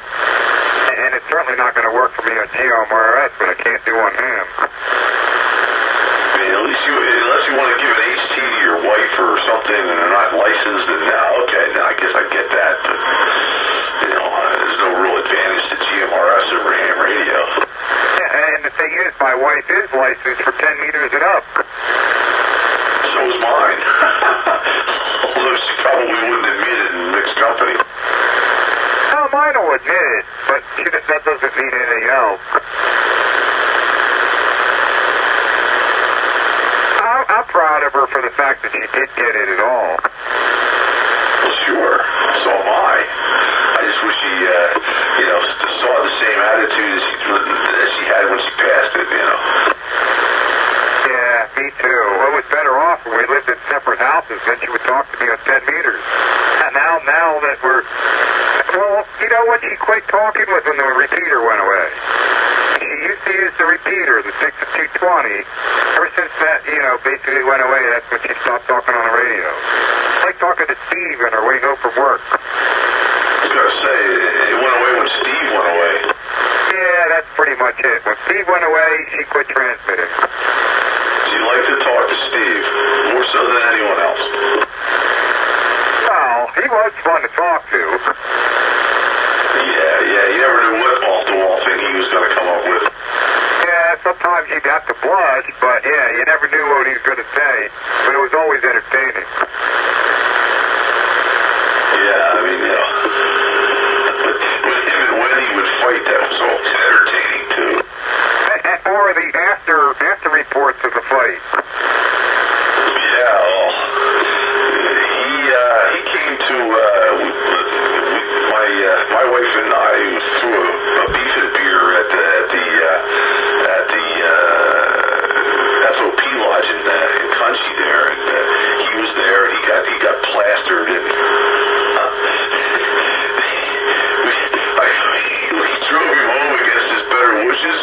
and it's certainly not going to work for me on GMRS, but I can't do on ham. I mean, at least unless you want to give an HT to your wife or something and they're not licensed, and okay, now I guess I get that, but, there's no real advantage to GMRS over ham radio. Yeah, and the thing is, my wife is licensed for 10 meters and up. So is mine. Although she probably wouldn't admit it in mixed company. No, mine will admit it, but that doesn't mean anything else. I'm proud of her for the fact that she did get it at all. Well, sure. So am I. I just wish she, saw the same attitude as she had when she passed it, Yeah, me too. Well, it was better off when we lived in separate houses. Then she would talk to me on 10 meters. And now that we're... Well, when she quit talking was when the repeater went away. She used to use the repeater, the 6 to 220. Ever since that, basically went away, that's when she stopped talking on the radio. It's like talking to Steve on her way home from work. I was going to say, it went away when Steve went away. Yeah, that's pretty much it. When Steve went away, she quit transmitting. She liked to talk to Steve, more so than anyone else. Well, he was fun to talk to. Yeah, you never knew what off-the-wall thing he was going to come up with. Yeah, sometimes you'd have to blush, but yeah, you never knew what he was going to say. But it was always entertaining. Yeah, I mean, with him and Wendy would fight, that was always entertaining, too. Or the after reports of the fight. Yeah, well, he came to, my wife and I threw a beef and beer at the FOP lodge in Cunchy there, and he was there, and he got plastered, and we drove him home against his better wishes.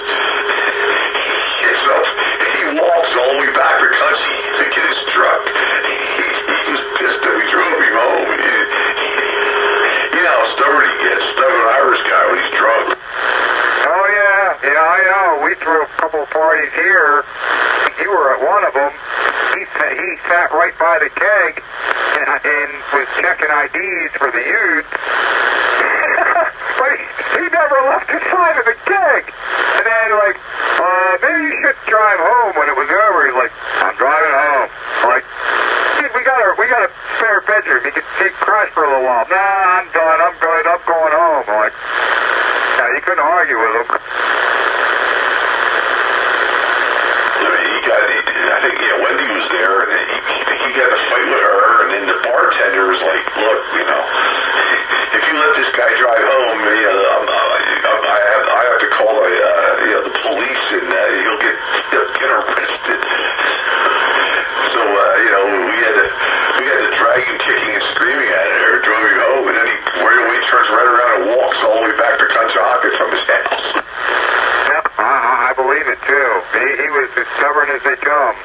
He walks all the way back to Cunchy to get his truck. He was pissed that we drove him home. You know how stubborn he gets, stubborn Irish guy when he's drunk. Oh, yeah, I know. We threw a couple of parties here. You were at one of them. He sat right by the keg and was checking IDs for the youth. But he never left the side of the keg. And then, maybe you should drive home when it was over. He's like, I'm driving home. I'm like, dude, we got a spare bedroom. You can crash for a little while. Nah, I'm done. I'm good. I'm going home. I'm like, yeah, you couldn't argue with him. I think Wendy was there, and he got a fight with her, and then the bartender was like, look, if you let this guy drive home, I have to call the police, and you'll get arrested. So, we had to drag him kicking and screaming at her, drove him home, and then he turns right around and walks all the way back to Conshohocken from his house. Yep, I believe it too. He was as stubborn as they come.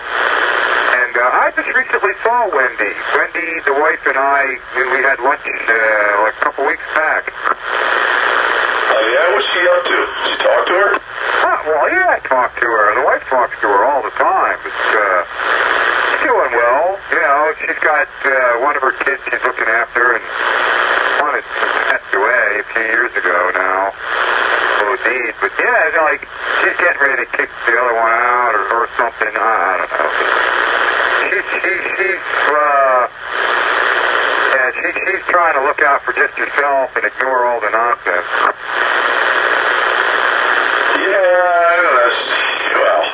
And I just recently saw Wendy. Wendy, the wife, and I, we had lunch a couple weeks back. Oh yeah, what's she up to? Did you talk to her? Well, yeah, I talked to her. The wife talks to her all the time. But doing well. You know, she's got one of her kids she's looking after, and one has passed away a few years ago now. OD'd. But yeah, like, she's getting ready to kick the other one out or something. I don't know. She's trying to look out for just herself and ignore all the nonsense. Yeah, well,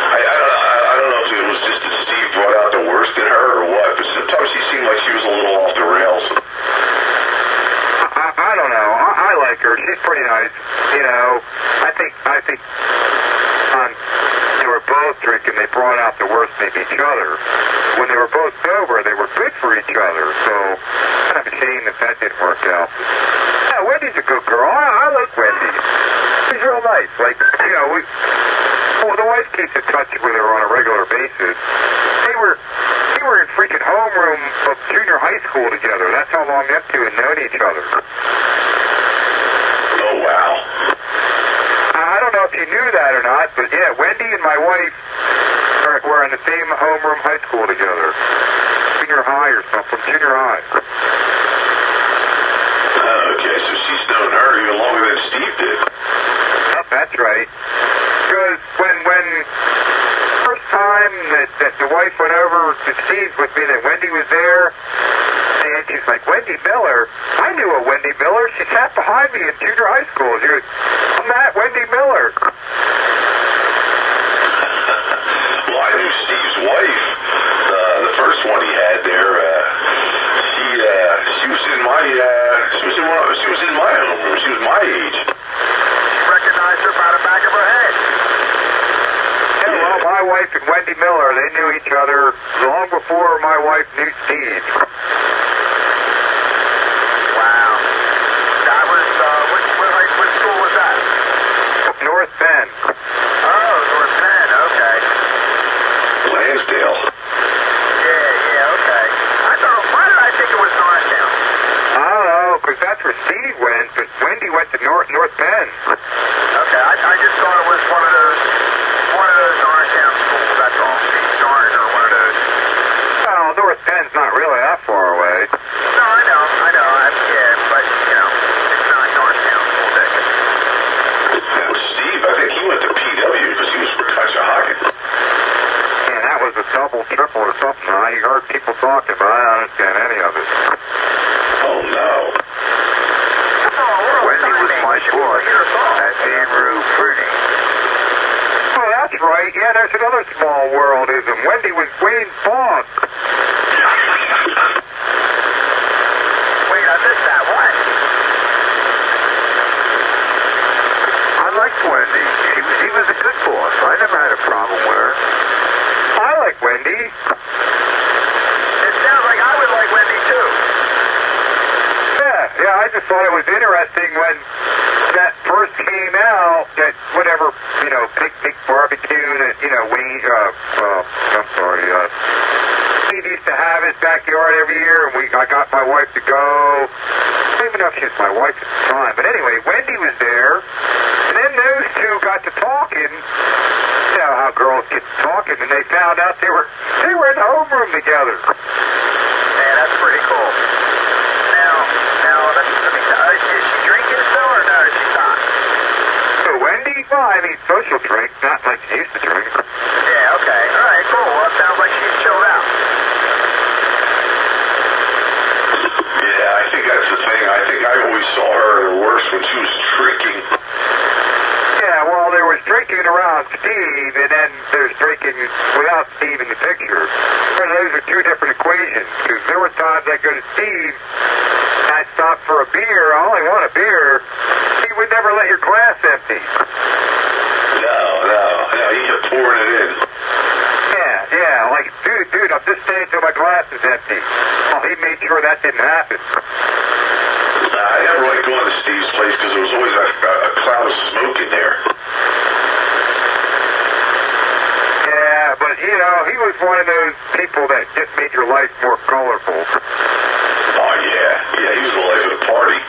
I don't know if it was just that Steve brought out the worst in her or what, but sometimes she seemed like she was a little off the rails. I don't know. I like her. She's pretty nice. You know, I think they were both drinking. They brought out the worst in each other. When they were both sober, they were good for each other. So, kind of a shame that didn't work out. Yeah, Wendy's a good girl. I like Wendy. She's real nice. Like, you know, the wife keeps in touch with her on a regular basis. They were in freaking homeroom of junior high school together. That's how long them two had known each other. Oh, wow. I don't know if you knew that or not, but yeah, Wendy and my wife were in the same homeroom high school together. Junior high or something. Junior high. Okay, so she's known her even longer than Steve did. Yep, that's right. Because when first time that the wife went over to Steve's with me, that Wendy was there, and she's like, Wendy Miller? I knew a Wendy Miller. She sat behind me in junior high school. She goes, I'm that Wendy Miller. Well, I knew Steve's wife, the first one he had there. She was in my homeroom. She was my age. Recognized her by the back of her head. Yeah, well, my wife and Wendy Miller, they knew each other long before my wife knew Steve. Wow. That was, what school was that? North Bend. Oh, North Bend, okay. Lansdale. Yeah, okay. Why did I think it was Norristown? I don't know, because that's where Steve went, but Wendy went to North Bend. Okay, I just thought it was one of those Norristown schools, that's all. Steve Norton or one of those. Well, North Bend's not really that far away. No, I know. Yeah, but, you know, it's not Norristown school day. Now, Steve, I think he went to PW because he was from Conshohocken. Man, that was a double, triple, or something. I heard people talking, but I don't understand any of it. Oh, no. Wendy was my boss at Andrew Fruity. Oh, that's right. Yeah, there's another small worldism. Wendy was Wayne's boss. Wait, I missed that. What? I liked Wendy. She was a good boss. I never had a problem with her. I like Wendy. It sounds like I would like Wendy, too. Yeah, I just thought it was interesting when that first came out, that whatever, you know, picnic barbecue that, you know, Steve used to have his backyard every year, and I got my wife to go. I don't even know if she was my wife at the time, but anyway, Wendy was there, and then those two got to talking. You know how girls get to talking, and they found out they were in the homeroom together. Man, that's pretty cool. Now, let me is she drinking still or no? Is she not? So Wendy? Well, I mean, social drink, not like she used to drink. Yeah, okay. All right, cool. Well, it sounds like she's chilled out. Yeah, I think that's the thing. I think I always saw her at her worst when she was drinking. Yeah, well, there was drinking around Steve, and then there's drinking without Steve in the picture. And those are two different equations, because there were times I go to Steve, and I'd stop for a beer, I only want a beer. He would never let your glass empty. No, he kept pouring it in. Yeah, like, dude, I'm just staying till my glass is empty. Well, he made sure that didn't happen. I never liked going to Steve's place because there was always a cloud of smoke in there. Yeah, but, you know, he was one of those people that just made your life more colorful. Oh, yeah, he was the life of the party.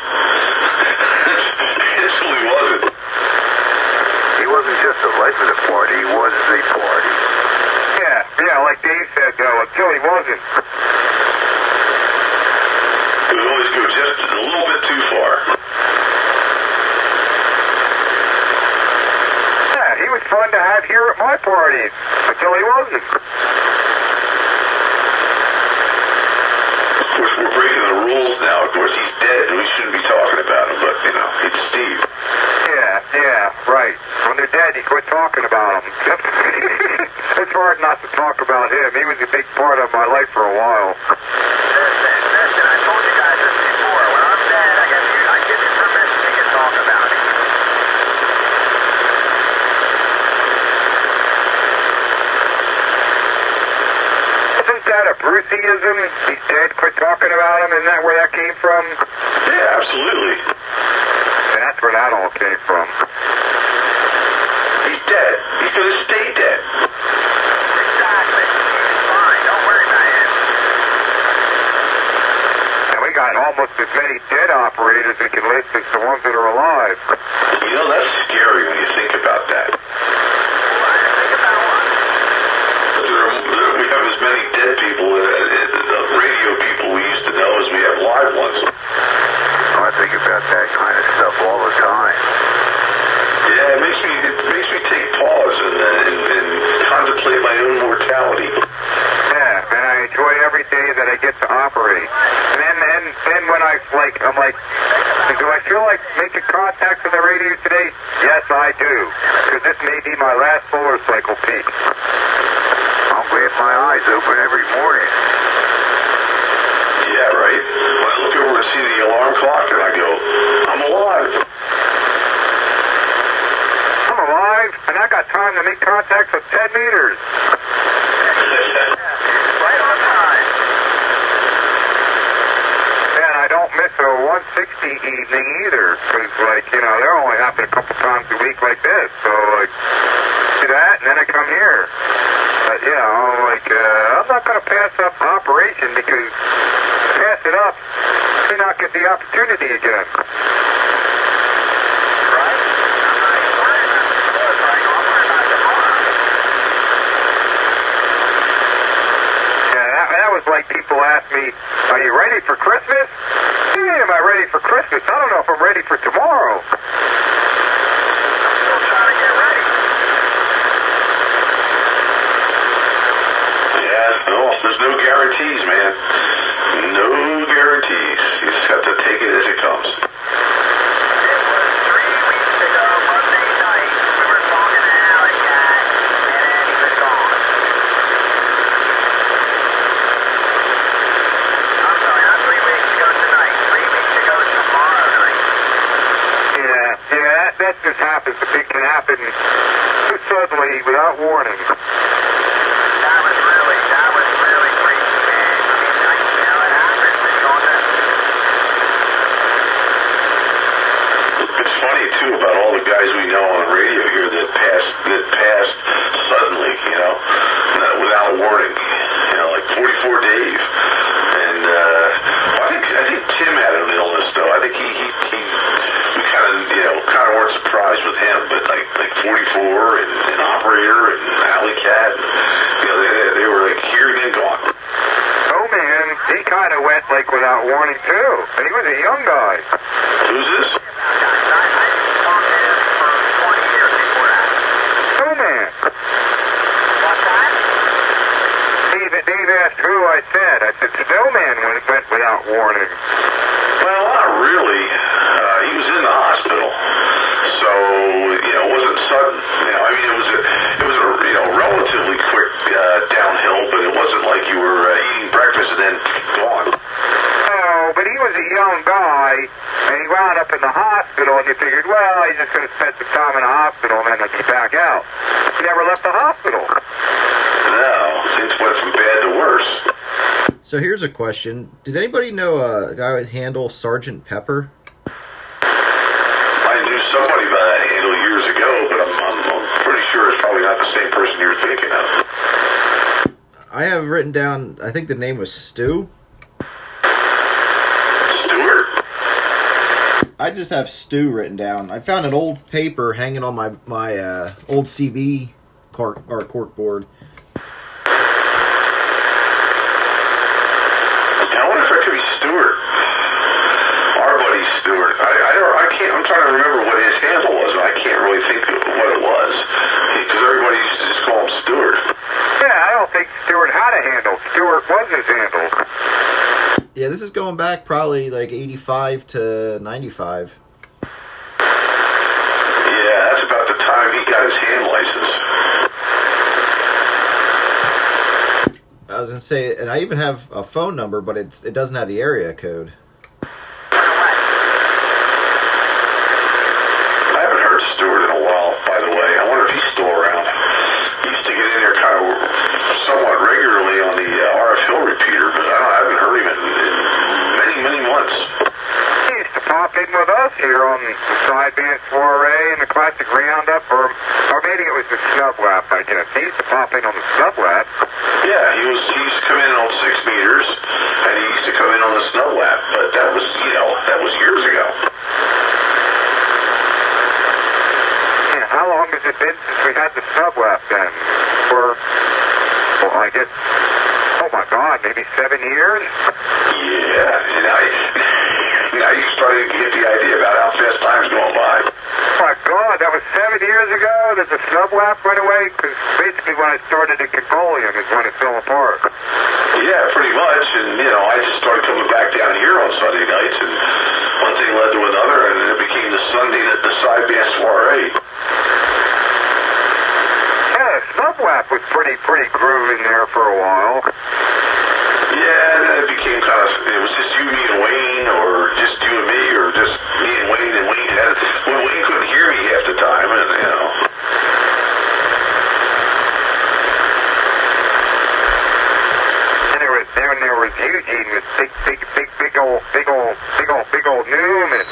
He really wasn't. He wasn't just the life of the party, he was the party. Yeah, Yeah, like Dave said, though, until he wasn't. It would always go just a little bit too far. Yeah, he was fun to have here at my parties, until he wasn't. Of course, we're breaking the rules now. Of course, he's dead, and we shouldn't be talking about him, but, you know, it's Steve. Yeah, right. When they're dead, you quit talking about them. It's hard not to talk about him. He was a big part of my life for a while. Listen, I told you guys this before. When I'm dead, I give you permission to talk about it. Isn't that a Bruceism? He's dead, quit talking about him. Isn't that where that came from? Yeah, absolutely. And that's where that all came from. He's dead. He's going to stay dead. Exactly. He's fine. Don't worry about him. And we got almost as many dead operators we can list as the ones that are alive. You know, that's scary when you think about that. Think about what? We have as many dead people, radio people we used to know, as we have live ones. I think about that kind of stuff all the time. Yeah, it makes me take pause and contemplate my own mortality. Yeah, and I enjoy every day that I get to operate. And then when I'm like, do I feel like making contact with the radio today? Yes, I do. Because this may be my last solar cycle peak. I'm glad my eyes open every morning. Yeah, right? When I look over and see the alarm clock and I go, I'm alive. I'm alive, and I got time to make contact with 10 meters. Right on time. And I don't miss a 160 evening either, because, they're only happen a couple times a week like this. So, do that, and then I come here. But, I'm not going to pass up operation, because pass it up, may not get the opportunity again. That was like people ask me, are you ready for Christmas? Yeah, am I ready for Christmas? I don't know if I'm ready for tomorrow. Still trying to get ready. Yeah, no, there's no guarantees, man. No guarantees. You just have to take it as it comes. It was 3 weeks ago, Monday night, we were talking to Alley Cat, and he was gone. I'm sorry, not 3 weeks ago tonight. 3 weeks ago tomorrow night. Yeah, that just happens. It can happen too suddenly without warning. That was really crazy, man. It happens. It's all that. It's funny too about all the guys we know on the radio here that passed suddenly, without warning. Like 44 Dave, and I think Tim had an illness though. I think we kind of weren't surprised with him, but like 44 and Operator and Alley Cat, they were like here and then gone. Oh man, he kind of went without warning too, and he was a young guy. Who's this? Snowman. What's that? Dave asked who I said. I said Snowman went without warning. Well, not really. He was in the hospital, so it wasn't sudden. It was a relatively quick downhill, but it wasn't like you were eating breakfast and then gone. Oh, but he was a young guy, and he wound up in the hospital, and you figured, well, he's just going to spend some time in the hospital, and then he'll be back out. He never left the hospital. No, things went from bad to worse. So here's a question. Did anybody know a guy would handle Sergeant Pepper? I knew somebody by that handle years ago, but I'm pretty sure it's probably not the same person you're thinking of. I have written down, I think the name was Stu. Stewart? I just have Stu written down. I found an old paper hanging on my old CB cork board. diesel. Yeah, this is going back probably like 85 to 95. Yeah, that's about the time he got his hand license. I was gonna say, and I even have a phone number, but it doesn't have the area code. I haven't heard Stewart in a while, by the way. I wonder if he's still around. He used to get in there kind of somewhat regularly on the RF Hill repeater, but I haven't heard him in many, many months. He used to pop in with us here on the Sideband Soiree and the Classic Roundup, or maybe it was the Sublap, I guess. He used to pop in on the Sublap. Yeah, he used to come in on 6 meters, and he used to come in on the snow lap, but that was years ago. Yeah, how long has it been since we had the Sublap then? Well, I guess, oh my God, maybe 7 years? Yeah, and now you started to get the idea about how fast time's going by. Oh my God, that was 7 years ago that the Sublap went away? Because basically when I started at Congolium is when it fell apart. Yeah, pretty much, and I just started coming back down here on Sunday nights, and one thing led to another, and it became the Sideband Soiree. Yeah, Sublap was pretty grooving there for a while. Yeah, and then it became it was just you, me, and Wayne, or just you and me, or just me and Wayne had it. Well, Wayne couldn't hear me half the time, and Then there was Eugene with big old Newman.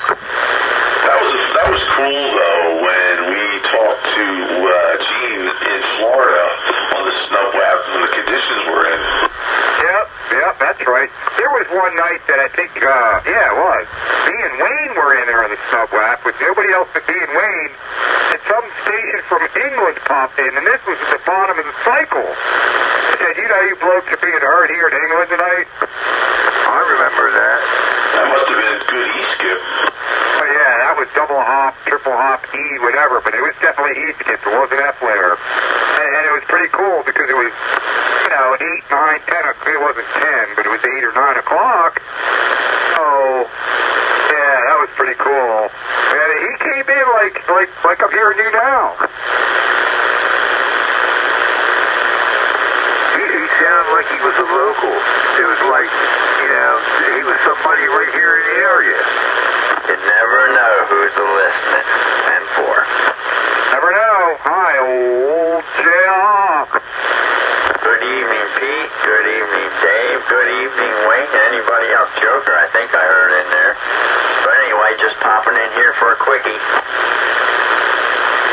That was cool though when we talked to Gene in Florida on the snowlap when the conditions were in. Yep, that's right. There was one night that I think, it was. Me and Wayne were in there on the snowlap with nobody else but me and Wayne, and some station from England popped in, and this was at the bottom of the cycle. Said, you blokes are being heard here in England tonight? I remember that. That must have been good E-skip. Oh yeah, that was double hop, triple hop, E, whatever, but it was definitely E-skip. It wasn't F-layer. And it was pretty cool because it was, 8, 9, 10, it wasn't 10, but it was 8 or 9 o'clock. Oh, yeah, that was pretty cool. And he came in like I'm hearing you now. Sounded like he was a local. It was like, he was somebody right here in the area. You never know who's listening and for. Never know. Hi, old J.R. Good evening, Pete. Good evening, Dave. Good evening, Wayne. Anybody else? Joker, I think I heard in there. But anyway, just popping in here for a quickie.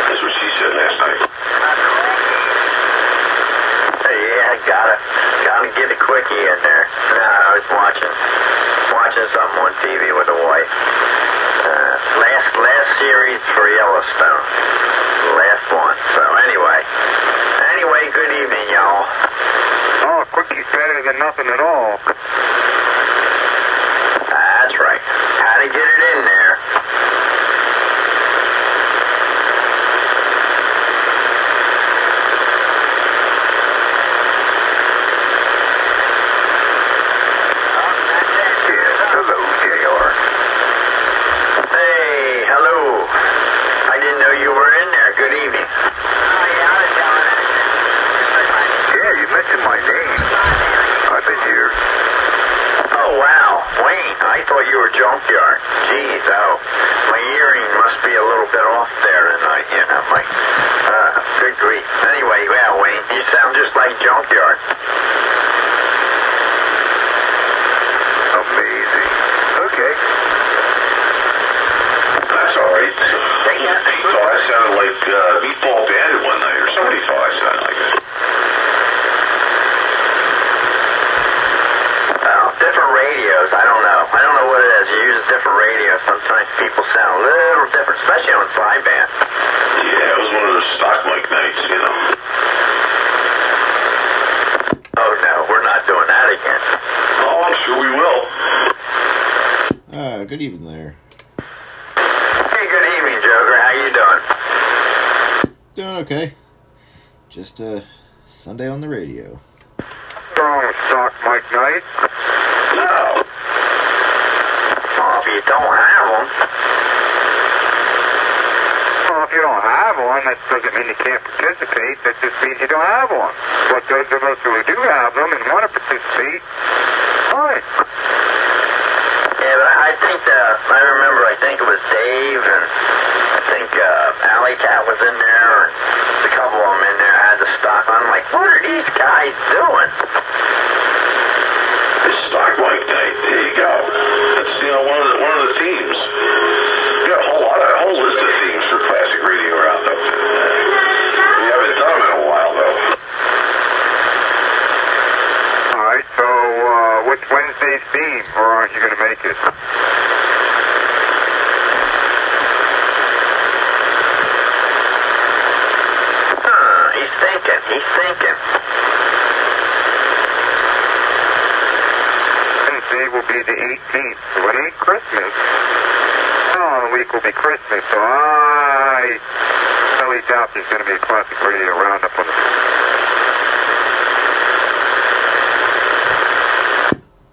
That's what she said last night. Gotta get a quickie in there. I was watching something on TV with a wife. Last series for Yellowstone. Last one. So anyway, good evening, y'all. Oh, a quickie better than nothing at all. That's right. How to get it in there. Junkyard. Jeez, my hearing must be a little bit off there tonight, good grief. Anyway, Wayne, you sound just like Junkyard. Amazing. Okay. That's alright. He thought I sounded like Meatball Bandit one night, or somebody thought I sounded like it. Different radios, I don't know what it is. You use a different radio, sometimes people sound a little different, especially on Sideband. Yeah, it was one of those stock mic nights, Oh no, we're not doing that again. Oh, I'm sure we will. Good evening there. Hey, good evening, Joker. How you doing? Doing okay. Just Sunday on the radio. What's wrong with stock, Mike Knight? No. Well, if you don't have them, Well, if you don't have one, that doesn't mean you can't participate. That just means you don't have one. But those of us who do have them and want to participate, fine. yeah, but I think I think it was Dave and I think Alley Cat was in there. And a couple of them in there had the stock. I'm like, what are these guys doing? It's stock Mike Knight. There you go. That's one of the themes. We got a whole list of themes for classic radio roundup. We haven't done them in a while though. All right, so what's Wednesday's theme, or aren't you going to make it? He's thinking. Wednesday will be the 18th, so it ain't Christmas. Oh, the week will be Christmas, so I highly doubt there's going to be a classic radio roundup on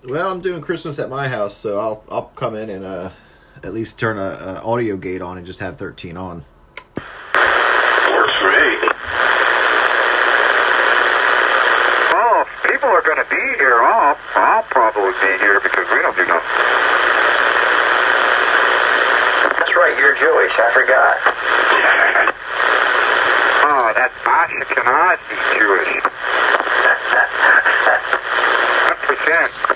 the... Well, I'm doing Christmas at my house, so I'll come in and at least turn a audio gate on and just have 13 on. Works for me. Well, if people are going to be here, I'll probably be here because we don't do nothing. That's right, you're Jewish. I forgot. Oh, that's Ashkenazi Jewish. 100%.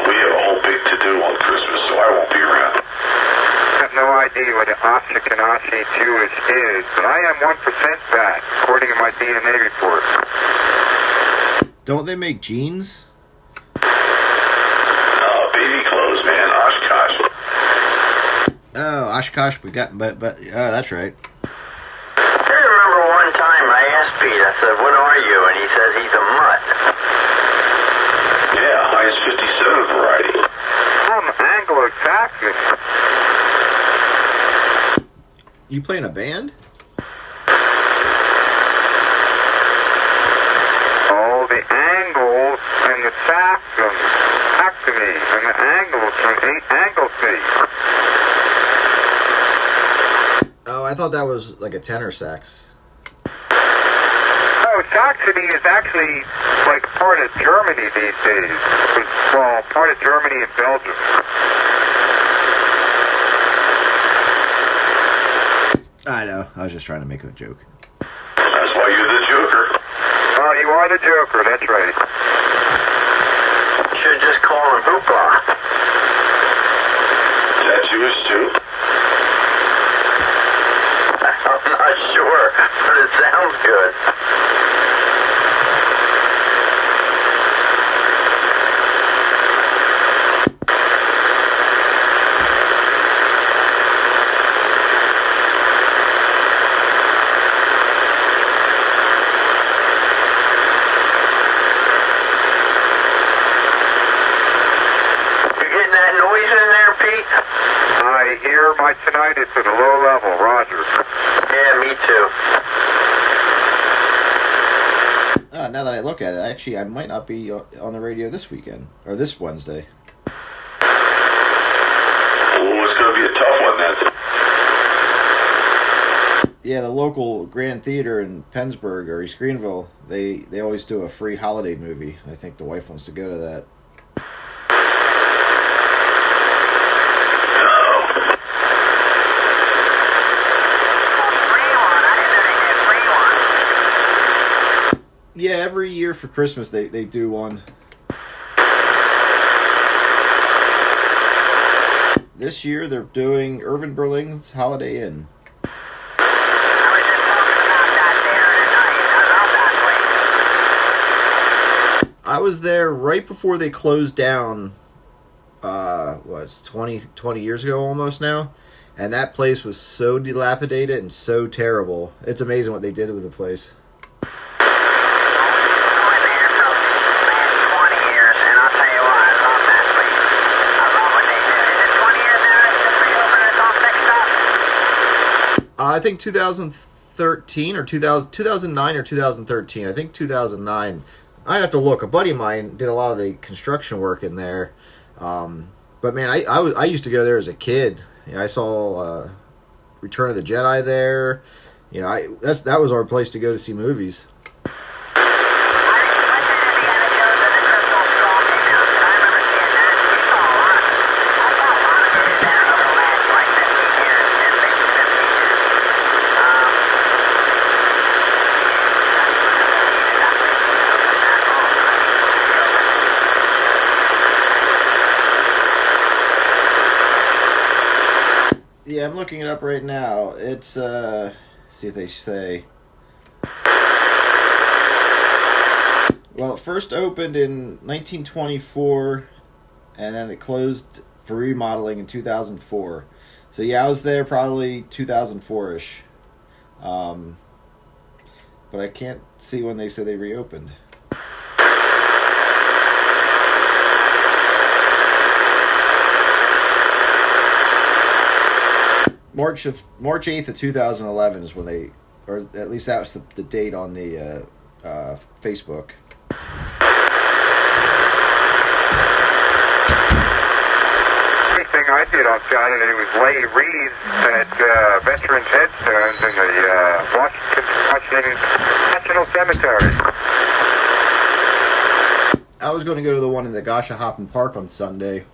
We have a whole big to-do on Christmas, so I won't be around. I have no idea what an Ashkenazi Jewish is, but I am 1% fat, according to my DNA report. Don't they make jeans? Baby clothes, man. Oshkosh. Oh, Oshkosh, we got, but that's right. I remember one time I asked Pete, I said, what are you? And he says he's a mutt. Yeah, highest 57 variety. I'm Anglo-Saxon. You play in a band? Oh, the Angles and the Saxons. Saxony and the Angles from Anglesey. Oh, I thought that was like a tenor sax. Oh, Saxony is actually like part of Germany these days. Well, part of Germany and Belgium. I know. I was just trying to make a joke. That's why you're the Joker. Oh, you are the Joker, that's right. You should just call him Hoopla. Is that Jewish too? I'm not sure, but it sounds good. I hear my tinnitus at a low level, Roger. Yeah, me too. Now that I look at it, actually, I might not be on the radio this weekend or this Wednesday. Oh, it's going to be a tough one then. Yeah, the local Grand Theater in Pennsburg or East Greenville, they always do a free holiday movie. I think the wife wants to go to that. Yeah, every year for Christmas they do one. This year they're doing Irvin Berlin's Holiday Inn. I was there right before they closed down, it's 20 years ago almost now, and that place was so dilapidated and so terrible. It's amazing what they did with the place. I think 2013 2013 or 2009 or 2013. I think 2009. I'd have to look. A buddy of mine did a lot of the construction work in there. But man, I used to go there as a kid. I saw Return of the Jedi there. That was our place to go to see movies. Yeah, I'm looking it up right now. It's, see if they say. Well, it first opened in 1924, and then it closed for remodeling in 2004. So yeah, I was there probably 2004-ish. But I can't see when they say they reopened. March 8th of 2011 is when they, or at least that was the date on the Facebook. Anything I did on Saturday was lay wreaths at Veterans Headstones in the Washington National Cemetery. I was going to go to the one in the Gashahoppen Park on Saturday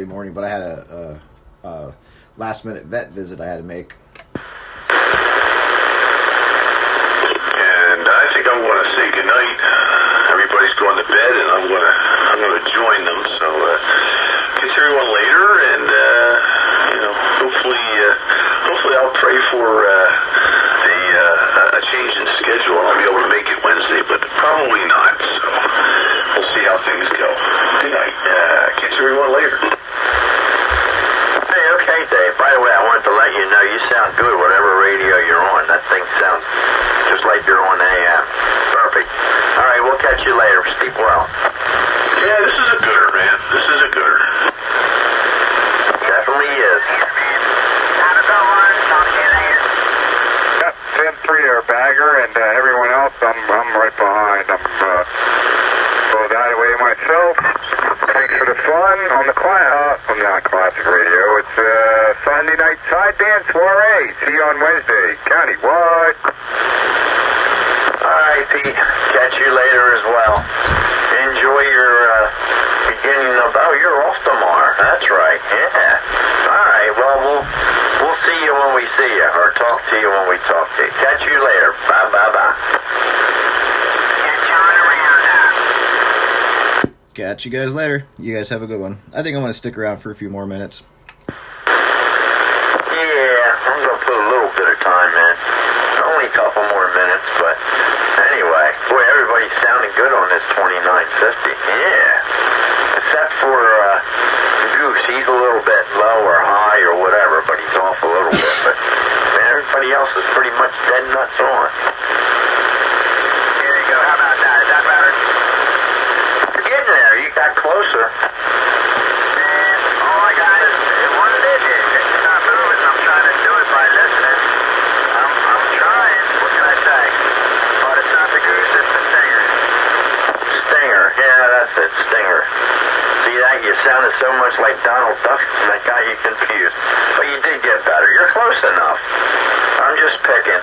morning, but I had a last-minute vet visit I had to make. And I think I'm going to say goodnight. Everybody's going to bed, and I'm going to join them. So catch everyone later, and hopefully I'll pray for a change in schedule. I'll be able to make it Wednesday, but probably not. So we'll see how things go. Good night. Catch everyone later. Okay, Dave. By the way, I wanted to let you know you sound good whatever radio you're on. That thing sounds just like you're on AM. Perfect. All right, we'll catch you later. Sleep well. Yeah, this is a gooder, man. This is a gooder. Definitely is. Yep, 10-3 there, Bagger, and everyone else, I'm right behind. I'm going that way myself. Thanks for the fun on the classic radio. It's Sunday night Sideband Soiree. See you on Wednesday. Countywide. All right, Pete. Catch you later as well. Enjoy your beginning of... Oh, you're off tomorrow. That's right. Yeah. All right. Well, we'll see you when we see you, or talk to you when we talk to you. Catch you later. Bye, bye, bye. Catch you guys later. You guys have a good one. I think I'm going to stick around for a few more minutes. Yeah, I'm going to put a little bit of time in. Only a couple more minutes, but anyway. Boy, everybody's sounding good on this 2950. Yeah. Except for Goose. He's a little bit low or high or whatever, but he's off a little bit. But man, everybody else is pretty much dead nuts on. Here you go. How about that? Is that better? You're getting there. You got closer. All I got is what it is. It's not moving. I'm trying to do it by listening. I'm trying. What can I say? But it's not the Goose, it's the Stinger. Stinger. Yeah, that's it. Stinger. See that? You sounded so much like Donald Duck, and that got you confused. But you did get better. You're close enough. I'm just picking.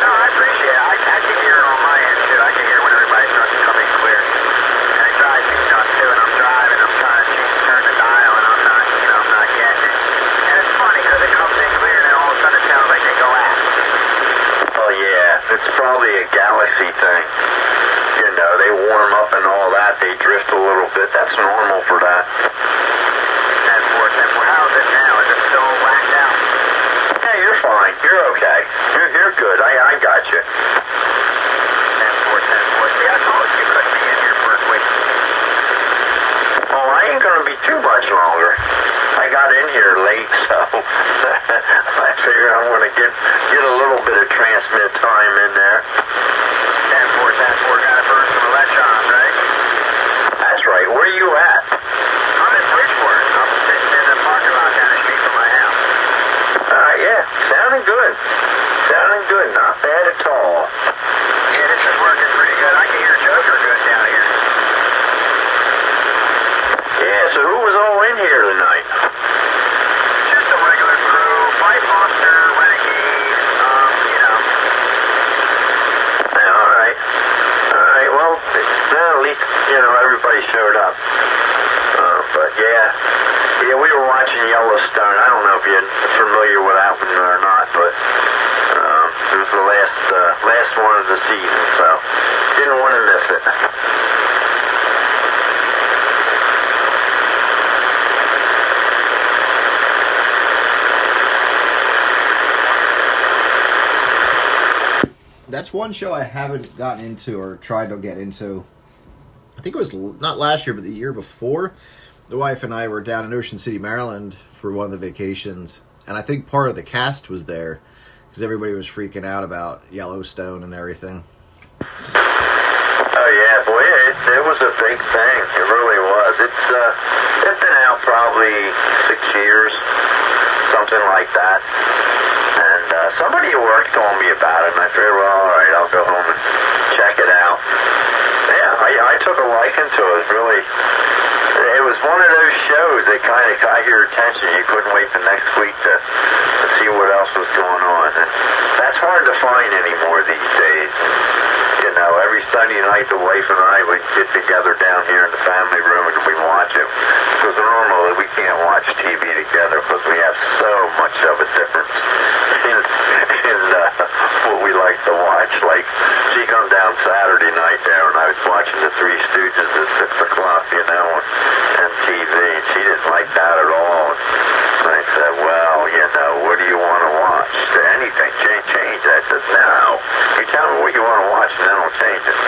No, I appreciate it. I can hear it on my end, too. I can hear when everybody starts coming clear. And it drives me nuts, too. And I'm driving. I'm trying to turn the dial, and I'm not getting it. And it's funny, because it comes in clear, and then all of a sudden it sounds like they go out. Oh, yeah. It's probably a galaxy thing. They warm up and all that. They drift a little bit. That's normal for that. 10-4. How's it now? Is it still whacked out? Yeah, you're fine. You're okay. You're good. I got you. 10-4. See, I told you couldn't be in here for a quick. Oh, I ain't going to be too much longer. I got in here late, so I figure I'm going to get a little bit of transmit time in there. 10-4. Got to burn some electrons, right? That's right. Where are you at? I'm in Bridgeport. I'm sitting in the parking lot down the street from my house. Yeah. Sounding good. Yellowstone. I don't know if you're familiar with that one or not, but it was the last one of the season, so didn't want to miss it. That's one show I haven't gotten into or tried to get into. I think it was not last year, but the year before. The wife and I were down in Ocean City, Maryland for one of the vacations, and I think part of the cast was there because everybody was freaking out about Yellowstone and everything. Oh yeah, boy, it was a big thing. It really was. It's been out probably 6 years, something like that. And somebody at work told me about it, and I figured, well, all right, I'll go home and check it out. Yeah, I took a liking to it. Really, it was one of those shows that kind of got your attention. You couldn't wait the next week to see what else was going on. And that's hard to find anymore these days. You know, every Sunday night, the wife and I would get together down here in the family room and we'd watch it. Because normally we can't watch TV together because we have so much of a difference in what we like to watch. Like, she come down Saturday night there and I was watching the Three Stooges at 6 o'clock, you know, on TV, and she didn't like that at all. And I said, well, you know, what do you want to watch? She said, anything, change that. I said, no, you tell me what you want to watch and then I'll change it.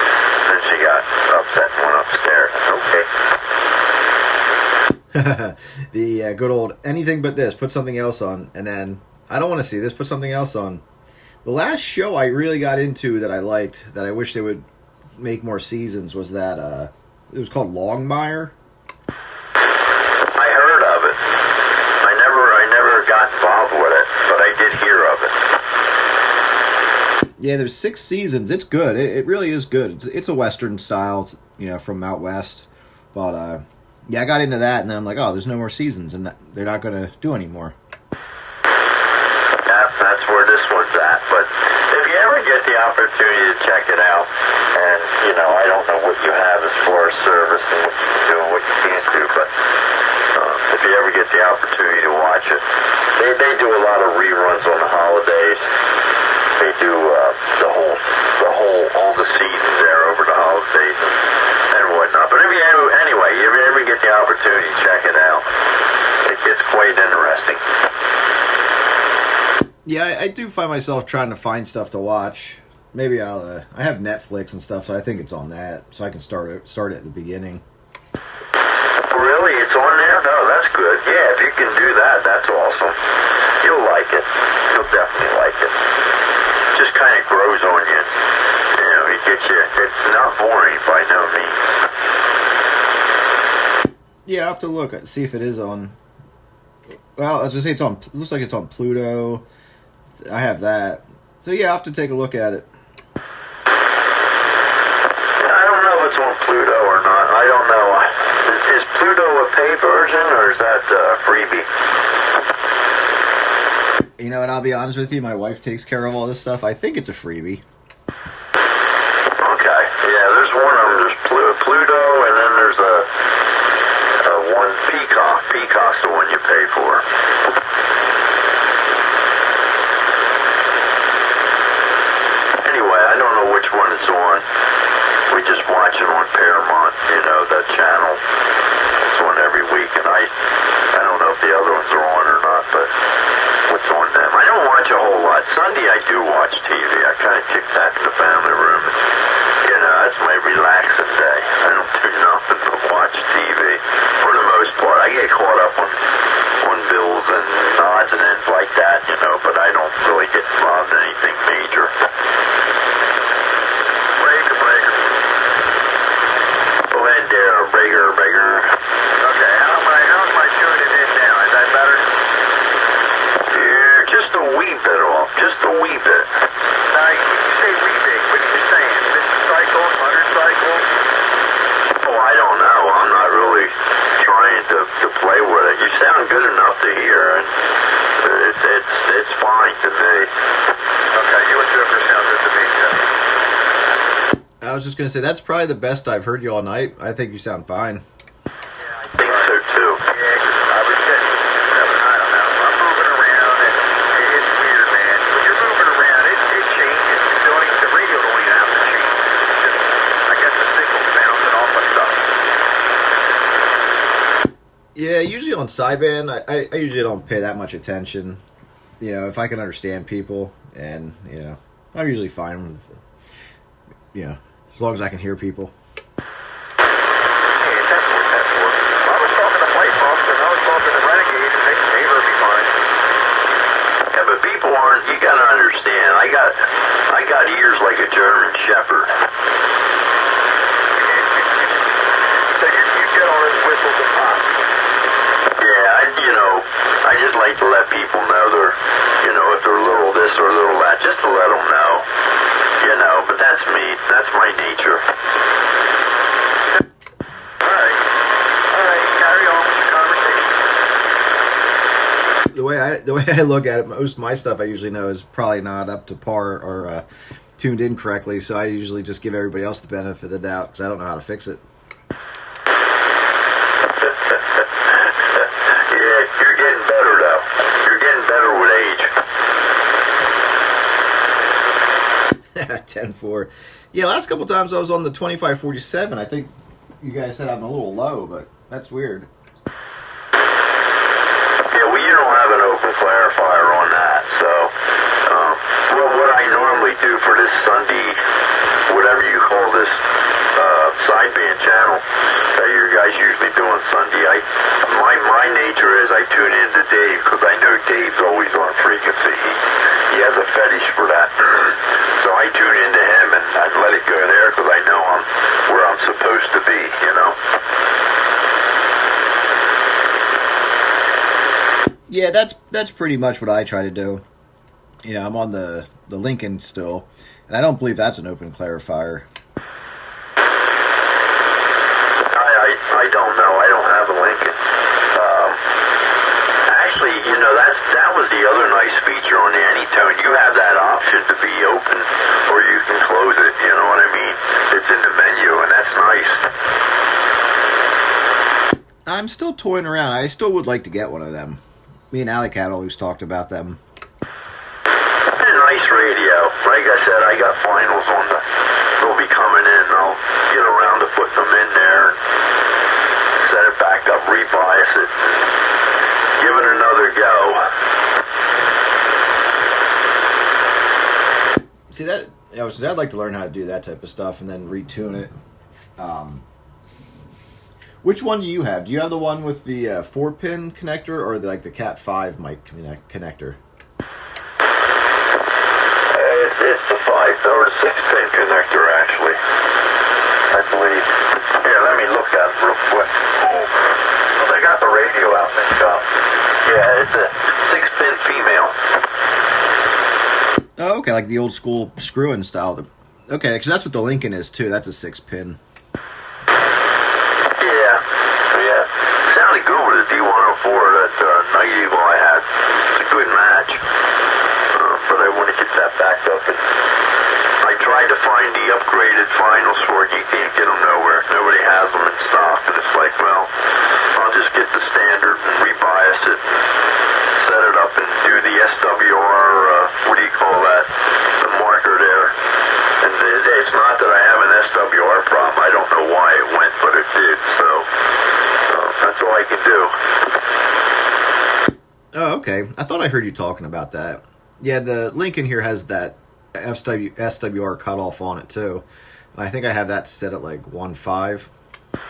Then she got upset and went upstairs. Okay. The good old anything but this, put something else on, and then I don't want to see this, put something else on. The last show I really got into that I liked, that I wish they would make more seasons, was that it was called Longmire. I heard of it. I never got involved with it, but I did hear of it. Yeah, there's 6 seasons. It's good. It really is good. It's a Western style, you know, from out west. But yeah, I got into that, and then I'm like, oh, there's no more seasons, and they're not going to do any more. That's where this one's at. But if you ever get the opportunity to check it out, and, you know, I don't know what you have as far as service and what you can do and what you can't do, but if you ever get the opportunity to watch it, they do a lot of reruns on the holidays. They do all the seasons there over the holidays and whatnot. But if you ever get the opportunity, check it out. It's quite interesting. Yeah, I do find myself trying to find stuff to watch. Maybe I have Netflix and stuff, so I think it's on that, so I can start it at the beginning. Really? It's on there? No, that's good. Yeah, if you can do that, that's awesome. You'll like it. You'll definitely like it. It just kind of grows on you. You know, it gets you. It's not boring by no means. Yeah, I have to look, see if it is on. Well, I was gonna say it's on. It looks like it's on Pluto. I have that. So yeah, I have to take a look at it. I don't know if it's on Pluto or not. I don't know. Is Pluto a paid version or is that a freebie? You know, and I'll be honest with you, my wife takes care of all this stuff. I think it's a freebie. Okay. Yeah, there's one of them. There's Pluto, and then there's a one Peacock. Peacock's the one you pay for. Anyway, I don't know which one it's on. We just watch it on Paramount, you know, that channel. It's on every week, and I don't know if the other ones are on or not, but what's on them? I don't watch a whole lot. Sunday I do watch TV. I kind of kick back in the family room. You know, that's my relaxing day. I don't do nothing but watch TV for the most part. I get caught up on bills and odds and ends like that, you know, but I don't really get involved in anything major. Breaker. Go ahead there, breaker. Okay, how's my tuning in now? Is that better? Yeah, just a wee bit off. Just a wee bit. Now, you say wee bit. What are you saying? 50 cycles, 100 cycles? Oh, I don't know. I'm not really trying to play with it. You sound good enough to hear, and it's fine to me. Okay, you and Jennifer sound good to me, too. I was just gonna say that's probably the best I've heard you all night. I think you sound fine. Yeah, I think so too. Yeah, 'cause I was getting, I don't Yeah, usually on sideband, I usually don't pay that much attention. You know, if I can understand people, and you know, I'm usually fine with, you know, as long as I can hear people. You gotta understand, I got ears like a German Shepherd. So you get all this whistles and pops. Yeah, I just like to let people know if they're a little this or a little that, just to let them know, but that's me, that's my nature. Alright, carry on with the conversation. The way I look at it, most of my stuff I usually know is probably not up to par or tuned in correctly, so I usually just give everybody else the benefit of the doubt because I don't know how to fix it. Yeah, you're getting better though. You're getting better with age. 10-4. Yeah, last couple times I was on the 2547. I think you guys said I'm a little low, but that's weird. Clarifier on that. So, what I normally do for this Sunday, whatever you call this sideband channel that you guys usually do on Sunday, my nature is I tune in to Dave because I know Dave's always on frequency. He has a fetish for that. So I tune into him and I let it go there because I know I'm where I'm supposed to be, Yeah, that's pretty much what I try to do. You know, I'm on the Lincoln still, and I don't believe that's an open clarifier. I don't know. I don't have a Lincoln. Actually, that was the other nice feature on the Anytone. You have that option to be open, or you can close it. You know what I mean? It's in the menu, and that's nice. I'm still toying around. I still would like to get one of them. Me and Alley Cat always talked about them. Nice radio. Like I said, I got finals on they'll be coming in. I'll get around to put them in there and set it back up, rebias it, give it another go. See that? I'd like to learn how to do that type of stuff and then retune it. Which one do you have? Do you have the one with the 4-pin connector or the Cat 5 mic connector? It's the 5 or the 6-pin connector, actually. I believe. Here, let me look at it real quick. Well, they got the radio out in this shop. Yeah, it's a 6-pin female. Oh, okay, like the old school screw-in style. Okay, because that's what the Lincoln is too. That's a 6-pin. D104, that Night Eagle I had. It's a good match. But I want to get that backed up. And I tried to find the upgraded finals for it. You can't get them nowhere. Nobody has them in stock. And it's like, well, I'll just get the standard and rebias it, set it up and do the SWR, what do you call that? The marker there. And it's not that I have an SWR problem. I don't know why it went, but it did. So that's all I can do. Oh, okay. I thought I heard you talking about that. Yeah, the Lincoln here has that SWR cutoff on it too. And I think I have that set at like 1.5. Yeah,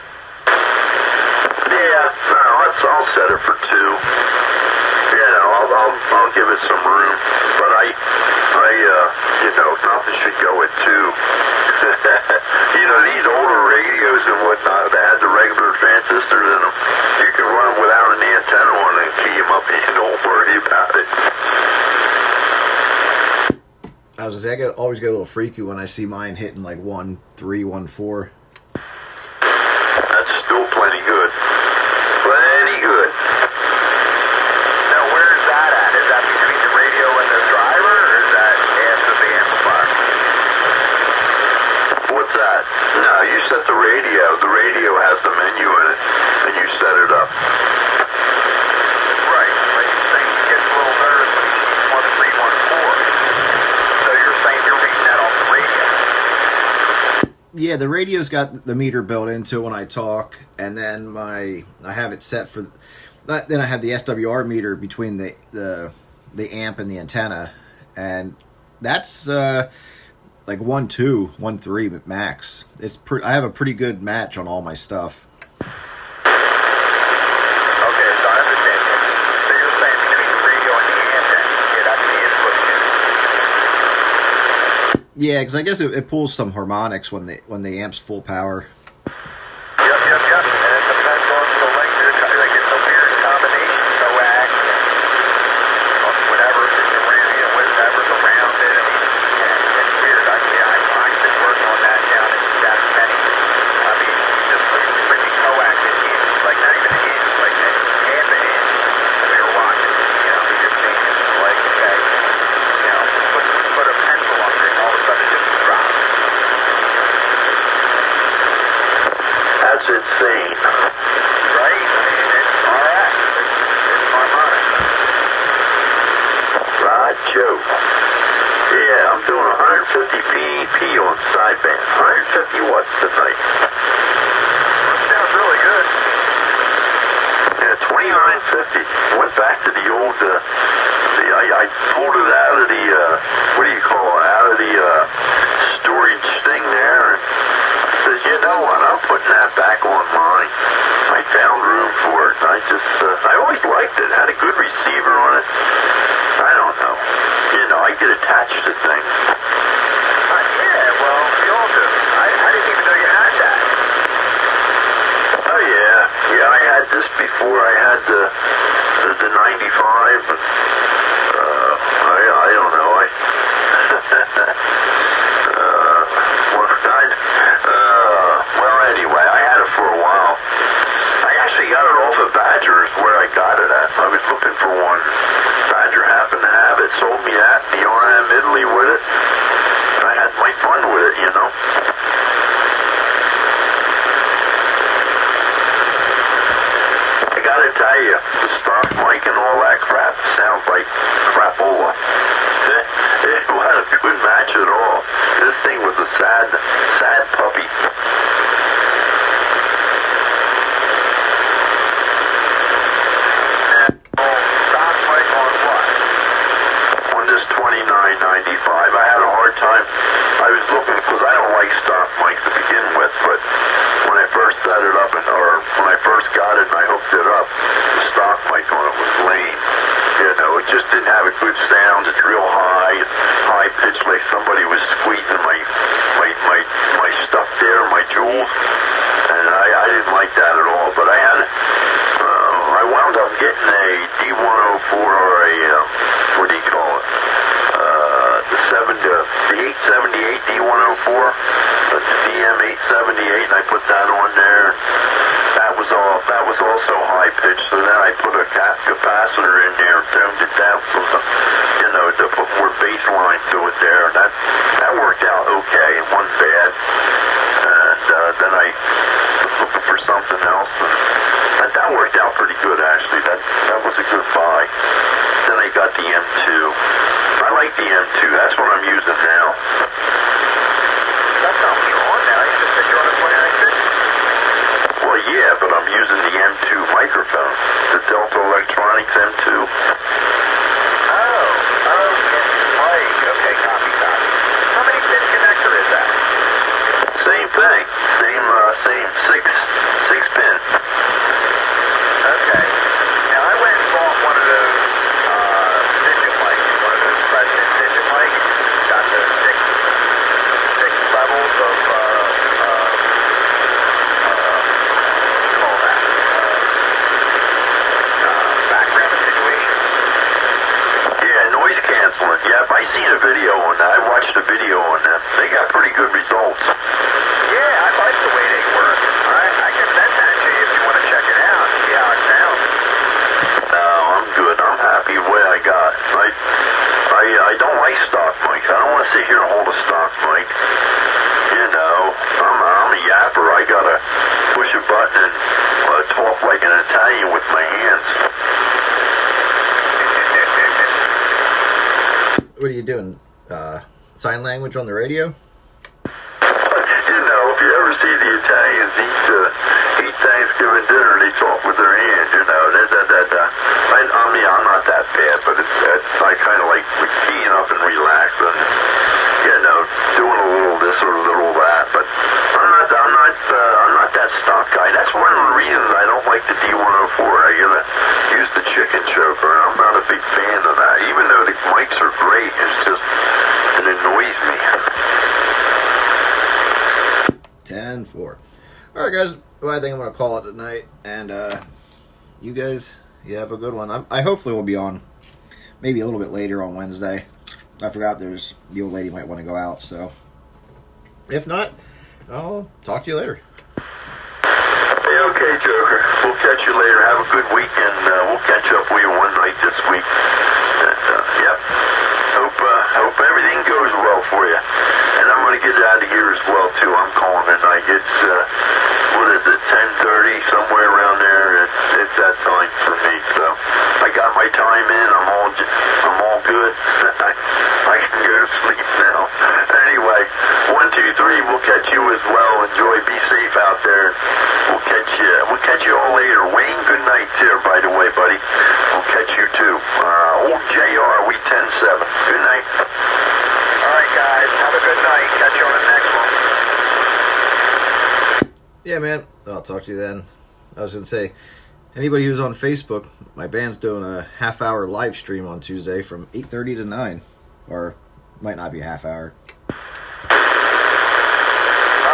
I'll set it for 2. I'll give it some room. But nothing should go at 2. These older radios and whatnot, they had the regular transistors in them. You can run them without an antenna on and key them up and you don't worry about it. I was gonna say, always get a little freaky when I see mine hitting like 1.3, 1.4. That's still plenty good. Plenty good. Now, where is that at? Is that between the radio and the driver, or is that after the amplifier? What's that? No, you set the radio. The radio has the menu in it, and you set it up. Right, but you're saying you get a little nervous when you see 1.3, 1.4. So you're saying you're reading that off the radio? Yeah, the radio's got the meter built into it when I talk, and then I have it set for. Then I have the SWR meter between the amp and the antenna, and that's like 1.2, 1.3 max. I have a pretty good match on all my stuff. Okay, so I understand. So you're saying between the radio and the amp, then? Yeah, that's the input. Yeah, because I guess it pulls some harmonics when the amp's full power. Yep. And it depends on the length. Like it's a weird combination. Coax, whatever's in the radio, whatever's around it. I mean, it's weird. I've been working on that down in that many. I mean, just freaking coax it in, like not even an inch, like half an inch. We were watching, we just changed it. Like, okay, put a pencil under it, and all of a sudden it just drops. That's insane. Right? I mean, it's RX. It's harmonic. Right, Joe. Yeah, I'm doing 150 PEP on sideband. 150 watts tonight. That sounds really good. Yeah, 2950. Went back to the old, I pulled it out of the, what do you call it, out of the storage thing there. And says, you know what, I'm putting that back online. I found room for it. I always liked it. Had a good receiver on it. I don't know. I get attached to things. Yeah, well, we all do. I didn't even know you had that. Oh, yeah. Yeah, I had this before. I had the 95, but I don't know. Well, anyway, I had it for a while. I actually got it off of Badger's where I got it at. I was looking for one. Badger happened to have it, sold me that, the RM Italy with it. I had my fun with it, I gotta tell you, the stock mic and all that crap sounds like crapola. It wasn't a good match at all. This thing was a sad puppy. Stock mic on what? On this 2995. I had a hard time. I was looking, because I don't like stock mics to begin with, but when I first set it up, or when I first got it and I hooked it up, the stock mic on it was lame. It just didn't have a good sound. It's real high pitched, like somebody was squeezing my stuff there, my jewels, and I didn't like that at all. But I wound up getting a D104 or a what do you call it? The 878 D104. That's the DM878, and I put that on there. That was also high pitched. So then I put a capacitor in there, tuned it down to put more bass line to it there. That worked out okay. It wasn't bad. And then I was looking for something else, and that worked out pretty good actually. That was a good buy. Then I got the M2. I like the M2. That's what I'm using now. That's not on now. You just said you're on a 2950. Well, yeah, but I'm using the M2 microphone, the Delta Electronics M2. Right. Okay, copy. How many pin connector is that? Same thing. Same six pin. Okay. Now I went and bought one of those digit mics, one of those President digit mics. Got the six levels of background attenuation. Yeah, noise canceling. Yep, I seen a video on that. I watched a video on that. They got pretty good results. Yeah, I like the way they work. I can send that to you if you want to check it out. See how it sounds. No, I'm good. I'm happy with what I got. I don't like stock mics. I don't want to sit here and hold a stock mic. I'm a yapper. I gotta push a button and talk like an Italian with my hands. What are you doing? Sign language on the radio? eat Thanksgiving dinner and they talk with their hands, you know. I mean, I'm not that bad, but I kind of like being up and relaxing, you know, doing a little this or a little that. But I'm not that stock guy. That's one of the reasons I don't like the D104. I gotta use the chicken choker. I'm not a big fan of that. Even though the mics are great, it annoys me. 10-4. All right, guys. Well, I think I'm going to call it tonight. And you guys, you have a good one. I hopefully will be on maybe a little bit later on Wednesday. I forgot the old lady might want to go out. So if not, I'll talk to you later. Hey, okay, Joker. We'll catch you later. Have a good weekend. We'll catch up with you one night this week. And, yep. Hope everything goes well for you. And I'm going to get out of here as well, too. I'm calling tonight. It's, what is it, 10:30, somewhere around there. It's that time for me. So I got my time in. I'm all good. I can go to sleep now. Anyway, 1, 2, 3. We'll catch you as well. Enjoy. Be safe out there. We'll catch you all later. Wayne, good night there, by the way, buddy. We'll catch you too. Old JR, we 10-7. Good night. All right, guys. Have a good night. Catch you on the next one. Yeah, man. I'll talk to you then. I was going to say, anybody who's on Facebook, my band's doing a half-hour live stream on Tuesday from 8:30 to 9. Or might not be a half hour. All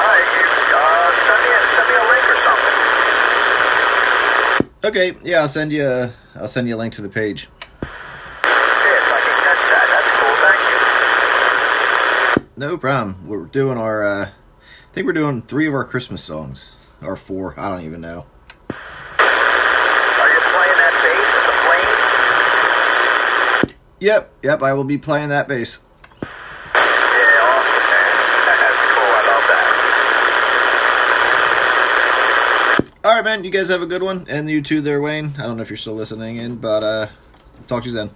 right. Send me a link or something. Okay, yeah, I'll send you a link to the page. Yes, I can catch that. That's cool. Thank you. No problem. We're doing I think we're doing 3 of our Christmas songs. Or 4, I don't even know. Are you playing that bass with the flame? Yep, I will be playing that bass. Yeah, awesome, man. That's cool. I love that. Alright, man, you guys have a good one. And you too there, Wayne. I don't know if you're still listening in, but talk to you then.